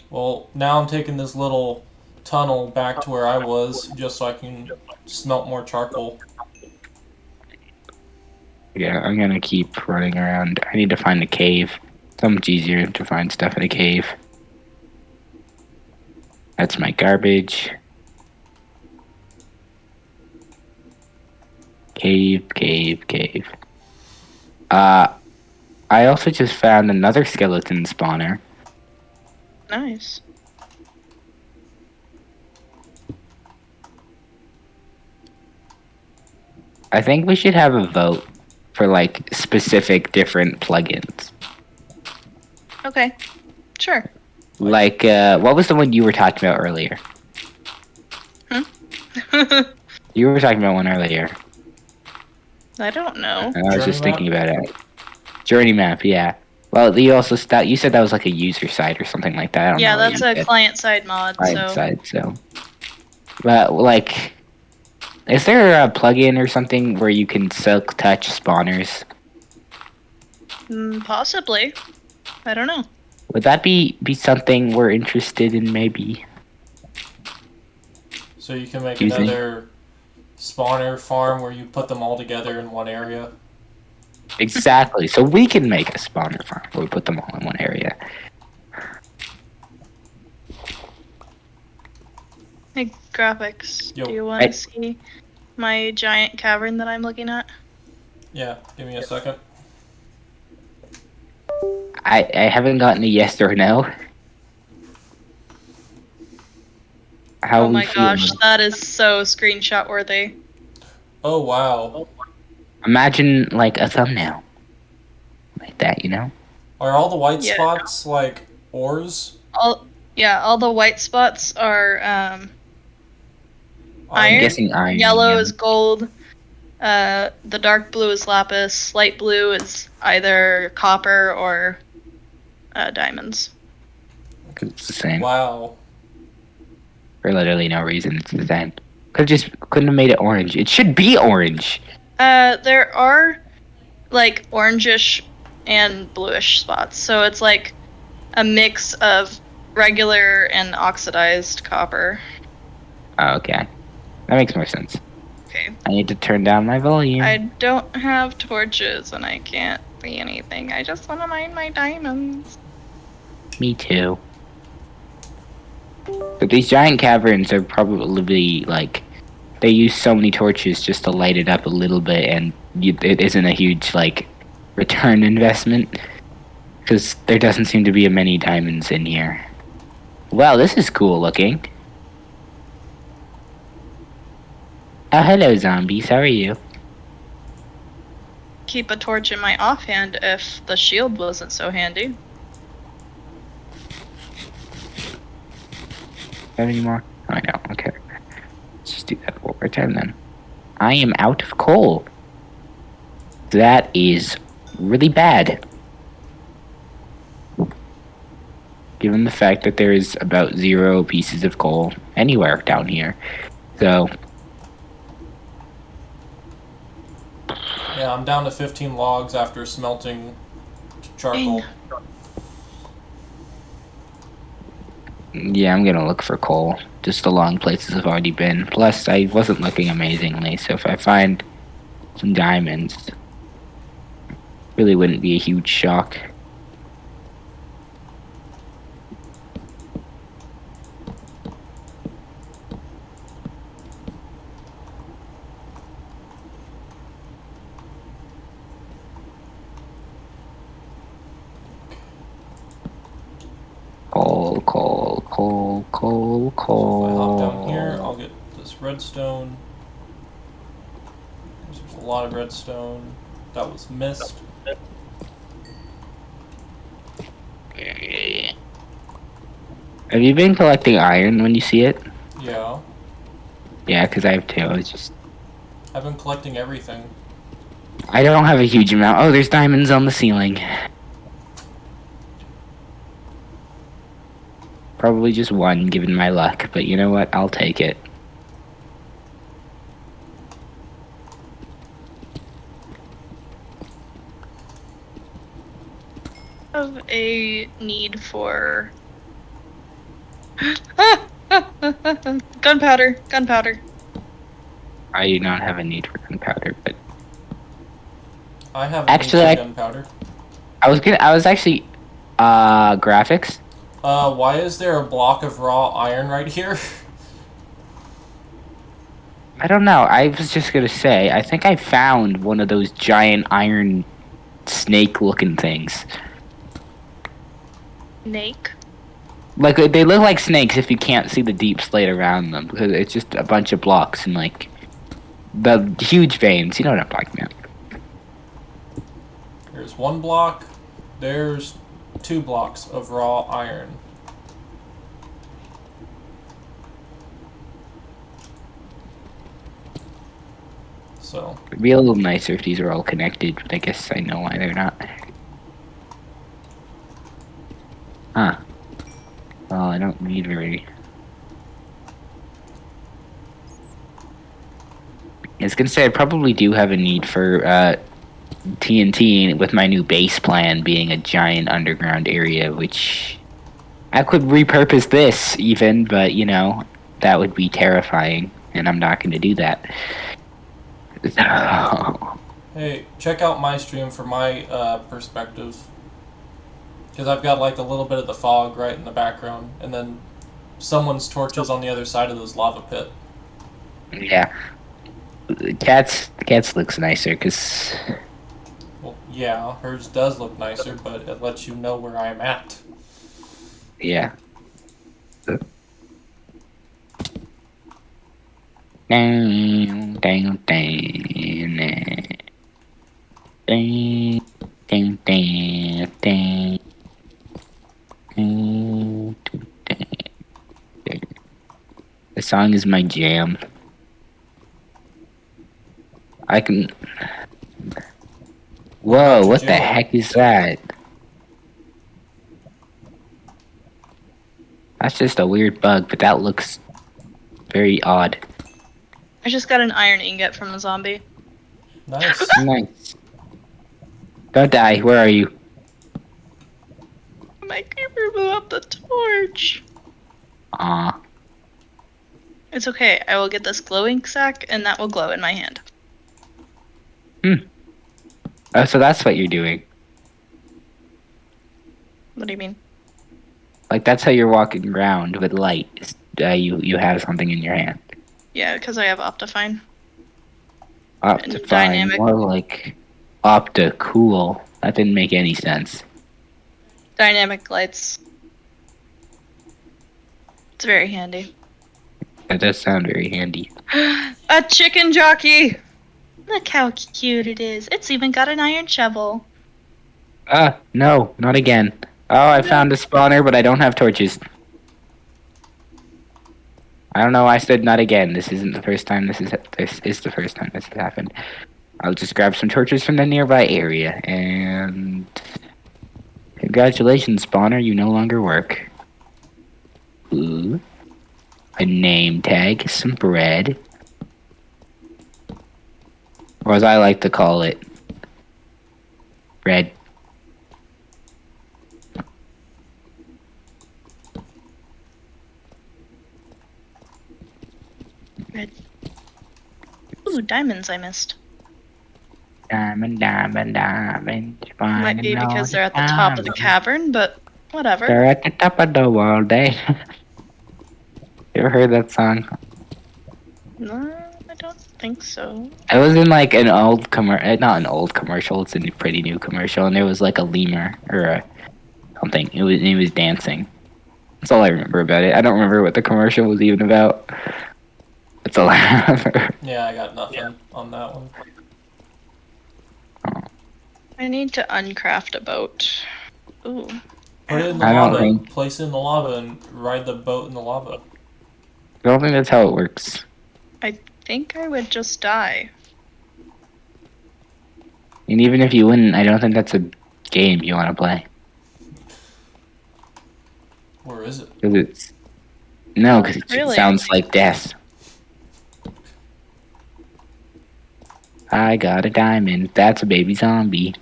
Well, now I'm taking this little tunnel back to where I was just so I can smelt more charcoal.
Yeah, I'm gonna keep running around. I need to find a cave. So much easier to find stuff in a cave. That's my garbage. Cave. I also just found another skeleton spawner.
Nice.
I think we should have a vote for like specific different plugins.
Okay. Sure.
Like, what was the one you were talking about earlier? You were talking about one earlier.
I don't know.
And I was
Journey
just
map?
thinking about it. Journey map, yeah. Well, you also you said that was like a user site or something like that. I don't
Yeah,
know what
that's
you
a
said.
client-side mod,
Client
so...
side, so. But like, is there a plugin or something where you can silk touch spawners?
Possibly. I don't know.
Would that be something we're interested in? Maybe.
So you can make
Do you think?
another spawner farm where you put them all together in one area.
Exactly. So we can make a spawner farm where we put them all in one area.
Hey, graphics.
Yo.
Do you want to
Hey.
see my giant cavern that I'm looking at?
Yeah, give me a second.
I haven't gotten a yes or no. How
Oh
we
my
feeling?
gosh, that is so screenshot worthy.
Oh wow.
Imagine like a thumbnail. Like that, you know?
Are all the white
Yeah.
spots like ores?
All the white spots are
I'm
Iron?
guessing iron.
yellow
yeah.
is gold. The dark blue is lapis. Light blue is either copper or diamonds.
'Cause it's the same.
Wow.
For literally no reason, it's the same. Couldn't have made it orange. It should be orange.
There are like orangish and bluish spots, so it's like a mix of regular and oxidized copper.
Oh, okay. That makes more sense.
Okay.
I need to turn down my volume.
I don't have torches and I can't see anything. I just want to mine my diamonds.
Me too. But these giant caverns are probably like they use so many torches just to light it up a little bit, and it isn't a huge like return investment because there doesn't seem to be many diamonds in here. Wow, this is cool looking. Oh, hello, zombies. How are you?
Keep a torch in my offhand if the shield wasn't so handy.
Have any more? Oh, I don't. Okay. Let's just do that one more time then. I am out of coal. That is really bad. Given the fact that there is about 0 pieces of coal anywhere down here. So,
Yeah, I'm down to 15 logs after smelting charcoal.
yeah, I'm gonna look for coal. Just along places I've already been. Plus, I wasn't looking amazingly, so if I find some diamonds, really wouldn't be a huge shock. Coal, coal, coal, coal,
If I hop down
coal.
here, I'll get this redstone. There's a lot of redstone. That was mist.
Have you been collecting iron when you see it?
Yeah.
Yeah, because I have too. It's just
I've been collecting everything.
I don't have a huge amount. Oh, there's diamonds on the ceiling. Probably just one, given my luck. But you know what? I'll take it.
Have a need for gunpowder.
I do not have a need for gunpowder, but
I have
Actually,
a
I-
gunpowder.
I was actually graphics.
Why is there a block of raw iron right here?
I don't know. I was just gonna say. I think I found one of those giant iron snake-looking things.
Snake.
Like they look like snakes if you can't see the deep slate around them, because it's just a bunch of blocks and like the huge veins. You know what I'm talking about.
There's one block. There's 2 blocks of raw iron. So,
It'd be a little nicer if these were all connected, but I guess I know why they're not. Huh. Well, I don't need very... I was gonna say I probably do have a need for TNT with my new base plan being a giant underground area, which I could repurpose this even, but you know, that would be terrifying, and I'm not going to do that. So,
Hey, check out my stream for my perspective. Because I've got like a little bit of the fog right in the background, and then someone's torches on the other side of this lava pit.
yeah. Cats looks nicer, because...
Well, yeah, hers does look nicer, but it lets you know where I'm at.
Yeah. Dang, dang, dang, dang, dang, dang, dang. The song is my jam. I can... Whoa, what the heck is that? That's just a weird bug, but that looks very odd.
I just got an iron ingot from a zombie.
Nice.
Nice. Don't die. Where are you?
My creeper blew up the torch.
Aw.
It's okay. I will get this glowing sack, and that will glow in my hand.
Oh, so that's what you're doing.
What do you mean?
Like, that's how you're walking around with light. You have something in your hand.
Yeah, because I have Optifine.
Optifine.
Dynamic.
More like Opta-cool. That didn't make any sense.
Dynamic lights. It's very handy.
That does sound very handy.
A chicken jockey! Look how cute it is. It's even got an iron shovel.
No, not again. Oh, I found a spawner, but I don't have torches. I don't know why I said not again. This isn't the first time this is the first time this has happened. I'll just grab some torches from the nearby area, and... Congratulations, spawner, you no longer work. Ooh. A name tag, some bread. Or as I like to call it, bread.
Red. Ooh, diamonds I missed.
Diamond, diamond, diamond.
Might be because they're at the top of the cavern, but whatever.
They're at the top of the world, eh? You ever heard that song?
No, I don't think so.
I was in like an old not an old commercial, it's a pretty new commercial, and there was like a lemur or something. He was dancing. That's all I remember about it. I don't remember what the commercial was even about. That's all I remember.
Yeah, I got nothing on that one.
I need to uncraft a boat. Ooh.
Put it in the
I don't
lava,
think-
place it in the lava, and ride the boat in the lava.
I don't think that's how it works.
I think I would just die.
And even if you wouldn't, I don't think that's a game you want to play.
Where is it?
Cause it's... No, because it
Really?
sounds like death. I got a diamond. That's a baby zombie.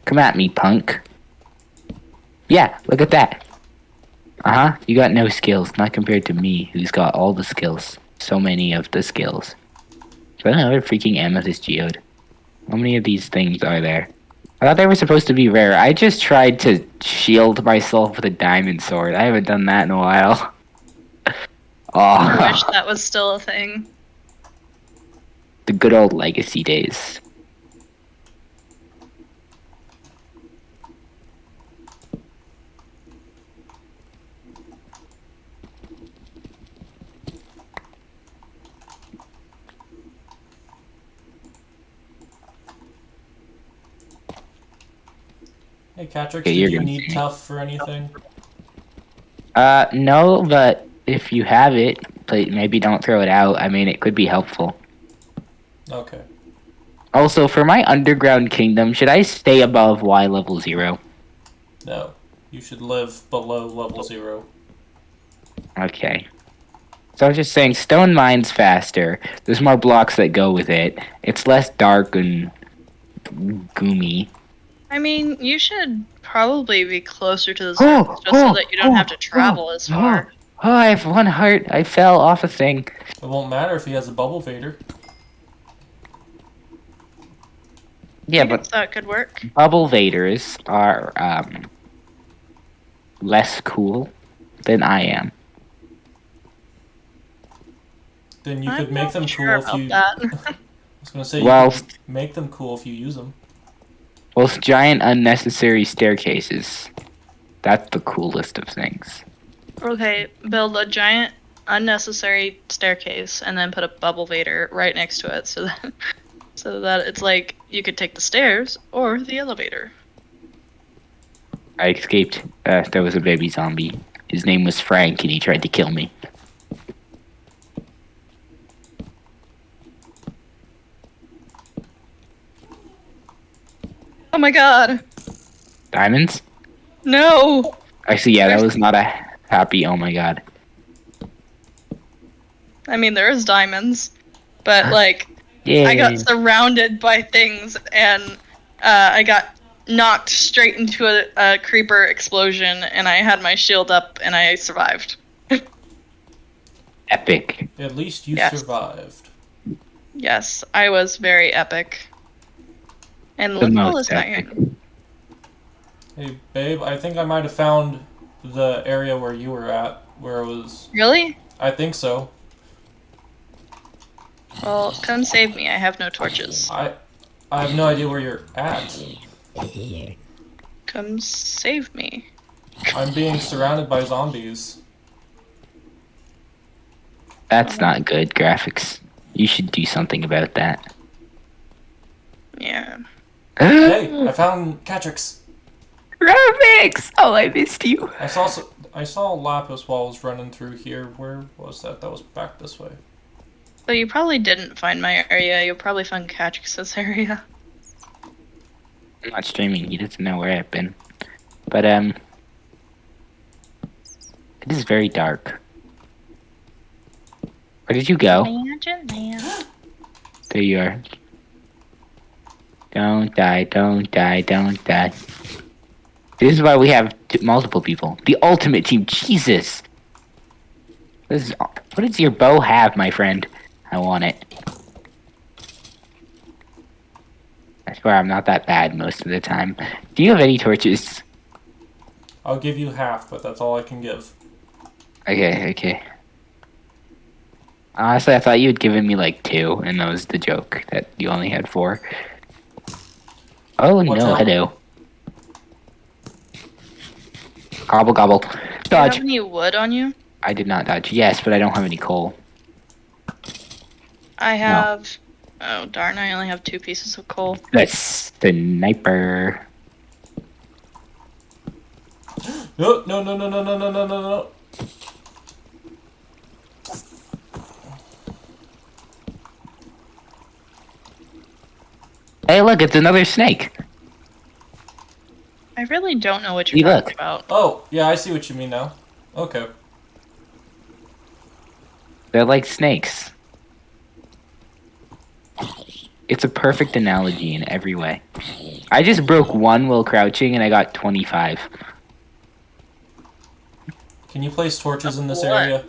Come at me, punk. Yeah, look at that. Uh-huh, you got no skills, not compared to me, who's got all the skills. So many of the skills. So another freaking amethyst geode. How many of these things are there? I thought they were supposed to be rare. I just tried to shield myself with a diamond sword. I haven't done that in a while.
I wish
Oh,
that was still a thing.
the good old legacy days.
Hey, Catrix,
Okay,
do
you're
you
gonna
need
see.
tough for anything?
No, but if you have it, maybe don't throw it out. I mean, it could be helpful.
Okay.
Also, for my underground kingdom, should I stay above Y level 0?
No. You should live below level 0.
Okay. So I was just saying, stone mine's faster. There's more blocks that go with it. It's less dark and goomy.
I mean, you should probably be closer to the surface just so that you don't have to travel as far.
Oh, I have 1 heart. I fell off a thing.
It won't matter if he has a bubble vader.
Yeah,
I
but
guess that could work.
bubble vaders are less cool than I am.
Then you
I'm
could make
not
them
sure
cool if you.
about
I
that.
was gonna say
Well,
you could make them cool if you use them.
those giant unnecessary staircases. That's the coolest of things.
Okay, build a giant unnecessary staircase and then put a bubble vader right next to it so that it's like you could take the stairs or the elevator.
I escaped. There was a baby zombie. His name was Frank, and he tried to kill me.
Oh my god.
Diamonds?
No.
Actually, yeah, that was not a happy. Oh my god.
I mean, there is diamonds, but like
Yeah.
I got surrounded by things and I got knocked straight into a creeper explosion and I had my shield up and I survived.
Epic.
At least you
Yes.
survived.
Yes, I was very epic. And
The
Little
most
is not here.
epic.
Hey, babe, I think I might have found the area where you were at, where it was.
Really?
I think so.
Well, come save me. I have no torches.
I have no idea where you're at.
Come save me.
I'm being surrounded by zombies.
That's not good graphics. You should do something about that.
Yeah.
Hey, I found Catrix.
Graphics! Oh, I missed you.
I saw Lapis while I was running through here. Where was that? That was back this way.
So you probably didn't find my area. You'll probably find Catrix's area.
I'm not streaming. He doesn't know where I've been. But, it is very dark. Where did you go? There you are. Don't die, don't die, don't die. This is why we have multiple people. The ultimate team. Jesus! What does your bow have, my friend? I want it. I swear I'm not that bad most of the time. Do you have any torches?
I'll give you half, but that's all I can give.
Okay. Honestly, I thought you had given me like 2, and that was the joke, that you only had 4. Oh,
Watch
no,
out.
hello. Gobble, gobble.
Do you
Dodge.
have any wood on you?
I did not dodge. Yes, but I don't have any coal.
I have... Oh, darn, I only have 2 pieces of coal.
The sniper.
No, no, no, no, no, no, no, no, no, no.
Hey, look, it's another snake.
I really don't know what
Hey,
you're
look.
talking about.
Oh, yeah, I see what you mean now. Okay.
They're like snakes. It's a perfect analogy in every way. I just broke 1 while crouching, and I got 25.
Can you place torches in this
What?
area?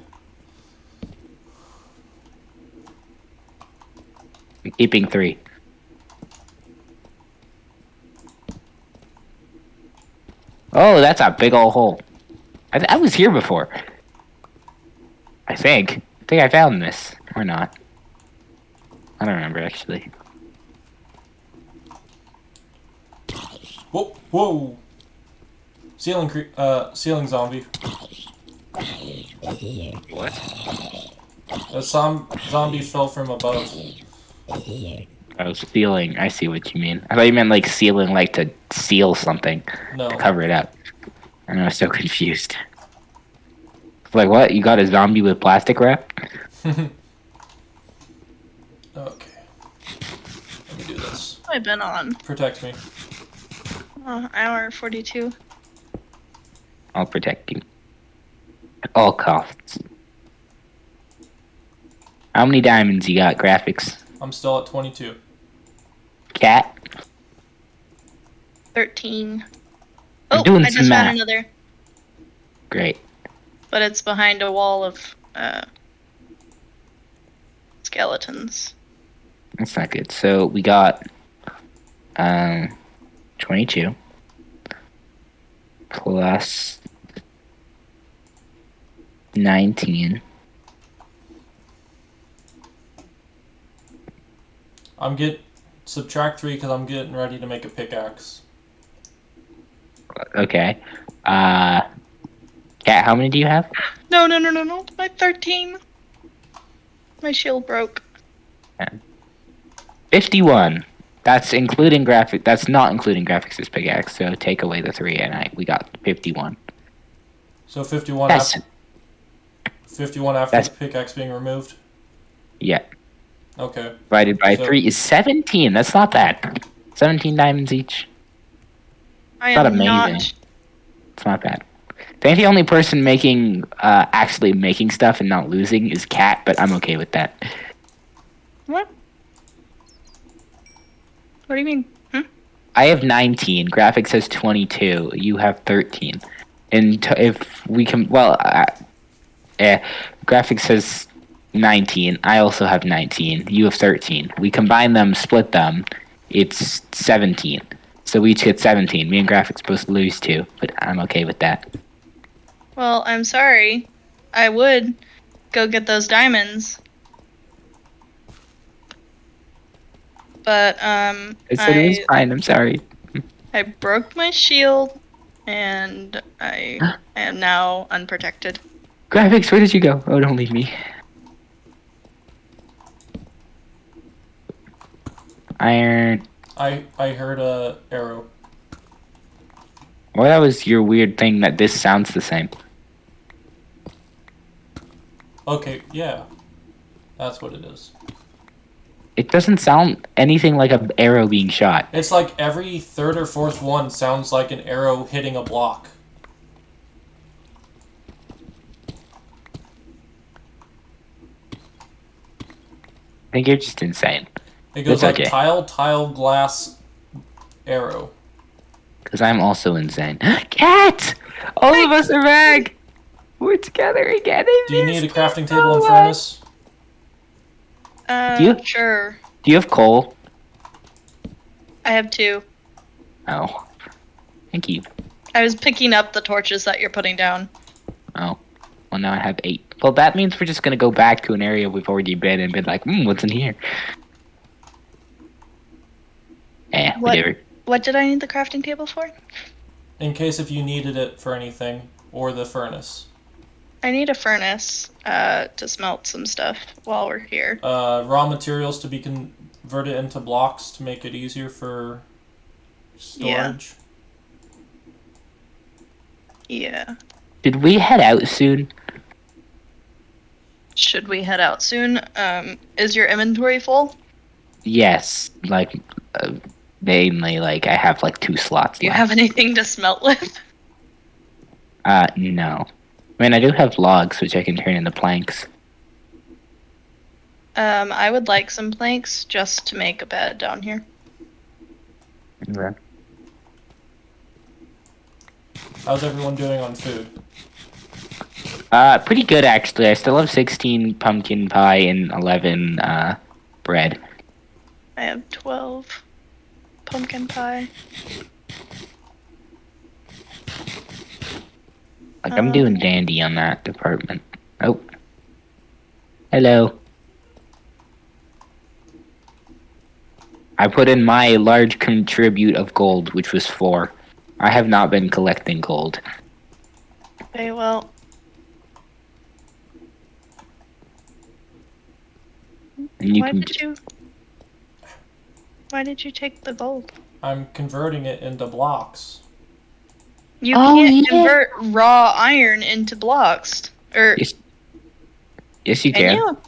I'm keeping 3. Oh, that's a big old hole. I was here before. I think I found this. Or not. I don't remember, actually.
Whoa, whoa. Ceiling zombie.
What?
A zombie fell from above.
Oh, sealing. I see what you mean. I thought you meant like sealing, like to seal something.
No.
To cover it up. And I was so confused. Like, what? You got a zombie with plastic wrap?
Okay. Let me do this.
I've been on.
Protect me.
Hour 42.
I'll protect you. At all costs. How many diamonds you got, graphics?
I'm still at 22.
Cat?
13.
I'm
Oh,
doing
I
some
just found
math.
another.
Great.
But it's behind a wall of skeletons.
That's not good. So we got 22 plus 19.
Subtract 3 because I'm getting ready to make a pickaxe.
Okay. Cat, how many do you have?
No. My 13. My shield broke.
51. That's including graphic. That's not including graphics as pickaxe. So take away the 3, and we got 51.
So 51
That's
after 51 after
that's-
the pickaxe being removed.
yeah.
Okay.
Divided by
So-
3 is 17. That's not bad. 17 diamonds each.
I
Not
am
amazing.
not.
It's not bad. I think the only person making actually making stuff and not losing is Cat, but I'm okay with that.
What? What do you mean?
I have 19. Graphics says 22. You have 13. And if we can, graphics says 19. I also have 19. You have 13. We combine them, split them. It's 17. So we each get 17. Me and graphics supposed to lose 2, but I'm okay with that.
Well, I'm sorry. I would go get those diamonds. But
I said it was fine. I'm sorry.
I broke my shield, and I am now unprotected.
Graphics, where did you go? Oh, don't leave me. Iron.
I heard a arrow.
Well, that was your weird thing that this sounds the same.
Okay, yeah. That's what it is.
It doesn't sound anything like an arrow being shot.
It's like every third or fourth one sounds like an arrow hitting a block.
I think you're just insane.
It goes
That's
like
okay.
tile, glass, arrow.
Because I'm also insane. Cat! All of us are back! We're together again.
Do you need a crafting table and furnace?
Do you?
Sure.
Do you have coal?
I have 2.
Oh. Thank you.
I was picking up the torches that you're putting down.
Oh. Well, now I have 8. Well, that means we're just going to go back to an area we've already been and be like, what's in here? Whatever.
What did I need the crafting table for?
In case if you needed it for anything, or the furnace.
I need a furnace to smelt some stuff while we're here.
Raw materials to be converted into blocks to make it easier for storage.
Yeah.
Did we head out soon?
Should we head out soon? Is your inventory full?
Yes. Like, mainly, like, I have, like, 2 slots
Do you
left.
have anything to smelt with?
No. I mean, I do have logs, which I can turn into planks.
I would like some planks just to make a bed down here.
Okay.
How's everyone doing on food?
Pretty good, actually. I still have 16 pumpkin pie and 11, bread.
I have 12 pumpkin pie.
Like, I'm doing dandy on that department. Oh. Hello. I put in my large contribute of gold, which was 4. I have not been collecting gold.
Okay, well.
And you
Why
can
did you take the gold?
I'm converting it into blocks.
You
Oh,
can't
yeah.
convert raw iron into blocks. Or
Yes, you
can
can.
you?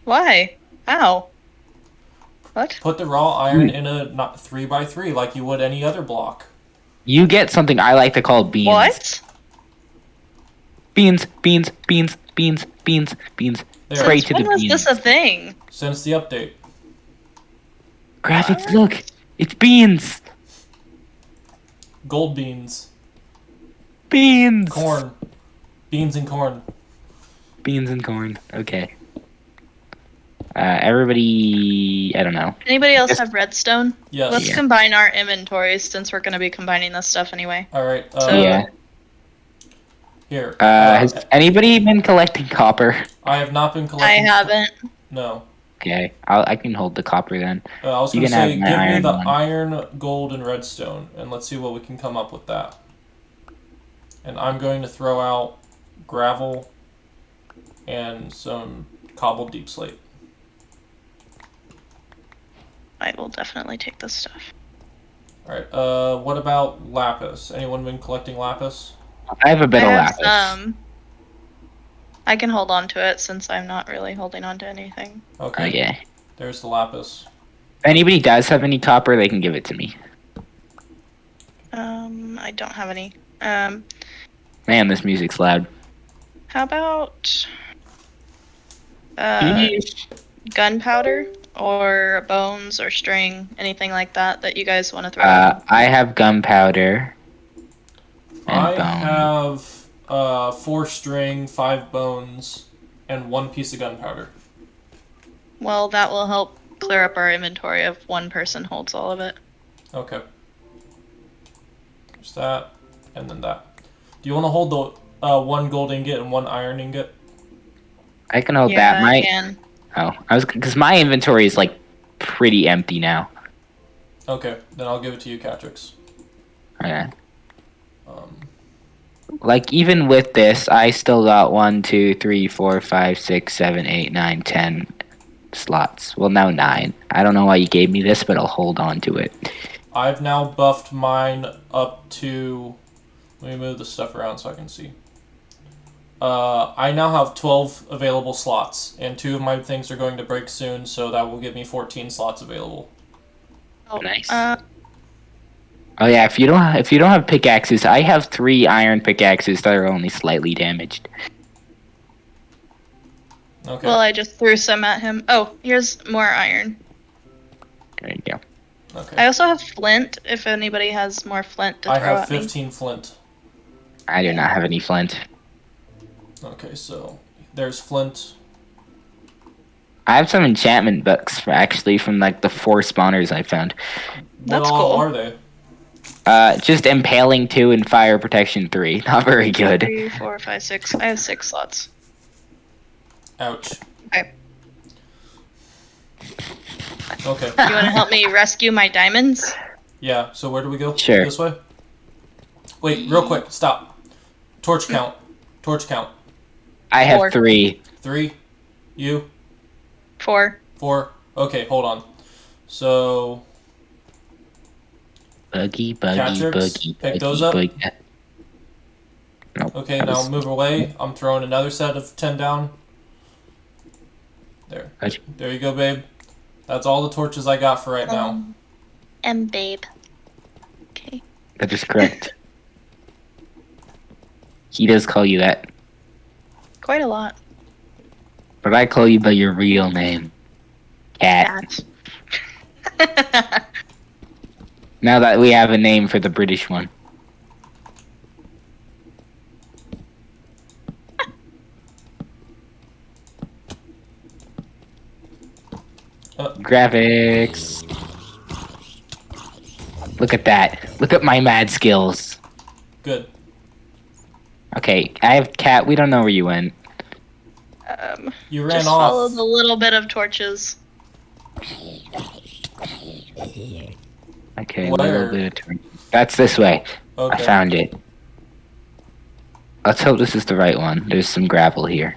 Why? How? What?
Put the raw iron in a 3x3 like you would any other block.
You get something I like to call beans.
What?
Beans, beans, beans, beans, beans, beans.
There.
Pray
Since
to
when
the
was
beans.
this a thing?
Since the update.
Graphics, look. It's beans.
Gold beans.
Beans.
Corn. Beans and corn.
Beans and corn. Okay. Everybody, I don't know.
Anybody else
Yes.
have redstone?
Yes.
Let's
Yeah.
combine our inventories since we're going to be combining this stuff anyway.
Alright,
So-
Yeah.
here.
Has anybody been collecting copper?
I have not been
I
collecting...
haven't.
No.
Okay, I can hold the copper then.
I was
You
going to
can have
say,
my
give me
iron
the
one.
iron, gold, and redstone, and let's see what we can come up with that. And I'm going to throw out gravel and some cobbled deep slate.
I will definitely take this stuff.
Alright, what about lapis? Anyone been collecting lapis?
I have a bit
I
of
have
lapis.
some. I can hold on to it since I'm not really holding on to anything.
Okay,
Okay.
there's the lapis.
If anybody does have any copper, they can give it to me.
I don't have any.
Man, this music's loud.
How about
Yeesh.
gunpowder or bones or string, anything like that you guys want to throw in?
I have gunpowder. And
I
bone.
have 4 string, 5 bones, and 1 piece of gunpowder.
Well, that will help clear up our inventory if one person holds all of it.
Okay. There's that, and then that. Do you want to hold the 1 gold ingot and 1 iron ingot?
I can hold
Yeah,
that.
I can.
Because my inventory is like pretty empty now.
Okay, then I'll give it to you, Catrix.
Okay.
Um,
Like even with this, I still got 1, 2, 3, 4, 5, 6, 7, 8, 9, 10 slots. Well, now 9. I don't know why you gave me this, but I'll hold on to it.
I've now buffed mine up to... Let me move the stuff around so I can see. I now have 12 available slots, and 2 of my things are going to break soon, so that will give me 14 slots available.
Oh,
Nice. Oh yeah, if you don't have pickaxes, I have 3 iron pickaxes that are only slightly damaged.
Okay.
Well, I just threw some at him. Oh, here's more iron.
There you go.
Okay.
I also have flint, if anybody has more flint to
I
throw
have
at me.
15 flint.
I do not have any flint.
Okay, so there's flint.
I have some enchantment books actually from like the 4 spawners I found.
What
That's
all
cool.
are they?
Just impaling 2 and fire protection 3. Not very good.
3, 4, 5, 6. I have 6 slots.
Ouch.
Okay.
Okay.
You want to help me rescue my diamonds?
Yeah, so where do we go?
Sure.
This way? Wait, real quick, stop. Torch count. Torch count.
I have
4.
3.
3. You.
4.
4. Okay, hold on. So,
Buggy,
Catrix,
buggy,
pick those up.
buggy. Nope.
okay,
that
now
was-
move away. I'm throwing another set of 10 down. There.
Gotcha.
There you go, babe. That's all the torches I got for right now.
And babe. Okay.
That is correct. He does call you that,
Quite a lot.
but I call you by your real name, Cat.
Cat.
Now that we have a name for the British one. Graphics. Look at that. Look at my mad skills.
Good.
Okay, I have Cat. We don't know where you went.
You ran
Just follow
off.
the little bit of torches.
Okay, a
Where?
little bit of turn. That's this way. I
Okay.
found it. Let's hope this is the right one. There's some gravel here.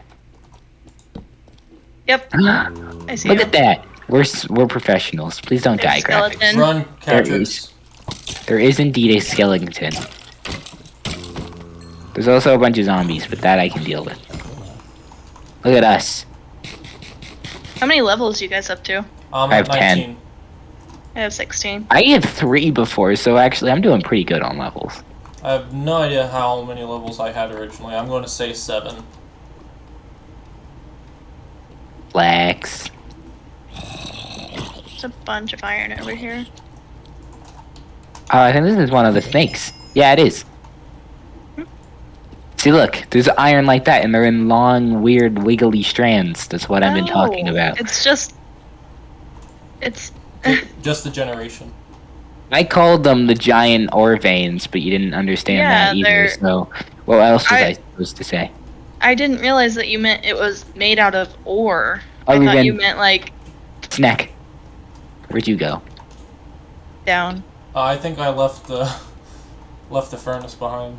Yep. I see
Look
you.
at that. We're professionals. Please don't die,
There's
graphics.
skeleton.
Run,
There
Catrix.
There is indeed a skeleton. There's also a bunch of zombies, but that I can deal with. Look at us.
How many levels you guys up to?
I'm
I
at
have 10.
19.
I have 16.
I had 3 before, so actually I'm doing pretty good on levels.
I have no idea how many levels I had originally. I'm going to say 7.
Flex.
There's a bunch of iron over here.
Oh, I think this is one of the snakes. Yeah, it is. See, look, there's iron like that, and they're in long, weird, wiggly strands. That's what I've been talking about.
It's just. It's.
Just the generation.
I called them the giant ore veins, but you didn't understand
Yeah,
that either.
they're-
So, what else was I supposed to say?
I didn't realize that you meant it was made out of ore.
Other
I thought
than-
you meant like
Snack. Where'd you go?
down.
I think I left the furnace behind.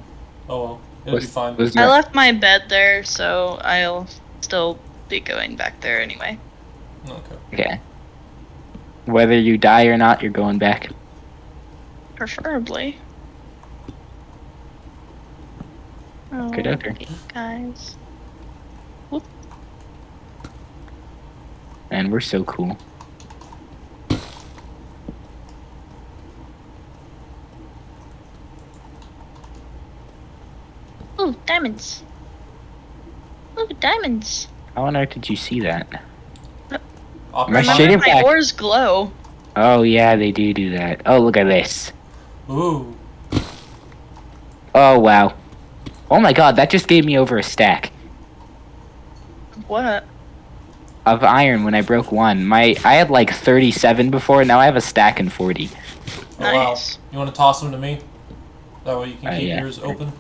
Oh well, it'll be fine.
Was
I
there-
left my bed there, so I'll still be going back there anyway.
Okay.
Okay. Whether you die or not, you're going back.
Preferably. Oh,
Good okay.
guys.
And we're so cool.
Ooh, diamonds. Ooh, diamonds.
How on earth did you see that?
Opera
My
time?
shit-
Remember my
back.
ores glow.
Oh yeah, they do that. Oh, look at this.
Ooh.
Oh wow. Oh my god, that just gave me over a stack
What?
of iron when I broke one. I had like 37 before, now I have a stack and 40.
Oh, wow.
Nice.
You want to toss them to me? That way you can keep
Yeah.
yours open.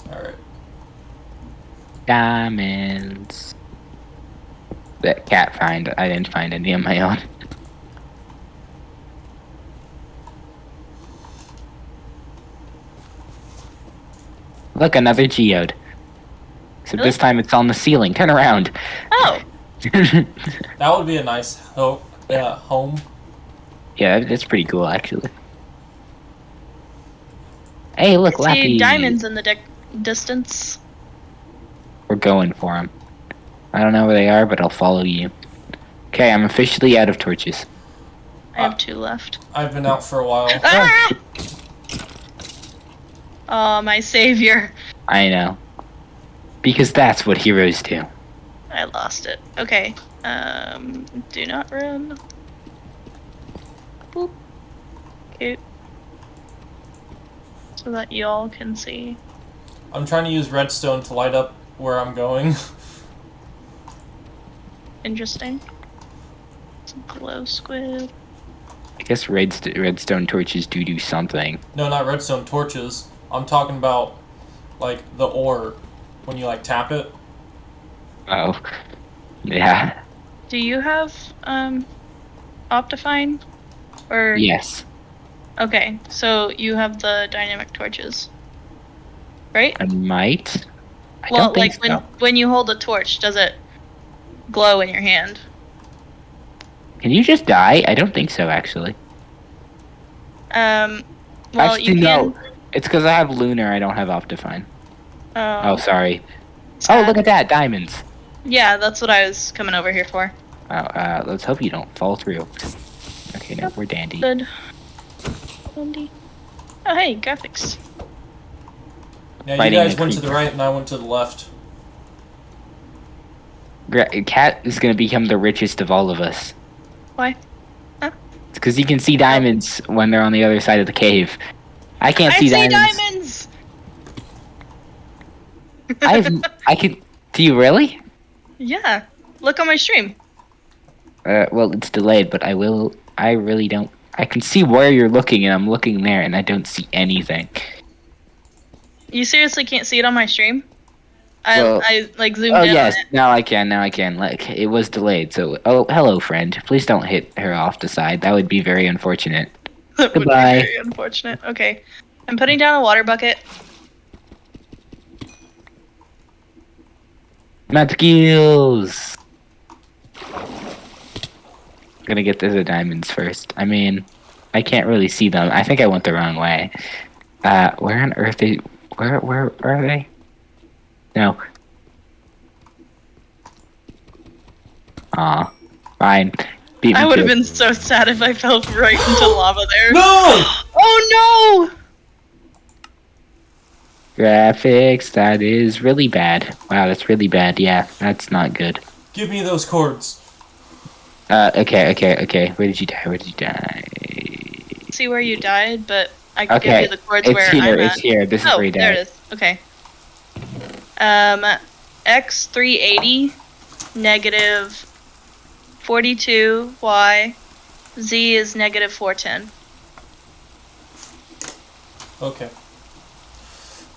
Alright.
Diamonds. That cat find. I didn't find any on my own. Look, another geode. So
Really?
this time it's on the ceiling. Turn around.
Oh,
That would be a nice home.
Yeah, that's pretty cool, actually. Hey, look,
I see
Lappy.
diamonds in the distance.
We're going for them. I don't know where they are, but I'll follow you. Okay, I'm officially out of torches.
I have 2 left.
I've been out for a while.
Ah! Oh, my savior.
I know. Because that's what heroes do.
I lost it. Okay. Do not run. Boop. Okay. So that y'all can see.
I'm trying to use redstone to light up where I'm going.
Interesting. Some glow squid.
I guess redstone torches do something.
No, not redstone torches. I'm talking about, like, the ore. When you, like, tap it.
Oh. Yeah.
Do you have, Optifine? Or...
Yes.
Okay, so you have the dynamic torches. Right?
I might. I
Well,
don't think
like,
so.
when you hold a torch, does it glow in your hand?
Can you just die? I don't think so, actually.
Well,
Actually,
you can...
no. It's because I have lunar, I don't have Optifine. Oh, sorry.
sad.
Oh, look at that, diamonds.
Yeah, that's what I was coming over here for.
Let's hope you don't fall through. Okay, no, we're dandy.
Good. Andy. Oh, hey, graphics.
Yeah, you
Fighting
guys
the
went to the
creeper.
right and I went to the left.
Cat is gonna become the richest of all of us.
Why?
It's because he can see diamonds when they're on the other side of the cave. I can't see diamonds. I can. Do you really?
Yeah. Look on my stream.
Well, it's delayed, but I will. I really don't. I can see where you're looking, and I'm looking there, and I don't see anything.
You seriously can't see it on my stream?
Well-
I like zoomed
Oh
in
yes,
on it.
now I can. Now I can. Like it was delayed, so. Oh, hello, friend. Please don't hit her off the side. That would be very unfortunate.
That would be
Goodbye.
very unfortunate. Okay. I'm putting down a water bucket.
Not skills. Gonna get the diamonds first. I mean, I can't really see them. I think I went the wrong way. Where on earth they? Where are they? No. Aw, fine. Beat me
I would have
to it.
been so sad if I fell right into lava there.
No!
Oh no!
Graphics, that is really bad. Wow, that's really bad. Yeah, that's not good.
Give me those cords.
Okay. Where did you die?
See where you died, but I can give
Okay,
you the chords
it's
where
here.
I'm
It's
at.
here. This is
Oh,
where you
there it
died.
is. Okay. X 380 negative 42 Y. Z is negative 410.
Okay.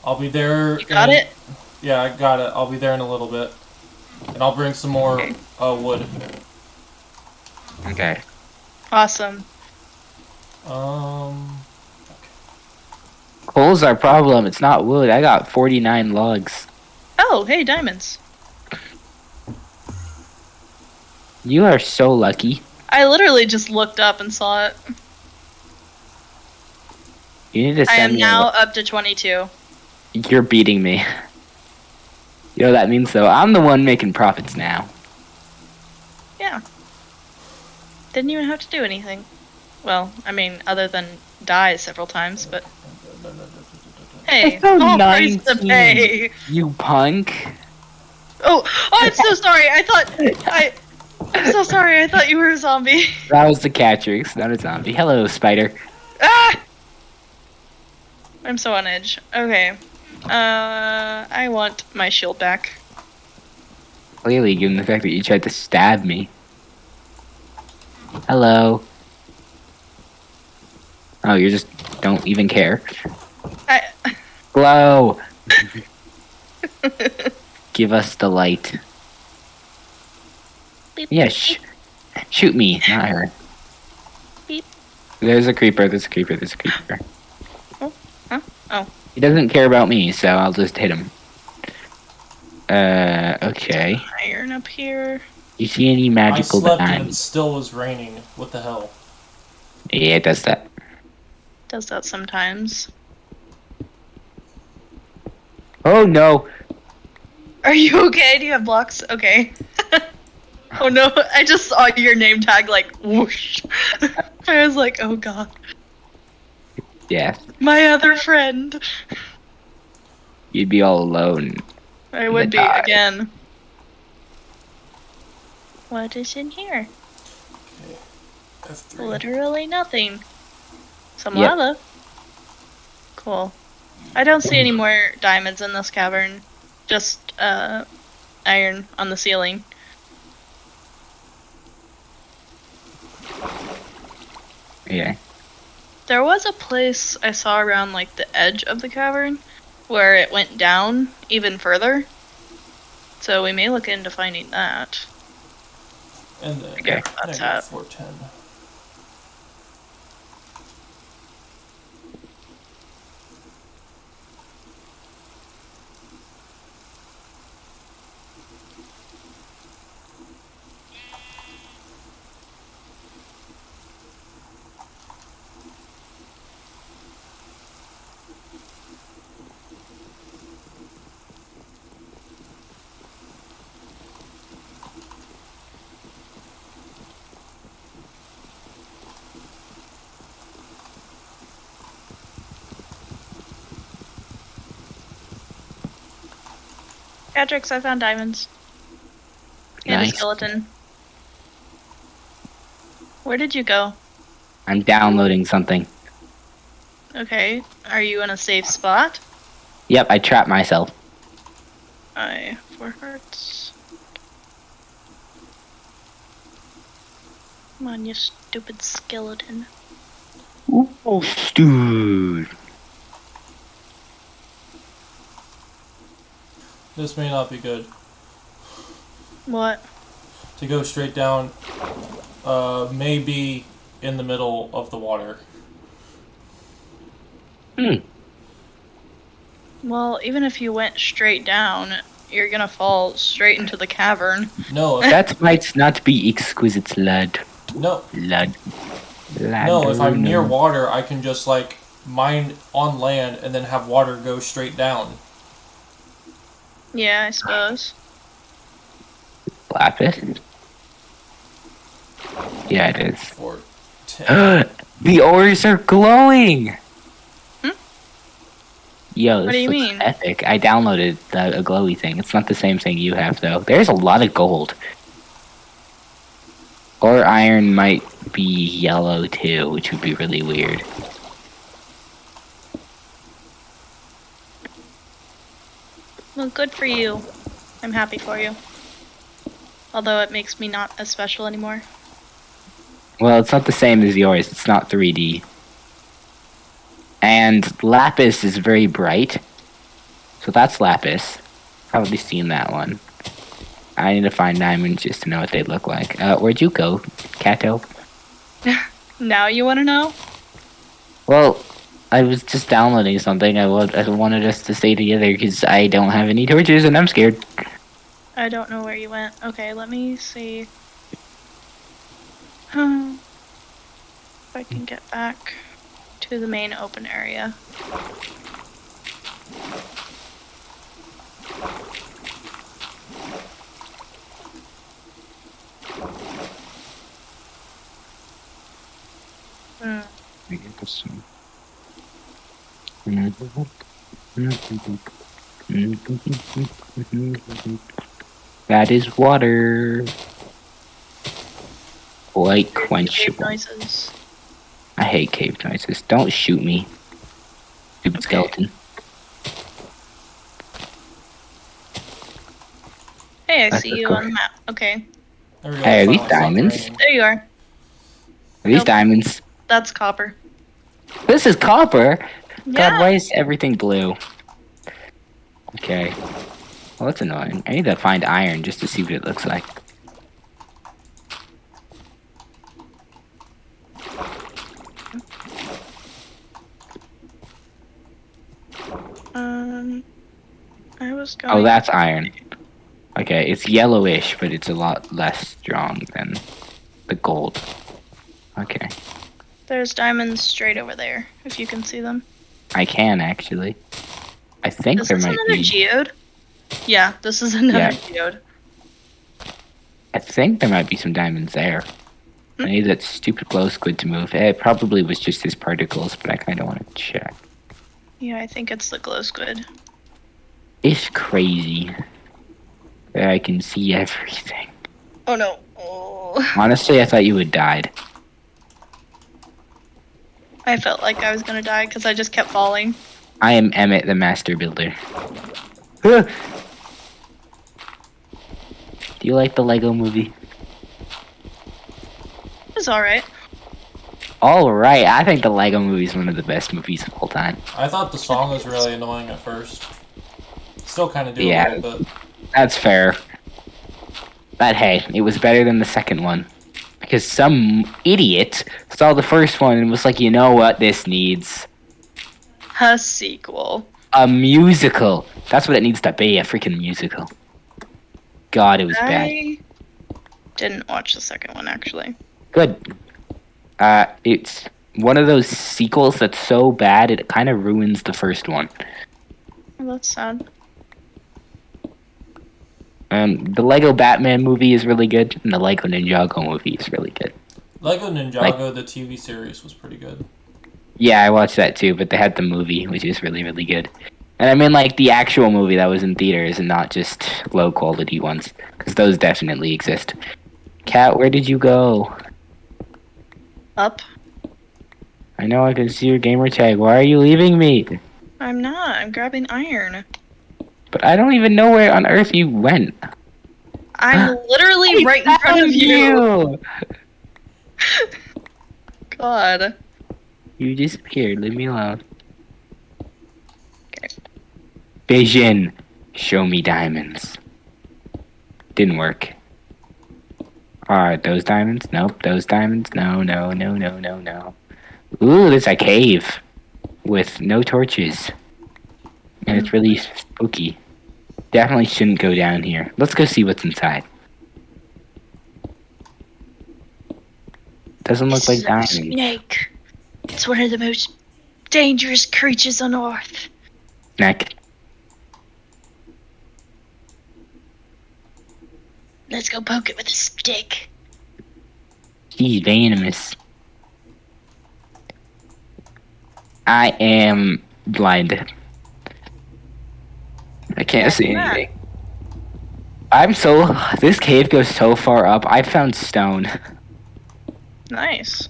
I'll be there.
You got it?
Yeah, I got it. I'll be there in a little bit. And I'll bring some more
Okay.
wood.
Okay.
Awesome.
Coal's our problem. It's not wood. I got 49 logs.
Oh, hey, diamonds.
You are so lucky.
I literally just looked up and saw it.
You need to
I
send
am
me.
now up to 22.
You're beating me. You know what that means, though? I'm the one making profits now.
Yeah. Didn't even have to do anything. Well, I mean, other than die several times, but... Hey,
That's so
no price to
19.
pay!
You punk.
Oh, I'm so sorry, I'm so sorry, I thought you were a zombie.
That was the Catrix, not a zombie. Hello, spider.
Ah! I'm so on edge. Okay. I want my shield back.
Clearly, given the fact that you tried to stab me. Hello. Oh, you just don't even care. Glow. Give us the light.
Beep,
Yeah,
beep,
shoot me, not her.
Beep.
There's a creeper.
Oh, huh? Oh.
He doesn't care about me, so I'll just hit him. Okay.
Iron up here.
You see any
I
magical
slept and it
diamonds?
still was raining. What the hell?
Yeah, it does that.
Does that sometimes.
Oh no!
Are you okay? Do you have blocks? Okay. Oh no, I just saw your name tag like whoosh. I was like, oh god.
Yeah,
My other friend.
you'd be all alone.
I would be
die.
again. What is in here?
Okay. F3.
Literally nothing. Some
Yep.
lava. Cool. I don't see any more diamonds in this cavern. Just iron on the ceiling.
Yeah.
There was a place I saw around like the edge of the cavern where it went down even further. So we may look into finding that.
And then
Okay.
That's
negative
up.
410.
Patrick's, I found diamonds. And a
Nice.
skeleton. Where did you go?
I'm downloading something.
Okay. Are you in a safe spot?
Yep, I trapped myself.
4 hearts. Come on, you stupid skeleton.
Oh, dude.
This may not be good.
What?
To go straight down, maybe in the middle of the water.
Well, even if you went straight down, you're gonna fall straight into the cavern.
No, if,
That might not be exquisite lad.
no,
Lad.
no. If I'm near water, I can just like mine on land and then have water go straight down.
Yeah, I suppose.
Lapis? Yeah, it is.
410.
The ores are glowing!
Hmm?
Yo, this
What do you
looks
mean?
epic. I downloaded a glowy thing. It's not the same thing you have, though. There's a lot of gold. Or iron might be yellow too, which would be really weird.
Well, good for you. I'm happy for you. Although it makes me not as special anymore.
Well, it's not the same as yours. It's not 3D. And lapis is very bright. So that's lapis. Probably seen that one. I need to find diamonds just to know what they look like. Where'd you go, Kato?
Now you want to know?
Well, I was just downloading something. I wanted us to stay together because I don't have any torches and I'm scared.
I don't know where you went. Okay, let me see. If I can get back to the main open area.
That is water. Quite
Cave
quenchable.
noises.
I hate cave noises. Don't shoot me. Stupid
Okay.
skeleton.
Hey, I
That's
see
a
you
cool.
on the map. Okay,
There we go.
Hey, are these
Finally stopped
diamonds?
raining.
there you are.
Are these
Nope.
diamonds?
That's copper.
This is copper?
Yeah.
God, why is everything blue? Okay. Well, that's annoying. I need to find iron just to see what it looks like.
I was going.
Oh, that's iron. Okay, it's yellowish, but it's a lot less strong than the gold. Okay.
There's diamonds straight over there, if you can see them.
I can, actually. I think
Is
there
this
might
another
be...
geode? Yeah, this is another
Yeah.
geode.
I think there might be some diamonds there. I need that stupid glow squid to move. It probably was just his particles, but I kind of want to check.
Yeah, I think it's the glow squid.
It's crazy that I can see everything.
Oh no. Oh.
Honestly, I thought you had died.
I felt like I was gonna die because I just kept falling.
I am Emmett, the master builder. Do you like the Lego movie?
It's alright.
Alright, I think the Lego movie is one of the best movies of all time.
I thought the song was really annoying at first. Still kind of do
Yeah.
a little bit.
That's fair. But hey, it was better than the second one. Because some idiot saw the first one and was like, you know what this needs?
A sequel.
A musical. That's what it needs to be, a freaking musical. God, it was bad.
I didn't watch the second one actually.
Good. It's one of those sequels that's so bad it kind of ruins the first one.
Well, that's sad.
The Lego Batman movie is really good, and the Lego Ninjago movie is really good.
Lego Ninjago, the TV series, was pretty good.
Yeah, I watched that too, but they had the movie, which is really, really good. And I mean, like, the actual movie that was in theaters and not just low-quality ones, because those definitely exist. Kat, where did you go?
Up?
I know I can see your gamer tag. Why are you leaving me?
I'm not. I'm grabbing iron.
But I don't even know where on earth you went.
I'm literally right in front of you. God.
You disappeared. Leave me alone. Vision. Show me diamonds. Didn't work. Alright, those diamonds? Nope. Those diamonds? No, no, no, no, no, no. Ooh, there's a cave. With no torches. And it's really spooky. Definitely shouldn't go down here. Let's go see what's inside. Doesn't look like diamonds.
Snake. It's one of the most dangerous creatures on Earth.
Neck.
Let's go poke it with a stick.
He's venomous. I am blind. I can't see anything. I'm so... This cave goes so far up. I found stone.
Nice.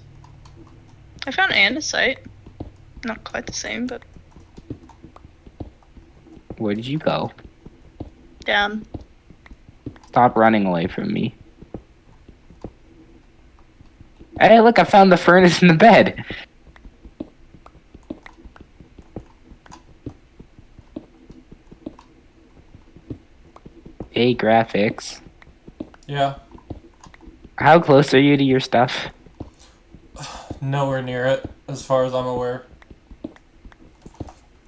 I found andesite. Not quite the same, but
Where did you go?
down.
Stop running away from me. Hey, look, I found the furnace in the bed. Hey, graphics.
Yeah,
How close are you to your stuff?
nowhere near it, as far as I'm aware.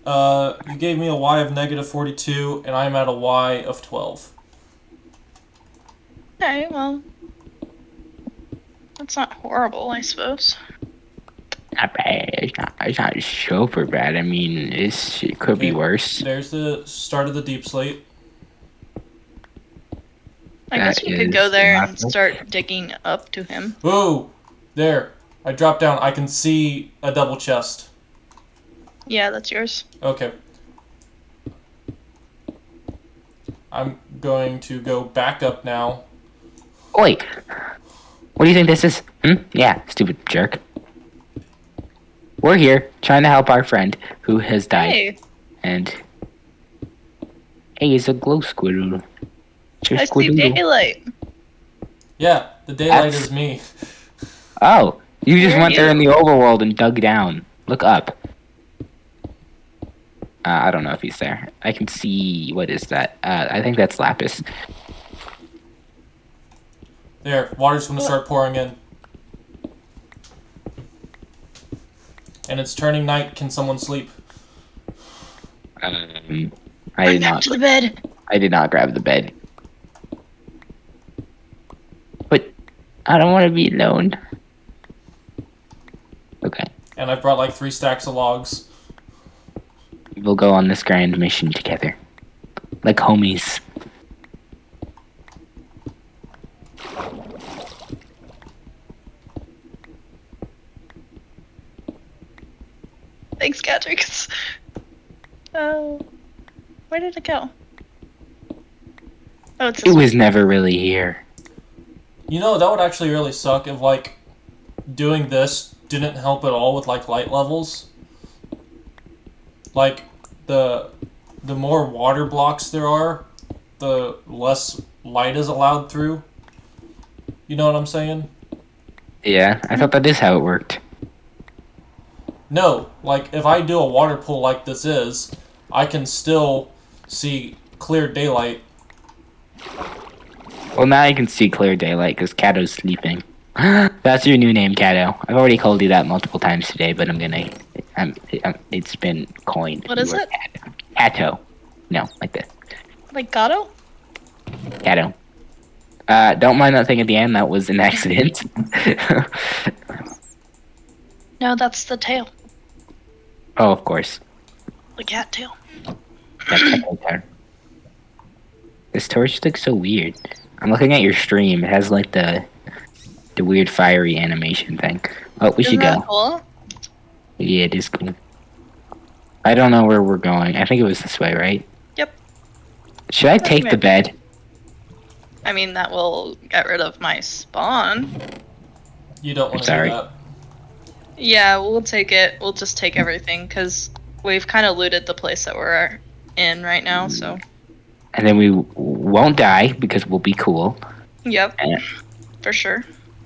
You gave me a Y of -42, and I'm at a Y of 12.
Okay, well, that's not horrible, I suppose.
Not bad. It's not super bad. I mean, it could be
Okay,
worse.
There's the start of the deep slate.
I guess
That
we could
is
go there and
not-
start digging up to him.
Whoa! There. I dropped down. I can see a double chest.
Yeah, that's yours.
Okay. I'm going to go back up now.
Oi! What do you think this is? Yeah, stupid jerk. We're here trying to help our friend who has died.
Hey,
And hey, it's a glow squirrel. It's your
I see
squirrel.
daylight.
Yeah, the daylight
That's-
is me.
Oh, you just
Where are
went there in
you?
the overworld and dug down. Look up. I don't know if he's there. I can see. What is that? I think that's lapis.
There, water's gonna start pouring in. And it's turning night. Can someone sleep?
I
Bring
did
back
not.
to the bed.
I did not grab the bed. But I don't want to be alone. Okay,
And I brought like 3 stacks of logs.
we'll go on this grand mission together, like homies.
Thanks, Catrix. Where did it go? Oh, it's
It
this one.
was never really here.
You know, that would actually really suck if like doing this didn't help at all with like light levels. Like the more water blocks there are, the less light is allowed through. You know what I'm saying?
Yeah, I thought that is how it worked.
No, like if I do a water pool like this is, I can still see clear daylight.
Well, now you can see clear daylight because Kato's sleeping. That's your new name, Kato. I've already called you that multiple times today, but it's been coined.
What is
You are
it?
Kato. Kato. No, like this.
Like Gato?
Kato. Don't mind that thing at the end. That was an accident.
No, that's the tail.
Oh, of course.
The cat tail.
That Kato's turn. This torch looks so weird. I'm looking at your stream. It has like the weird fiery animation thing. Oh, we
Isn't
should
that
go.
cool?
Yeah, it is cool. I don't know where we're going. I think it was this way, right?
Yep.
Should I take the
maybe.
bed?
I mean, that will get rid of my spawn.
You don't want to
Sorry.
do that.
Yeah, we'll take it. We'll just take everything because we've kind of looted the place that we're in right now. So,
And then we won't die because we'll be cool.
yep,
Yeah.
for sure.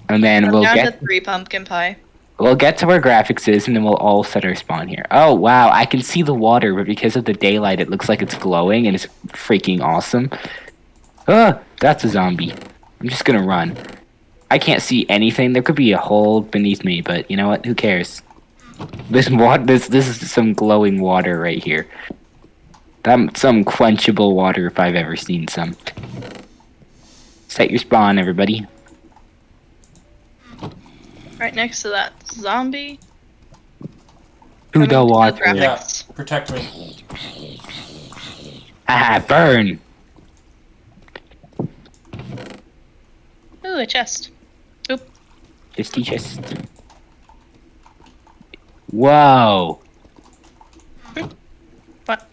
And then
I'm
we'll
down
get
to 3 pumpkin pie.
we'll get to where graphics is, and then we'll all set our spawn here. Oh wow, I can see the water, but because of the daylight, it looks like it's glowing, and it's freaking awesome. That's a zombie. I'm just gonna run. I can't see anything. There could be a hole beneath me, but you know what? Who cares? This is some glowing water right here. Some quenchable water if I've ever seen some. Set your spawn, everybody.
Right next to that zombie.
To
Coming
the
to
water.
graphics.
Yeah, protect me.
Ah, burn!
Ooh, a chest. Oop.
Chesty chest. Whoa!
What?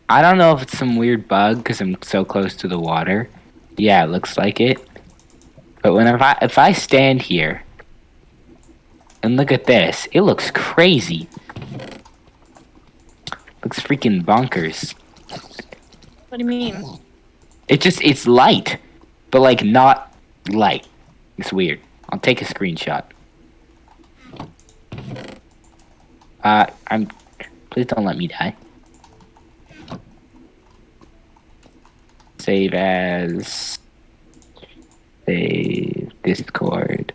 I don't know if it's some weird bug because I'm so close to the water. Yeah, it looks like it. But if I stand here and look at this, it looks crazy. Looks freaking bonkers.
What do you mean?
It's light, but like not light. It's weird. I'll take a screenshot. Please don't let me die. Save as. Save Discord.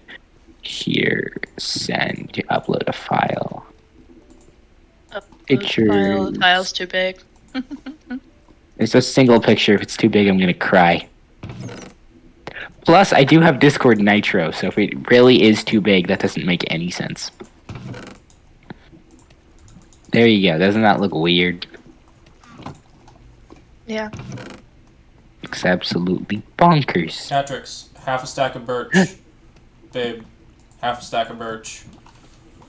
Here, send. Upload a file. Picture.
The file's too big.
It's a single picture. If it's too big, I'm gonna cry. Plus, I do have Discord Nitro, so if it really is too big, that doesn't make any sense. There you go. Doesn't that look weird?
Yeah.
Looks absolutely bonkers.
Catrix, half a stack of birch. Babe, half a stack of birch.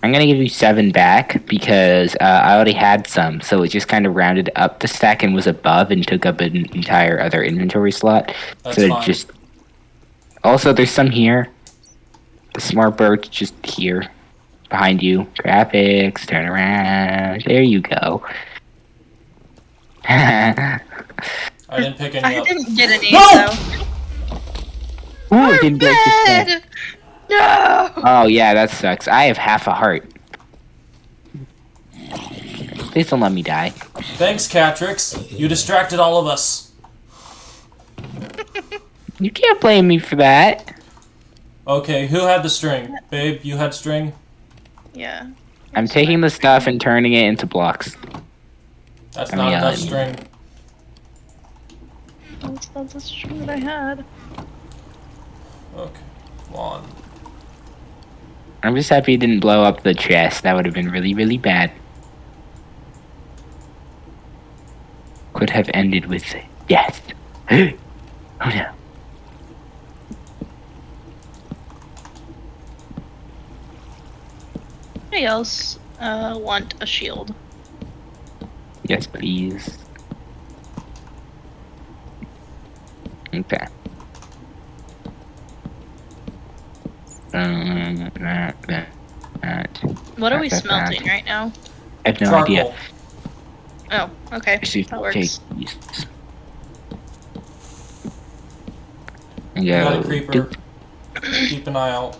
I'm gonna give you 7 back because I already had some, so it just kind of rounded up the stack and was above and took up an entire other inventory slot.
That's
so
fine.
just. Also, there's some here. The smart birch just here, behind you. Graphics, turn around. There you go.
I didn't pick any
I
up.
didn't get any,
No!
so.
Ooh, I didn't break the thing.
Red! No!
Oh yeah, that sucks. I have half a heart. Please don't let me die.
Thanks, Catrix. You distracted all of us.
You can't blame me for that.
Okay, who had the string? Babe, you had string?
Yeah.
I'm taking the stuff and turning it into blocks.
That's
I
not
mean,
enough
I-
string.
That's not the string that I had.
Okay, come on.
I'm just happy it didn't blow up the chest. That would have been really, really bad. Could have ended with death. Oh no.
Anybody else want a shield?
Yes, please. Okay.
What are we smelting right now?
I have no
Charcoal.
idea.
Oh, okay.
Actually,
That
okay,
works.
Jesus.
You got a
Go.
creeper. Keep an eye out.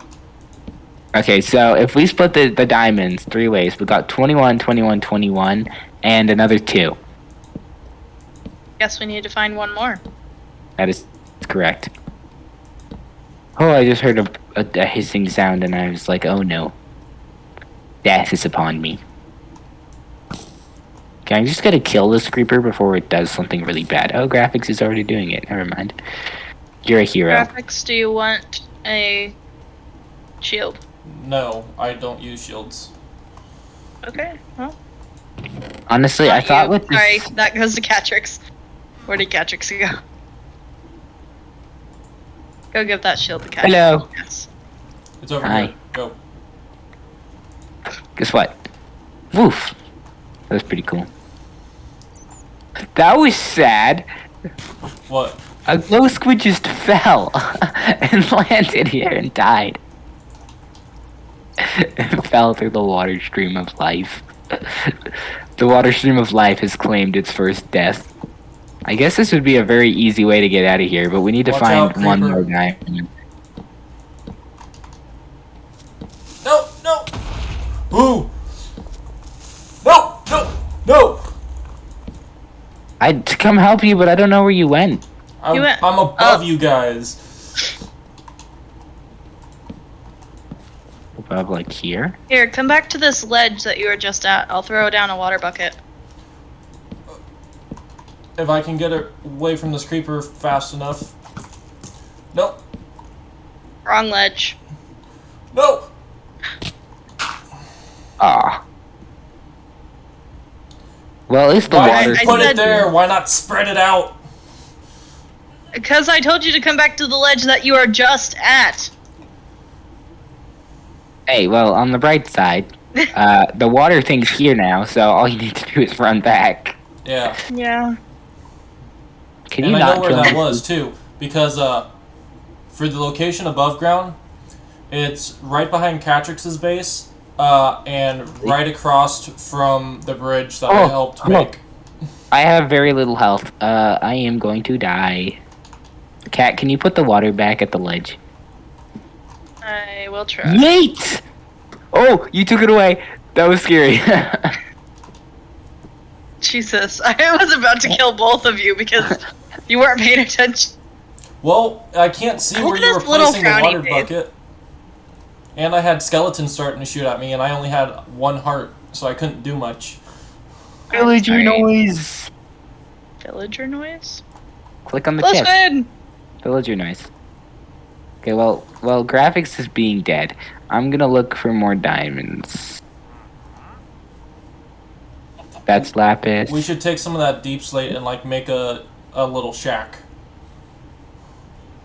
Okay, so if we split the diamonds 3 ways, we got 21, 21, 21, and another 2.
Guess we need to find one more.
That is correct. Oh, I just heard a hissing sound and I was like, oh no. Death is upon me. Okay, I'm just gonna kill this creeper before it does something really bad. Oh, graphics is already doing it. Never mind. You're a hero.
Graphics, do you want a shield?
No, I don't use shields.
Okay, well.
Honestly, I
not
thought
you.
with this...
Sorry, that goes to Catrix. Where did Catrix go? Go give that shield to Catrix.
Hello.
Yes.
It's over
Hi.
here. Go.
Guess what? Woof. That was pretty cool. That was sad.
What?
A glow squid just fell and landed here and died. It fell through the water stream of life. The water stream of life has claimed its first death. I guess this would be a very easy way to get out of here, but we need to
Watch
find
out,
one
creeper.
more diamond.
No, no! Ooh! No, no, no!
I'd come help you, but I don't know where you went.
I'm
went-
above you guys.
Above, like, here?
Here, come back to this ledge that you were just at. I'll throw down a water bucket.
If I can get away from this creeper fast enough. Nope.
Wrong ledge.
No!
Ah. Well, at least the
Why
water...
put
said-
it there? Why not spread it out?
Because I told you to come back to the ledge that you are just at.
Hey, well, on the bright side, the water thing's here now, so all you need to do is run back.
Yeah.
Yeah.
Can
And
you
I
not
know where
kill
that
me?
was too, because For the location above ground, it's right behind Catrix's base, and right across from the bridge that I helped make.
I have very little health. I am going to die. Cat, can you put the water back at the ledge?
I will try.
Wait! Oh, you took it away. That was scary.
Jesus, I was about to kill both of you because you weren't paying attention.
Well, I can't see where you were placing the water bucket. And I had skeletons starting to shoot at me, and I only had 1 heart, so I couldn't do much.
Villager noise.
Villager noise?
Click on the
Close
chest.
in.
Villager noise. Okay, well, graphics is being dead. I'm gonna look for more diamonds. That's lapis.
We should take some of that deep slate and like make a little shack.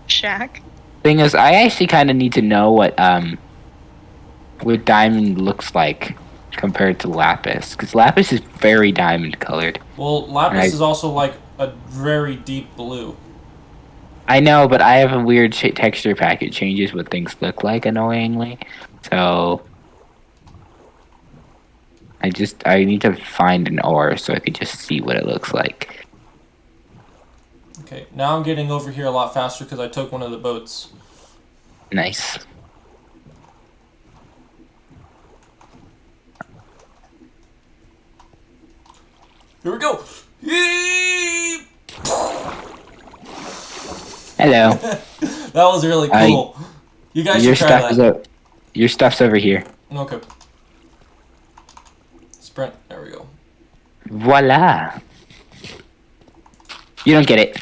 Shack?
Thing is, I actually kind of need to know what diamond looks like compared to lapis, because lapis is very diamond colored.
Well, lapis is also like a very deep blue.
I know, but I have a weird texture pack. It changes what things look like annoyingly. So I need to find an ore so I can just see what it looks like.
Okay, now I'm getting over here a lot faster because I took one of the boats.
Nice.
Here we go. Yee!
Hello.
That was really cool. You guys should try that.
Your stuff's over here.
Okay. Sprint. There we go.
Voila. You don't get it.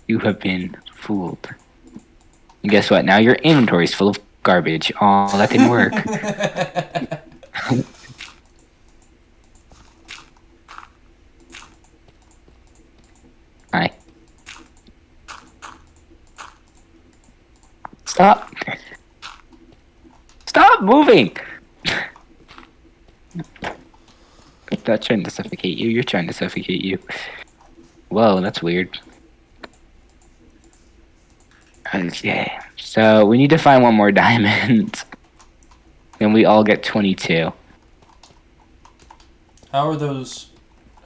You have been fooled. And guess what? Now your inventory's full of garbage. Oh, that didn't work. Hi. Stop. Stop moving! I'm not trying to suffocate you. You're trying to suffocate you. Whoa, that's weird. Okay. So, we need to find one more diamond. Then we all get 22.
How's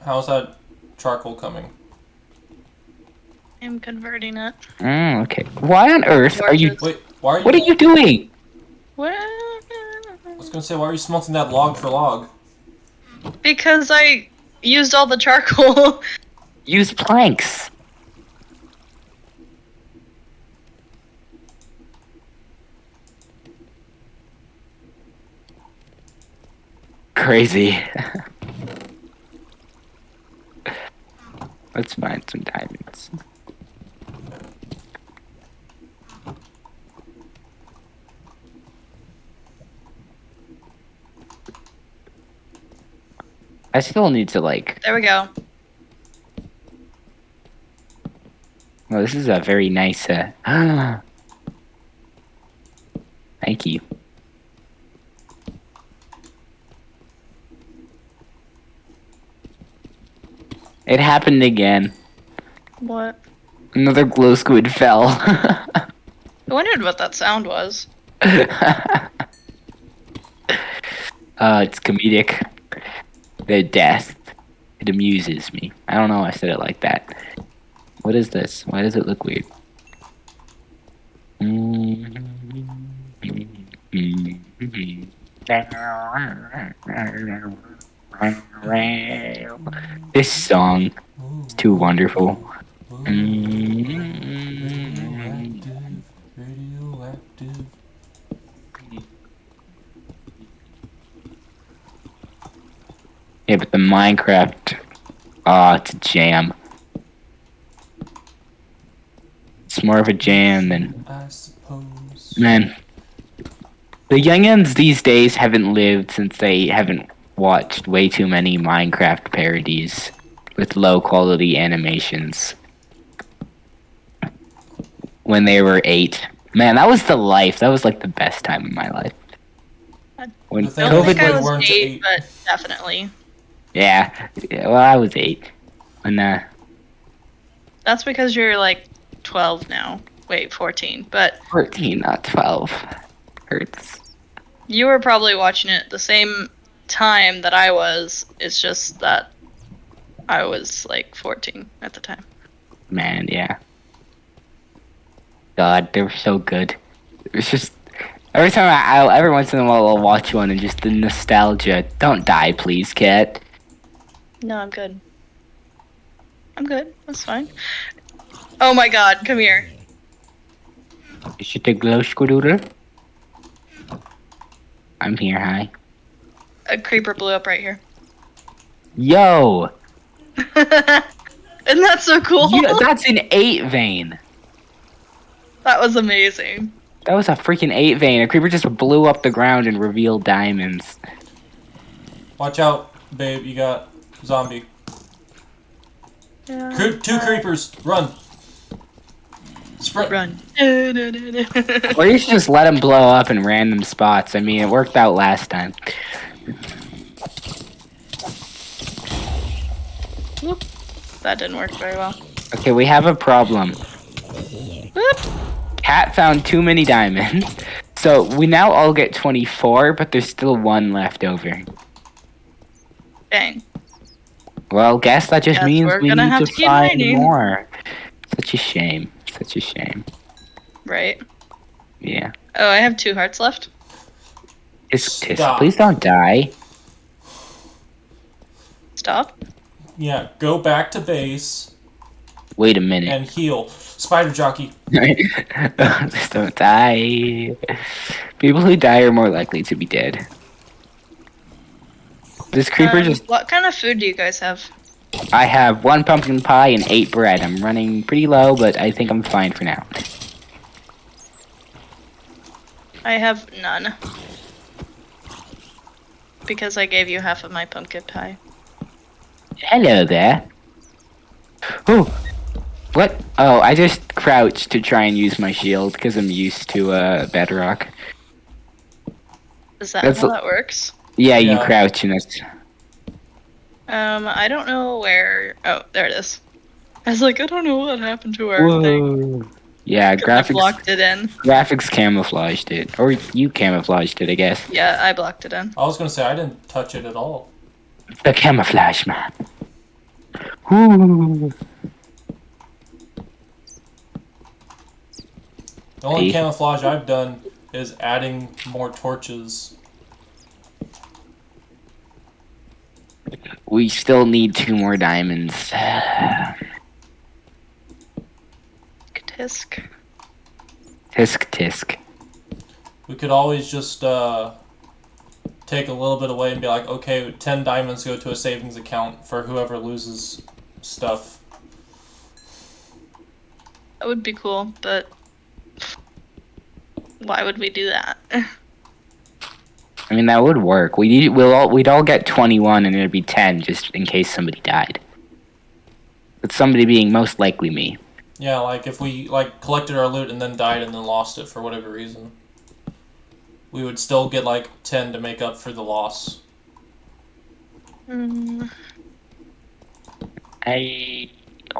that charcoal coming?
I'm converting it.
Okay. Why on earth are you...
Wait, why are you...
What are you doing?
What?
I was gonna say, why are you smelting that log for log?
Because I used all the charcoal.
Use planks. Crazy. Let's find some diamonds. I still need to like...
There we go.
Well, this is a very nice... Thank you. It happened again.
What?
Another glow squid fell.
I wondered what that sound was.
It's comedic. The death. It amuses me. I don't know why I said it like that. What is this? Why does it look weird? This song is too wonderful.
Radioactive.
Yeah, but the Minecraft, it's a jam. It's more of a jam than...
I suppose.
Man, the youngins these days haven't lived since they haven't watched way too many Minecraft parodies with low quality animations. When they were 8. Man, that was the life. That was like the best time of my life. When
The thing
I don't
is,
think I
we
was
weren't
8, but definitely.
Yeah. Well, I was 8. And
That's because you're like 12 now. Wait, 14. But
14, not 12. Hurts.
you were probably watching it the same time that I was. It's just that I was like 14 at the time.
Man, yeah. God, they were so good. It was just every time every once in a while I'll watch one and just the nostalgia. Don't die, please, cat.
No, I'm good. I'm good. That's fine. Oh my god, come here.
Is it a glow squidooter? I'm here, hi.
A creeper blew up right here.
Yo!
Isn't that so cool?
Yeah, that's an 8 vein.
That was amazing.
That was a freaking 8 vein. A creeper just blew up the ground and revealed diamonds.
Watch out, babe. You got zombie.
Yeah.
2 creepers. Run. Sprint.
Run.
Or you should just let them blow up in random spots. I mean, it worked out last time.
Whoop. That didn't work very well.
Okay, we have a problem.
Whoop.
Cat found too many diamonds. So we now all get 24, but there's still 1 left over.
Dang.
Well, guess that just
Guess
means
we're
we
gonna
need
have
to
to keep
find
mining.
more. Such a shame. Such a shame.
Right.
Yeah.
Oh, I have 2 hearts left.
Stop.
Please don't die.
Stop.
Yeah, go back to base
Wait a minute.
and heal. Spider jockey.
Please don't die. People who die are more likely to be dead. This creeper just...
What kind of food do you guys have?
I have 1 pumpkin pie and 8 bread. I'm running pretty low, but I think I'm fine for now.
I have none. Because I gave you half of my pumpkin pie.
Hello there. Oh, what? Oh, I just crouched to try and use my shield because I'm used to bedrock.
Is that
That's
how that works?
Yeah, you
Yeah.
crouch and it's...
I don't know where... Oh, there it is. I was like, I don't know what happened to our thing.
Whoa. Yeah,
'Cause I
graphics
blocked it in.
graphics camouflaged it. Or you camouflaged it, I guess.
Yeah, I blocked it in.
I was gonna say I didn't touch it at all.
The camouflage man. Whoo.
The only
Hey.
camouflage I've done is adding more torches.
We still need 2 more diamonds.
Tisk.
Tisk tisk.
We could always just take a little bit away and be like, okay, 10 diamonds go to a savings account for whoever loses stuff.
That would be cool, but... Why would we do that?
I mean, that would work. We'd all get 21 and it'd be 10 just in case somebody died. But somebody being most likely me.
Yeah, like if we like collected our loot and then died and then lost it for whatever reason, we would still get like 10 to make up for the loss.
Mm,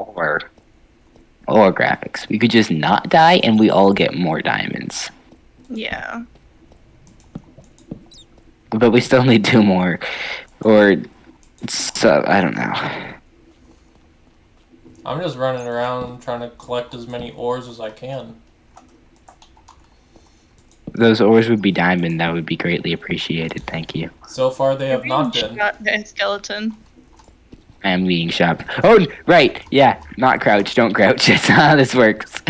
Or graphics. We could just not die and we all get more diamonds.
yeah.
But we still need 2 more. Or so I don't know.
I'm just running around trying to collect as many ores as I can.
Those ores would be diamond, that would be greatly appreciated, thank you.
So far they have not been.
Shot by a skeleton.
I am being shot. Oh, right, yeah, not crouch, don't crouch, that's not how this works.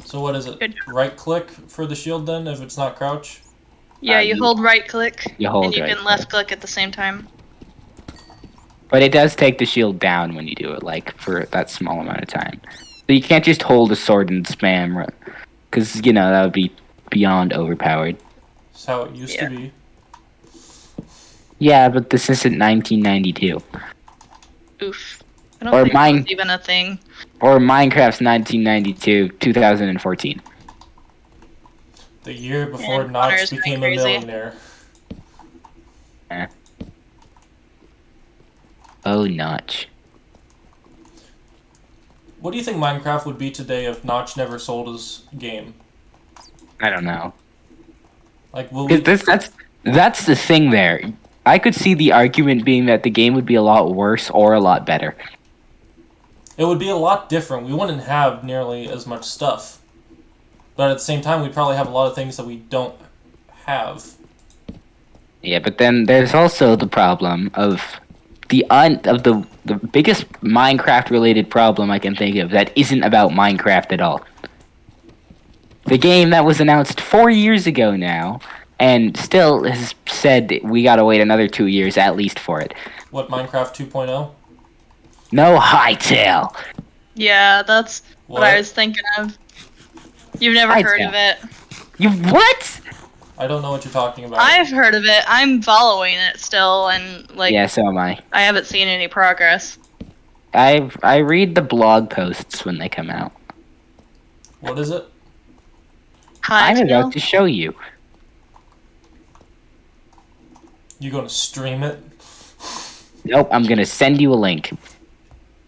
So what is it?
Good.
Right click for the shield then if it's not crouch?
Yeah, you
you-
hold right click.
you hold
and you
right
can left click at the same time.
But it does take the shield down when you do it, like, for that small amount of time. So you can't just hold a sword and spam, because, you know, that would be beyond overpowered.
That's how it used
Yeah.
to be.
Yeah, but this isn't 1992.
Oof. I don't
Or
think
mine-
that's even a thing.
Or Minecraft's 1992, 2014.
The year before
Yeah,
Knox
Connor's going
became a
crazy.
millionaire.
Oh, Notch.
What do you think Minecraft would be today if Notch never sold his game?
I don't know.
Like, will we...
That's the thing there. I could see the argument being that the game would be a lot worse or a lot better.
It would be a lot different. We wouldn't have nearly as much stuff. But at the same time, we'd probably have a lot of things that we don't have.
Yeah, but then there's also the problem of the biggest Minecraft-related problem I can think of that isn't about Minecraft at all. The game that was announced 4 years ago now, and still has said we gotta wait another 2 years at least for it.
What, Minecraft 2.0?
No Hightail!
Yeah, that's what I was thinking of. You've never heard of it.
You what?
I don't know what you're talking about.
I've heard of it. I'm following it still, and like.
Yeah, so am I.
I haven't seen any progress.
I read the blog posts when they come out.
What is it?
I'm about to show you.
You gonna stream it?
Nope, I'm gonna send you a link.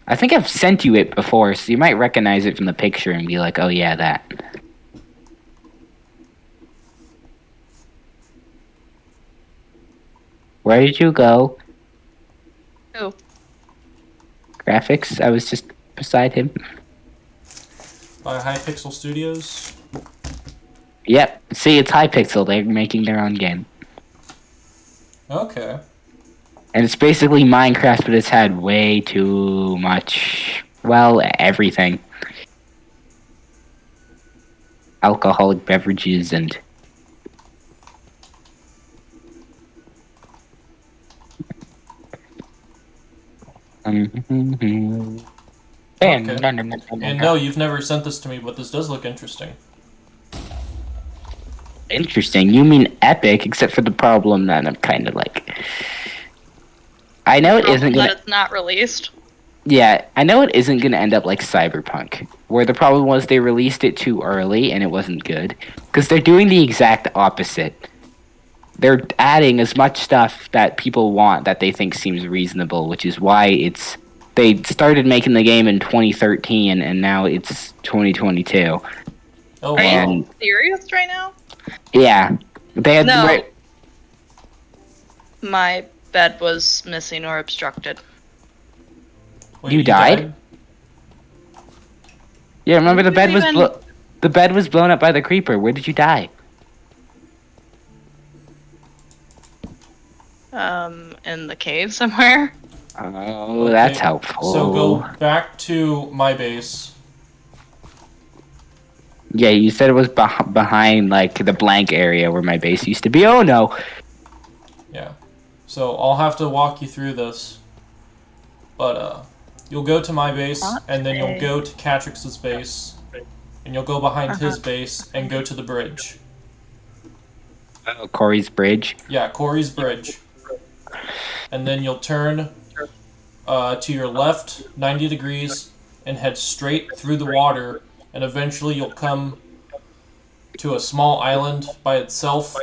I think I've sent you it before, so you might recognize it from the picture and be like, oh yeah, that. Where did you go?
Who?
Graphics? I was just beside him.
By Hypixel Studios?
Yep. See, it's Hypixel. They're making their own game.
Okay.
And it's basically Minecraft, but it's had way too much, well, everything. Alcoholic beverages and...
Okay. And no, you've never sent this to me, but this does look interesting.
Interesting. You mean epic, except for the problem that I'm kind of like... I know it isn't gonna...
That it's not released.
Yeah, I know it isn't gonna end up like Cyberpunk, where the problem was they released it too early and it wasn't good. Because they're doing the exact opposite. They're adding as much stuff that people want that they think seems reasonable, which is why it's... They started making the game in 2013 and now it's 2022.
Oh, wow.
Are you serious right now?
Yeah. They had...
No. My bed was missing or obstructed.
Wait,
you died? Yeah, remember the bed was the bed was blown up by the creeper. Where did you die?
In the cave somewhere.
Oh, that's helpful.
So go back to my base.
Yeah, you said it was behind, like, the blank area where my base used to be. Oh, no.
Yeah. So I'll have to walk you through this. But, you'll go to my base, and then you'll go to Catrix's base, and you'll go behind his base, and go to the bridge.
Oh, Corey's bridge?
Yeah, Corey's bridge. And then you'll turn to your left 90 degrees and head straight through the water, and eventually you'll come to a small island by itself,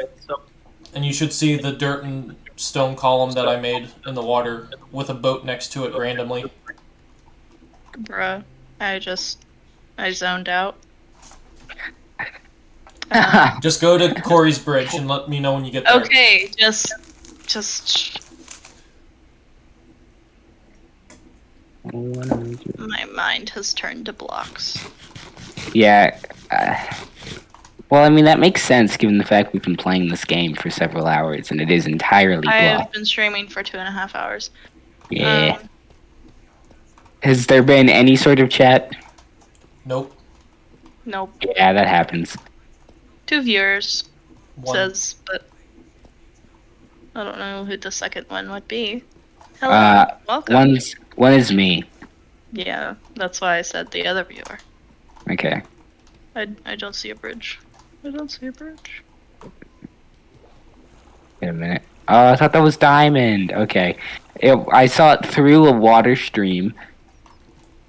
and you should see the dirt and stone column that I made in the water with a boat next to it randomly.
Bruh, I zoned out.
Just go to Corey's bridge and let me know when you get there.
Okay, just my mind has turned to blocks.
Yeah. Well, I mean, that makes sense given the fact we've been playing this game for several hours, and it is entirely
I've
blocked.
been streaming for 2.5 hours.
Yeah. Has there been any sort of chat?
Nope.
Nope.
Yeah, that happens.
2 viewers
One.
says, but I don't know who the second one would be. Hello, welcome.
One is me.
Yeah, that's why I said the other viewer.
Okay.
I don't see a bridge. I don't see a bridge.
Wait a minute. Oh, I thought that was diamond. Okay. I saw it through a water stream,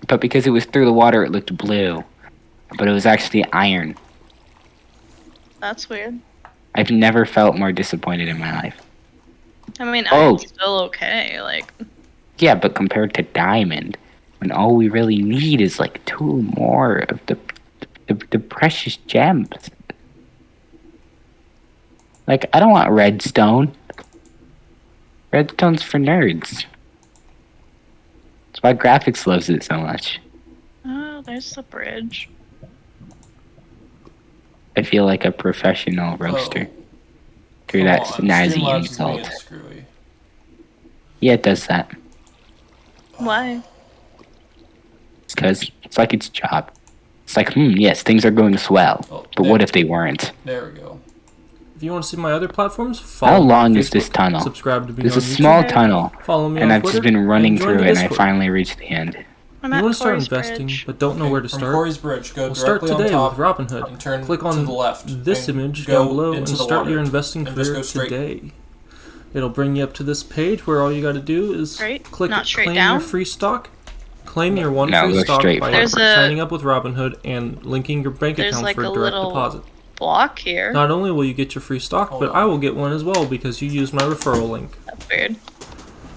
but because it was through the water, it looked blue. But it was actually iron.
That's weird.
I've never felt more disappointed in my life.
I mean,
Oh.
I'm still okay. Like,
Yeah, but compared to diamond, when all we really need is like 2 more of the precious gems. Like, I don't want redstone. Redstone's for nerds. That's why graphics loves it so much.
Oh, there's the bridge.
I feel like a professional roaster. Through
Come
that
on,
snazzy
Streamlabs is
insult.
being screwy.
Yeah, it does that.
Why?
It's because it's like its job. It's like, yes, things are going swell.
Oh,
But
there-
what if they weren't?
There we go.
If you want to see my other platforms, follow
How
me on
long is
Facebook,
this tunnel?
Subscribe to be
There's
on
a small
YouTube,
tunnel,
follow me
and
on
I've just
Twitter,
been running
join
through
the
it, and I
Discord.
finally reached the end.
I'm
You
at
want to start
Corey's
investing,
bridge.
but don't know where to
From
start?
Corey's Bridge, go
We'll start
directly
today
on
with
top
Robinhood.
and turn
Click on
to the left.
this
and
image
go
down below and
into the
start
water.
your investing
And just
career
go straight.
today. It'll bring you up to this page where all you got to do is
Straight?
click
Not straight
claim
down?
your free stock. Claim your one
No,
free
go
stock
straight
by
for it.
There's a-
signing up with Robinhood and linking your bank
There's
account
like
for
a
direct
little
deposit.
block here.
Not only will you get your free stock,
Hold
but
on.
I will get one as well because you used my referral link.
That's weird.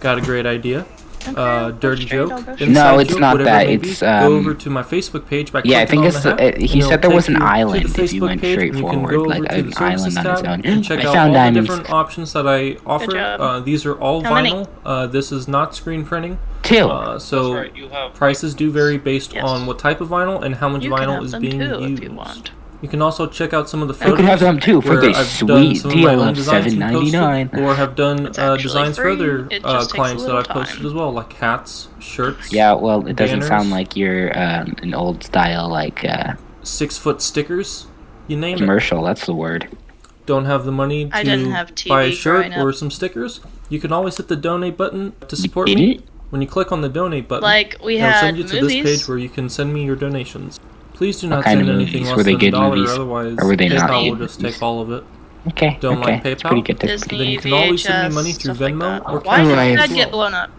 Got a great idea?
Okay, I'll go
Dirty
straight,
joke.
I'll go
inside
straight.
No, it's
joke,
not
whatever
that,
it may be,
it's,
go over to my Facebook page by
Yeah, I
clicking
think
on the hat,
he
and
said
it'll
there was
take
an
you to the
island if you
Facebook
went
page,
straight
and you can
forward,
go
like
over to
an
the services
island on its
tab
own.
and check
I
out
found
all
diamonds.
the different options that I offer.
job.
These are all
How many?
vinyl. This is not screen printing.
2.
So
That's right, you have
prices do vary based
Yes.
on what type of vinyl and how much
You can
vinyl
have
is
them
being
too
used.
if you want.
You can also check out some of the
You
photos.
could have them too for
where
the
I've done
sweet
some of my
deal
own
of
designs and posted,
$7.99.
or have done
It's actually
designs for
free.
other
It just takes a
clients that
little
I've posted
time.
as well, like hats, shirts,
Yeah, well, it doesn't
Banners.
sound like you're an old style, like,
6-foot stickers, you name it.
commercial. That's the word.
Don't have the money
I didn't
to
have TV
buy a shirt
growing up.
or some stickers? You can always hit the donate button to support
did
me.
it?
When you click on the donate button,
Like, we
it'll
had
send you to this
movies.
page where you can send me your donations. Please do
What
not
kind
send
of
anything
movies?
less
Were they
than
good
$1,
movies?
otherwise
Or were they not
PayPal will
good
just
movies?
take all of it.
Okay,
Don't
okay.
like
That's
PayPal?
pretty good. That's
Disney,
Then you can always send me
VHS,
money through
stuff like
Venmo
that.
or
Why did
Cash
that
App.
get blown up?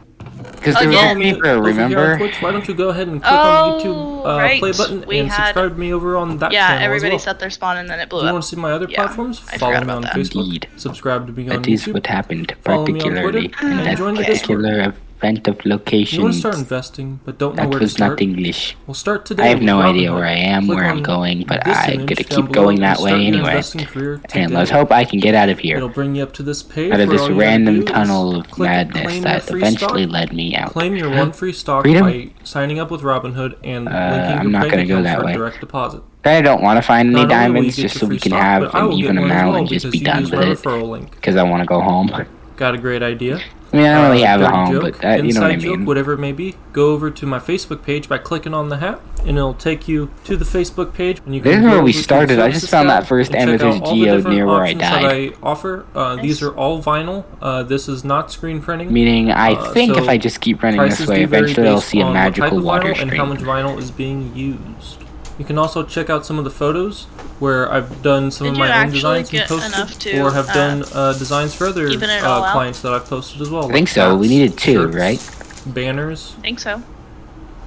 Because there was
Again.
a paper,
Over here on
remember?
Twitch, why don't you go ahead and click
Oh,
on the YouTube
right.
play button
We
and
had-
subscribe to me over on that
Yeah,
channel
everybody
as well.
set their spawn and then it blew
If you
up.
want to see my other
Yeah,
platforms,
I
follow
forgot
me on
about that.
Facebook,
Indeed.
subscribe to me on
That is
YouTube.
what happened,
Follow me on
particularly
Twitter,
in
and
that
join the
Discord.
particular event of
You
location.
want to start investing, but don't know
That
where to
was not
start?
English.
We'll start today.
I have
with
no idea
Robinhood.
where I am,
Click
where I'm
on
going, but
this
I'm
image
gonna
down
keep
below
going
and
that
start
way
your
anyway.
investing career
And let's
today.
hope I can get out of here.
It'll bring you up to this page
Out of
where
this
all you gotta
random
do is
tunnel of
click
madness
claim your
that
free
eventually
stock.
led me out.
Claim your one free stock
Freedom?
by signing up with Robinhood and linking
I'm
your
not
bank
gonna go
account
that
for
way.
direct deposit.
I don't want to find any
Not only will you
diamonds
get
just
your
so
free
we can
stock,
have
but I
an
will get
even
one as
amount
well
and just
because
be
you
done
used
with
my
it.
referral link.
Because I want to go home.
Got a great idea?
I mean, I don't really have a
Dirty
home,
joke,
but that, you know what I
inside joke,
mean.
whatever it may be, go over to my Facebook page by clicking on the hat, and it'll take you to the Facebook page. And you can
This is
go
where we
over to the
started. I just
services
found
tab
that first
and check
amethyst
out all the
geode
different
near where I
options that
died.
I offer. These are all vinyl. This is not screen printing.
Meaning, I think
so
if I just keep running
Prices
this way,
do vary
eventually I'll
based
see a
on what type
magical
of
water
vinyl and how much
stream.
vinyl is being used. You can also check out some of the photos where I've done some
Did
of
you
my own
actually
designs and
get enough
posted,
to,
or have done designs for other
even it all out?
clients that I've posted as well.
I think so. We needed 2, right?
Banners,
I think so.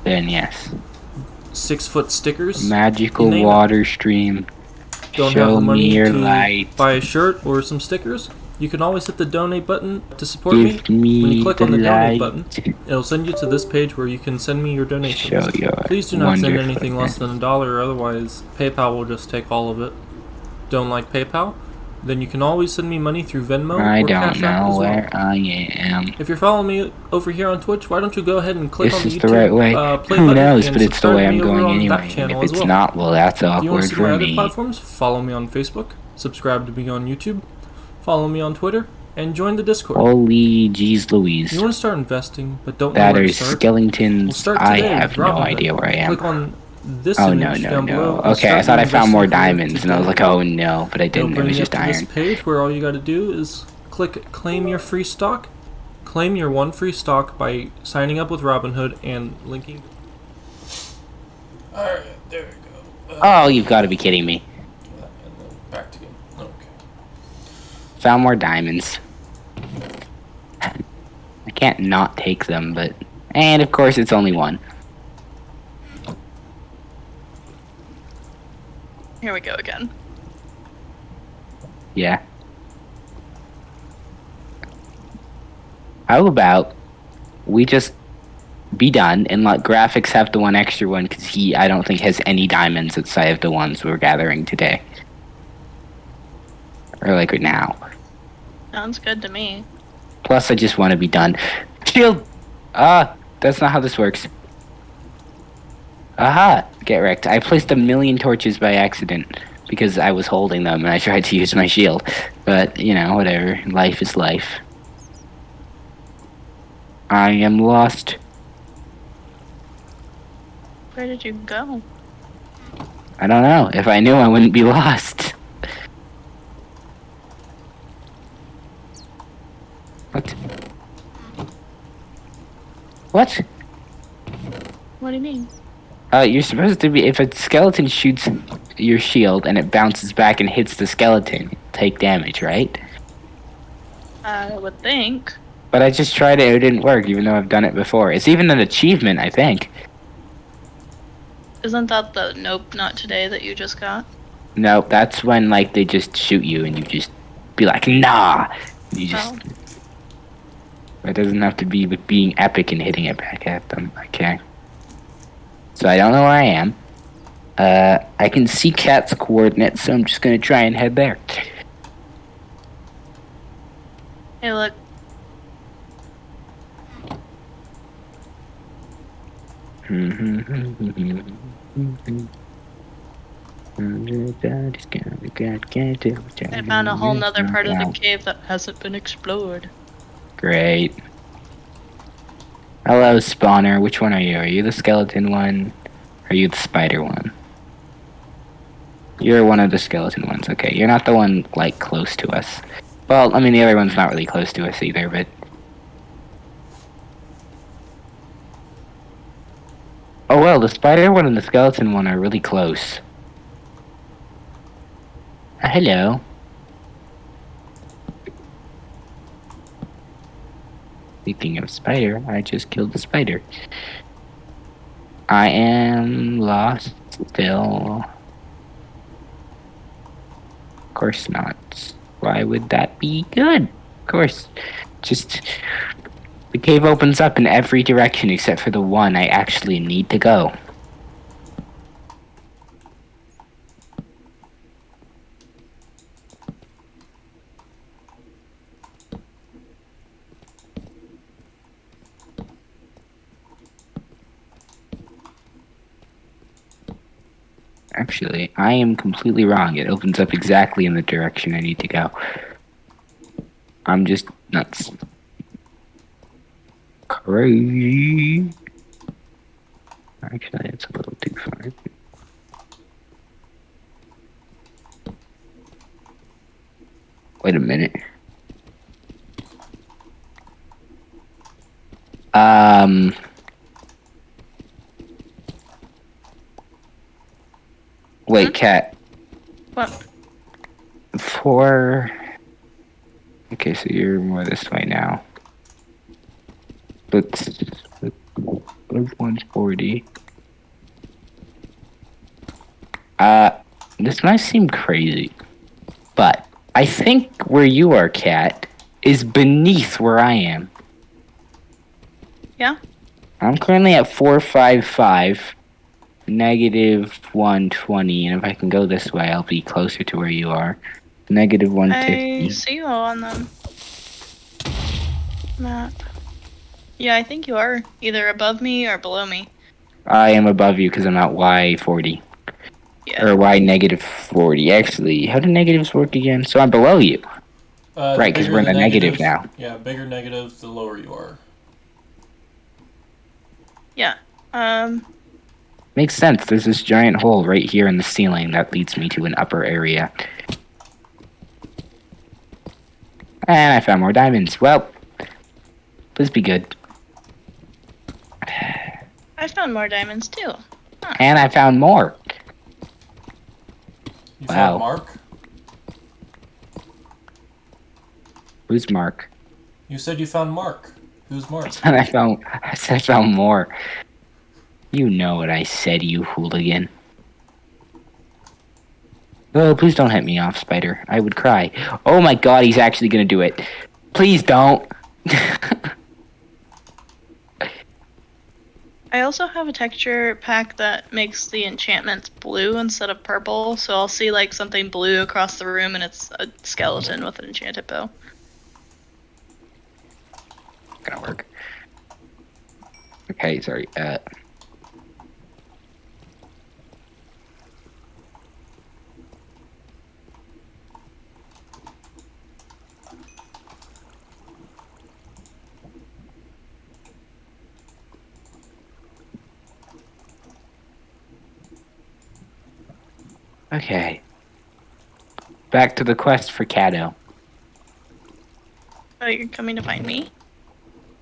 Then yes.
6-foot stickers.
Magical
You name it.
water stream.
Don't have
Show
the money
me your
to
light.
buy a shirt or some stickers? You can always hit the donate button to support me.
Give me
When you click
the
on the donate
light.
button, it'll send you to this page where you can send me your donations.
Show your
Please do not send
wonderful
anything less than $1, or otherwise PayPal will just take all of it. Don't like PayPal? Then you can always send me money through Venmo
I
or Cash
don't
App
know
as well.
where I am.
If you're following me over here on Twitch, why don't you go ahead and click
This
on the
is
YouTube
the right way.
play
Who
button
knows,
and
but it's the
subscribe
way
to
I'm
me over
going
on
anyway.
that
And
channel
if
as
it's
well.
not, well, that's
If you want
awkward
to see my
for
other
me.
platforms, follow me on Facebook, subscribe to me on YouTube, follow me on Twitter, and join the Discord.
Holy jeez Louise.
You want to start investing, but don't know
That
where
are
to start? We'll
skeletons.
start
I
today
have
with
no
Robinhood.
idea where I am.
Click on this
Oh, no,
image
no,
down
no.
below. and
Okay, I
start
thought I
your
found more
investing career
diamonds, and I was like,
today.
oh no, but I
It'll
didn't. It
bring
was
you
just
up to
iron.
this page where all you got to do is click claim your free stock. Claim your one free stock by signing up with Robinhood and linking.
Alright, there we go.
Oh, you've got to be kidding me.
And then back to game. Okay.
Found more diamonds. I can't not take them, but... And of course it's only one.
Here we go again.
Yeah. How about we just be done and let graphics have the one extra one because I don't think has any diamonds outside of the ones we're gathering today. Or like right now.
Sounds good to me.
Plus, I just want to be done. Shield! That's not how this works. Aha! Get wrecked. I placed 1,000,000 torches by accident because I was holding them and I tried to use my shield. But, you know, whatever. Life is life. I am lost.
Where did you go?
I don't know. If I knew, I wouldn't be lost. What? What?
What do you mean?
You're supposed to be... If a skeleton shoots your shield and it bounces back and hits the skeleton, take damage, right?
I would think.
But I just tried it didn't work, even though I've done it before. It's even an achievement, I think.
Isn't that the nope, not today that you just got?
No, that's when, like, they just shoot you and you just be like, nah! You just...
Oh.
It doesn't have to be with being epic and hitting it back at them. Okay. So I don't know where I am. I can see Cat's coordinates, so I'm just gonna try and head there.
Hey, look. I found a whole nother part of the cave that hasn't been explored.
Great. Hello, spawner. Which one are you? Are you the skeleton one? Or are you the spider one? You're one of the skeleton ones. Okay, you're not the one, like, close to us. Well, I mean, the other one's not really close to us either, but... Oh, well, the spider one and the skeleton one are really close. Hello. Speaking of spider, I just killed the spider. I am lost still. Of course not. Why would that be good? Of course. Just... The cave opens up in every direction except for the one I actually need to go. Actually, I am completely wrong. It opens up exactly in the direction I need to go. I'm just nuts. Crazy. Actually, it's a little too far. Wait a minute. Wait, Cat.
What?
Okay, so you're more this way now. But one's 40. This might seem crazy, but I think where you are, Cat, is beneath where I am.
Yeah?
I'm currently at 455, negative 120, and if I can go this way, I'll be closer to where you are. Negative 150.
I see you on the map. Yeah, I think you are either above me or below me.
I am above you because I'm at Y40.
Yeah.
Or Y negative 40. Actually, how do negatives work again? So I'm below you. Right, because we're in the negative now.
Yeah, bigger negative, the lower you are.
Yeah.
Makes sense. There's this giant hole right here in the ceiling that leads me to an upper area. And I found more diamonds. Well, please be good.
I found more diamonds too. Huh.
And I found more.
You
Wow.
found Mark?
Who's Mark?
You said you found Mark. Who's Mark?
And I said I found more. You know what I said, you hooligan. Oh, please don't hit me off, Spider. I would cry. Oh my god, he's actually gonna do it. Please don't.
I also have a texture pack that makes the enchantments blue instead of purple, so I'll see like something blue across the room and it's a skeleton with an enchanted bow.
Gonna work. Okay, sorry. Okay. Back to the quest for Cato.
Oh, you're coming to find me?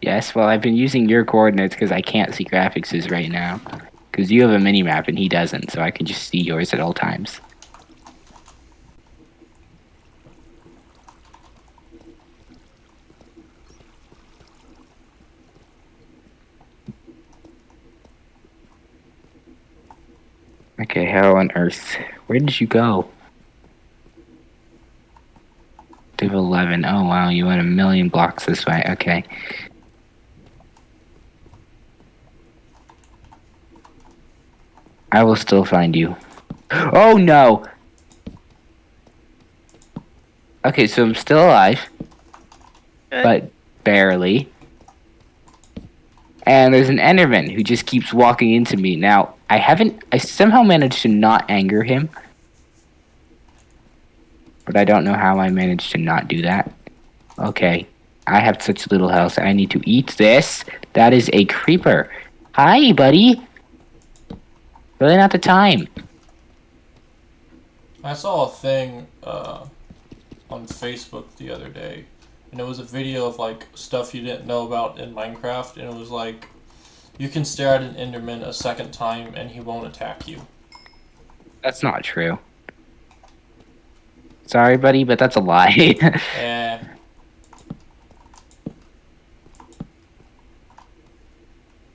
Yes, well, I've been using your coordinates because I can't see graphics right now. Because you have a mini map and he doesn't, so I can just see yours at all times. Okay, how on earth? Where did you go? Div 11. Oh, wow, you went a million blocks this way. Okay. I will still find you. Oh, no! Okay, so I'm still alive,
Good.
but barely. And there's an Enderman who just keeps walking into me. Now, I somehow managed to not anger him. But I don't know how I managed to not do that. Okay. I have such little health. I need to eat this. That is a creeper. Hi, buddy. Really not the time.
I saw a thing on Facebook the other day, and it was a video of like stuff you didn't know about in Minecraft, and it was like you can stare at an Enderman a second time and he won't attack you.
That's not true. Sorry, buddy, but that's a lie.
Eh.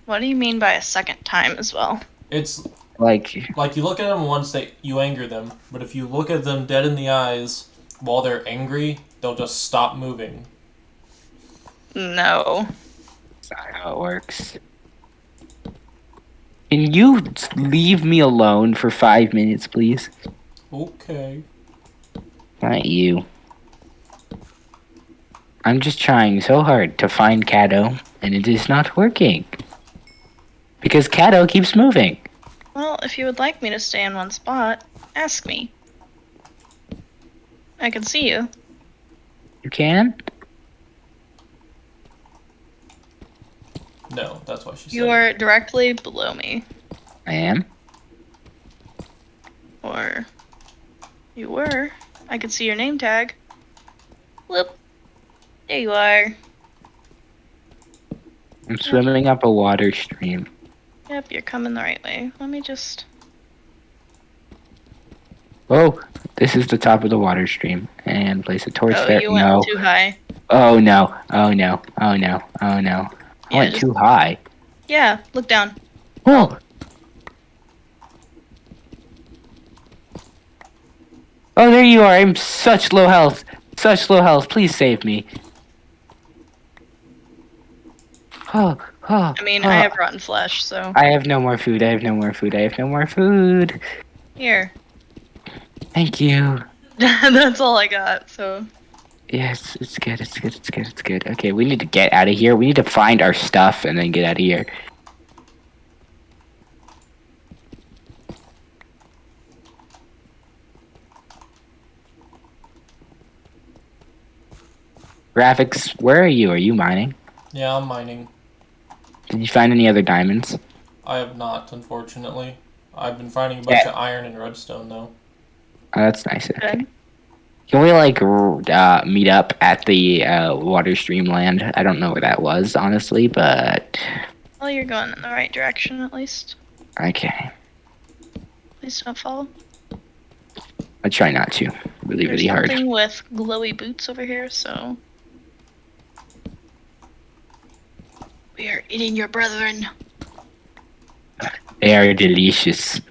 What do you mean by a second time as well?
It's
like
you look at them once, you anger them, but if you look at them dead in the eyes while they're angry, they'll just stop moving.
No.
that's not how it works. Can you leave me alone for 5 minutes, please?
Okay.
Not you. I'm just trying so hard to find Cato, and it is not working. Because Cato keeps moving.
Well, if you would like me to stay in one spot, ask me. I can see you.
You can?
No, that's why she said
You are directly below me.
I am?
Or you were. I can see your name tag. Whoop. There you are.
I'm swimming up a water stream.
Yep, you're coming the right way. Let me just...
Oh, this is the top of the water stream. And place a torch
Oh,
there.
you went
No.
too high.
Oh no. Oh no. Oh no. Oh no. I
Yeah,
went
just-
too high.
Yeah, look down.
Oh! Oh, there you are. I'm such low health. Such low health. Please save me. Oh, oh,
I mean,
oh.
I have rotten flesh, so...
I have no more food. I have no more food. I have no more food.
Here.
Thank you.
That's all I got, so...
Yes, it's good. It's good. It's good. It's good. Okay, we need to get out of here. We need to find our stuff and then get out of here. Graphics, where are you? Are you mining?
Yeah, I'm mining.
Did you find any other diamonds?
I have not, unfortunately. I've been finding a bunch
Yeah.
of iron and redstone, though.
Oh, that's nice. Okay.
Good.
Can we like meet up at the water stream land? I don't know where that was, honestly, but
Well, you're going in the right direction, at least.
okay.
Please don't fall.
I try not to. Really,
There's
really hard.
something with glowy boots over here, so... We are eating your brethren.
They are delicious.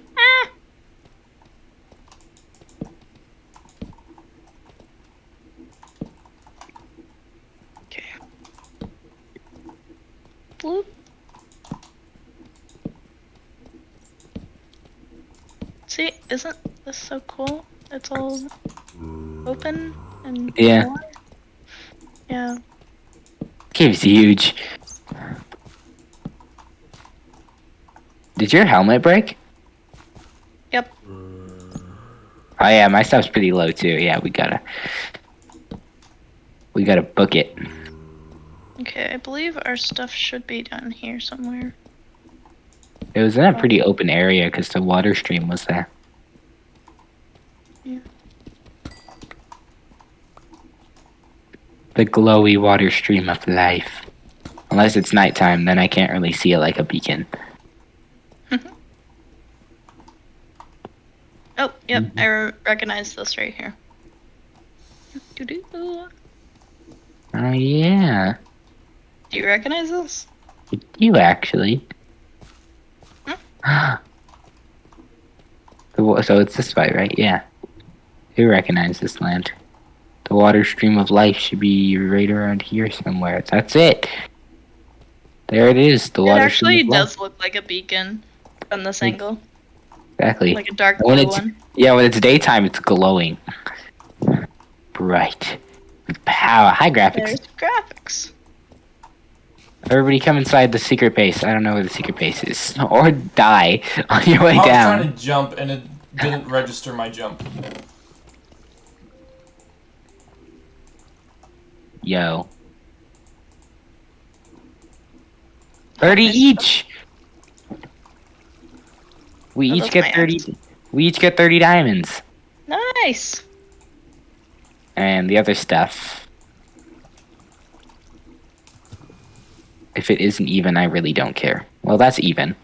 Okay. Bloop. isn't this so cool? It's all open and
Yeah.
more. Yeah.
Cave's huge. Did your helmet break?
Yep.
Oh yeah, my stuff's pretty low too. Yeah, we gotta book it.
Okay, I believe our stuff should be down here somewhere.
It was in a pretty open area because the water stream was there.
Yeah.
The glowy water stream of life. Unless it's nighttime, then I can't really see it like a beacon.
Oh, yep, I recognize this right here. Doo-doo.
Oh yeah,
Do you recognize this?
you actually. So it's this way, right? Yeah. You recognize this land. The water stream of life should be right around here somewhere. That's it. There it is. The
It
water
actually
stream of life.
does look like a beacon from this angle.
Exactly.
Like a dark
When
blue
it's
one.
yeah, when it's daytime, it's glowing, bright, with power, high graphics.
There's graphics.
Everybody, come inside the secret base. I don't know where the secret base is, or die on your way
I was
down.
trying to jump and it didn't register my jump.
Yo. 30 each. We
Oh,
each
that's
get
my
30.
axe.
We each get 30 diamonds,
Nice.
and the other stuff. If it isn't even, I really don't care. Well, that's even.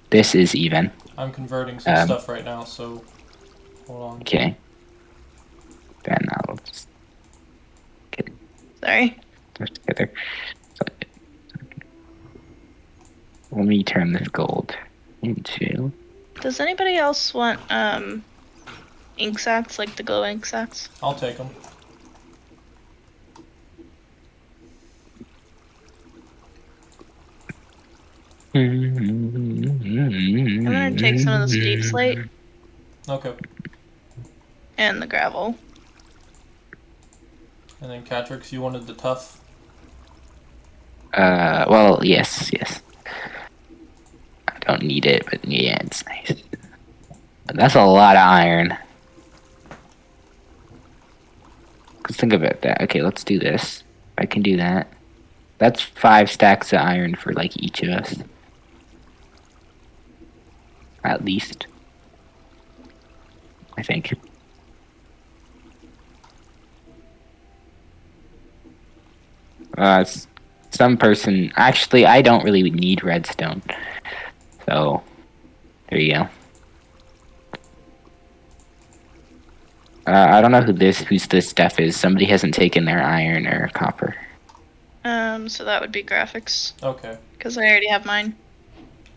This is even.
I'm converting some stuff right now, so hold on.
Okay. Then I'll just get
Sorry.
this together. Let me turn this gold into.
Does anybody else want ink sacks, like the glow ink sacks?
I'll take them.
I'm gonna take some of this deep slate
Okay.
and the gravel.
And then Catrix, you wanted the tough?
Well, yes. I don't need it, but yeah, it's nice. But that's a lot of iron. Let's think about that. Okay, let's do this. I can do that. That's 5 stacks of iron for like each of us. At least. I think. Some person. Actually, I don't really need redstone. So, there you go. I don't know whose this stuff is. Somebody hasn't taken their iron or copper.
So that would be graphics,
Okay.
because I already have mine.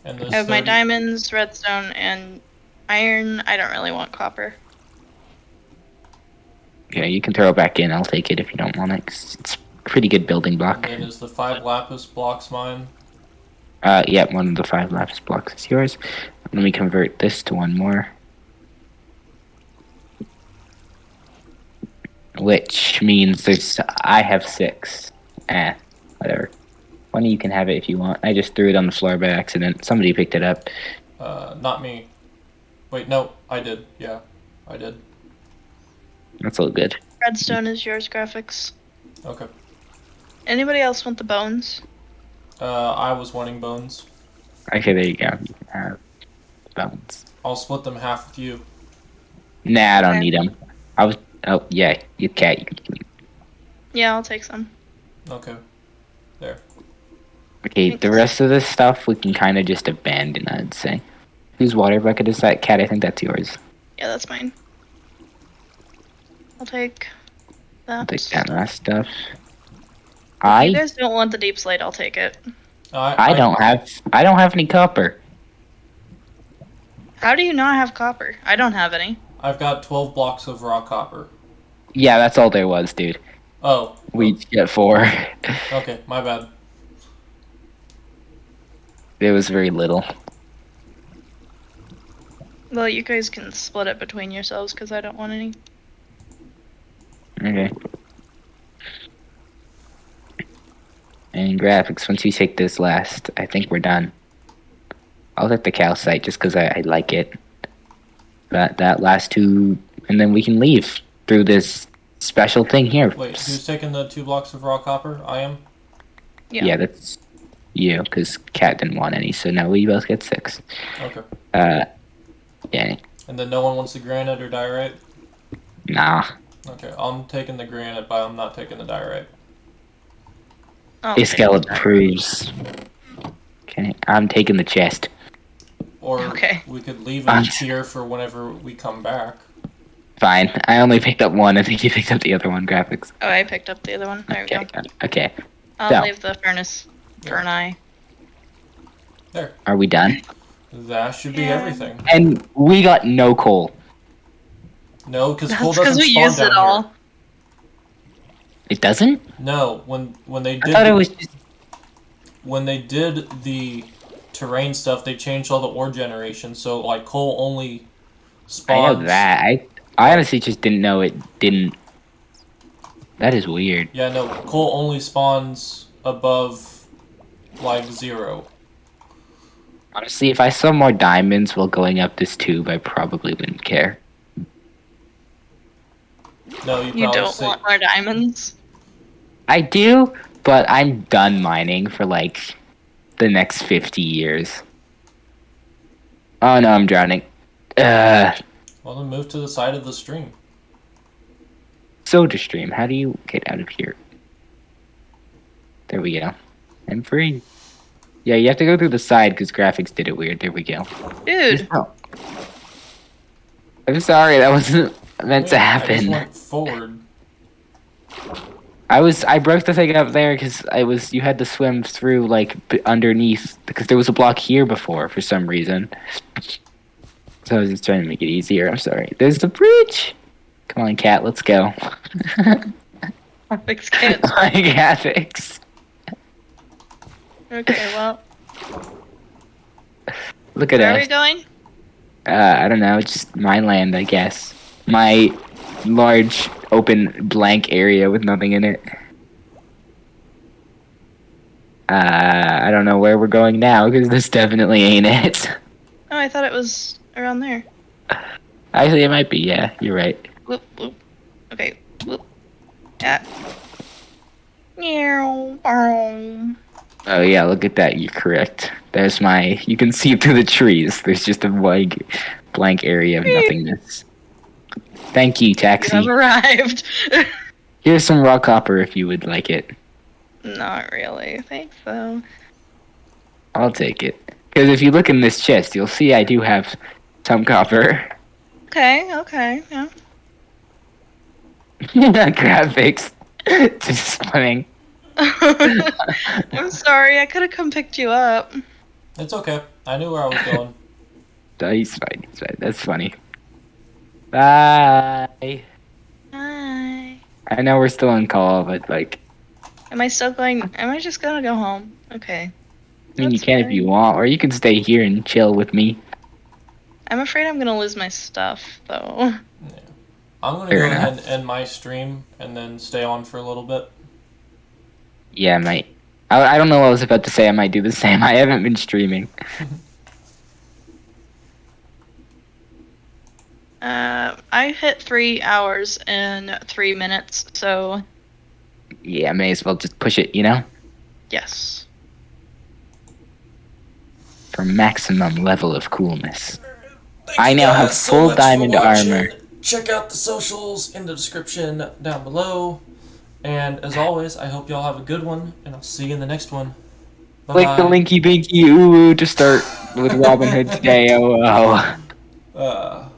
And this
I have my
30
diamonds, redstone, and iron. I don't really want copper.
Yeah, you can throw it back in. I'll take it if you don't want it. 'Cause it's a pretty good building block.
And then is the 5 lapis blocks mine?
Yeah, one of the 5 lapis blocks is yours. Let me convert this to one more. Which means I have 6. Whatever. One of you can have it if you want. I just threw it on the floor by accident. Somebody picked it up.
Not me. Wait, no, I did. Yeah, I did.
That's all good.
Redstone is yours, graphics.
Okay.
Anybody else want the bones?
I was wanting bones.
Okay, there you go. You can have bones.
I'll split them half with you.
Nah, I don't
Okay.
need them. Oh, yeah, you can.
Yeah, I'll take some.
Okay. There.
Okay, the rest of this stuff we can kind of just abandon, I'd say. Whose water bucket is that? Cat, I think that's yours.
Yeah, that's mine. I'll take that.
I'll take that last stuff.
If you
I
guys don't want the deep slate, I'll take it.
I don't have any copper.
How do you not have copper? I don't have any.
I've got 12 blocks of raw copper.
Yeah, that's all there was, dude.
Oh.
We each get 4.
Okay, my bad.
It was very little.
Well, you guys can split it between yourselves because I don't want any.
Okay. And graphics, once you take this last, I think we're done. I'll hit the calcite just because I like it. But that last two, and then we can leave through this special thing here.
Wait, who's taking the 2 blocks of raw copper? I am?
Yeah, that's you, because Kat didn't want any, so now we both get 6.
Okay.
Yeah.
And then no one wants the granite or diorite?
Nah.
Okay, I'm taking the granite, but I'm not taking the diorite.
Oh,
Iskele proves. Okay, I'm taking the chest.
Or
Okay.
we could leave it here for whenever we come back.
Fine. I only picked up one. I think you picked up the other one, graphics.
Oh, I picked up the other one. There
Okay,
we go.
okay.
I'll
So.
leave the furnace for an eye.
There.
Are we done?
That should be
Yeah.
everything.
And we got no coal.
No, because coal
That's because
doesn't
we
spawn
used
down
it all.
here.
It doesn't?
No, when they
I
did
thought it was just...
when they did the terrain stuff, they changed all the ore generation, so like coal only
I
spawns.
know that. I honestly just didn't know it didn't... That is weird.
Yeah, no, coal only spawns above like 0.
Honestly, if I saw more diamonds while going up this tube, I probably wouldn't care.
No, you
You
probably
don't
see.
want more diamonds?
I do, but I'm done mining for like the next 50 years. Oh no, I'm drowning.
Well, then move to the side of the stream.
Soda stream. How do you get out of here? There we go. I'm free. Yeah, you have to go through the side because graphics did it weird. There we go.
Dude.
Oh. I'm sorry, that wasn't meant to
I just
happen.
went forward.
I broke the thing up there because you had to swim through like underneath because there was a block here before for some reason. So I was just trying to make it easier. I'm sorry. There's the bridge. Come on, cat, let's go.
Graphics can't.
My graphics.
Okay, well.
Look at
Where are we
us.
going?
I don't know, just my land, I guess. My large open blank area with nothing in it. I don't know where we're going now because this definitely ain't it.
Oh, I thought it was around there.
Actually, it might be. Yeah, you're right.
Whoop, whoop. Okay, whoop. Yeah. Meow. Bow.
Oh yeah, look at that. You're correct. There's my. You can see through the trees. There's just a blank area of nothingness. Thank you,
You
taxi.
have arrived.
Here's some raw copper if you would like it.
Not really. Thanks, though.
I'll take it. Because if you look in this chest, you'll see I do have some copper.
Okay, yeah.
Graphics. Just funny.
I'm sorry, I could have come picked you up.
It's okay. I knew where I was going.
No, he's fine. He's fine. That's funny. Bye.
Hi.
I know we're still on call, but like,
Am I just gonna go home? Okay.
I mean, you
That's
can if
fine.
you want, or you can stay here and chill with me.
I'm afraid I'm gonna lose my stuff, though.
I'm gonna
Fair
go
enough.
ahead and end my stream and then stay on for a little bit.
Yeah, I might. I don't know what I was about to say. I might do the same. I haven't been streaming.
I hit 3 hours and 3 minutes, so
Yeah, I may as well just push it, you know?
yes.
For maximum level of coolness. I now have full diamond armor.
Check out the socials in the description down below. And as always, I hope y'all have a good one, and I'll see you in the next one.
Click the
Bye-bye.
linky binky ooh to start with Robin Hood today. Oh.
Uh.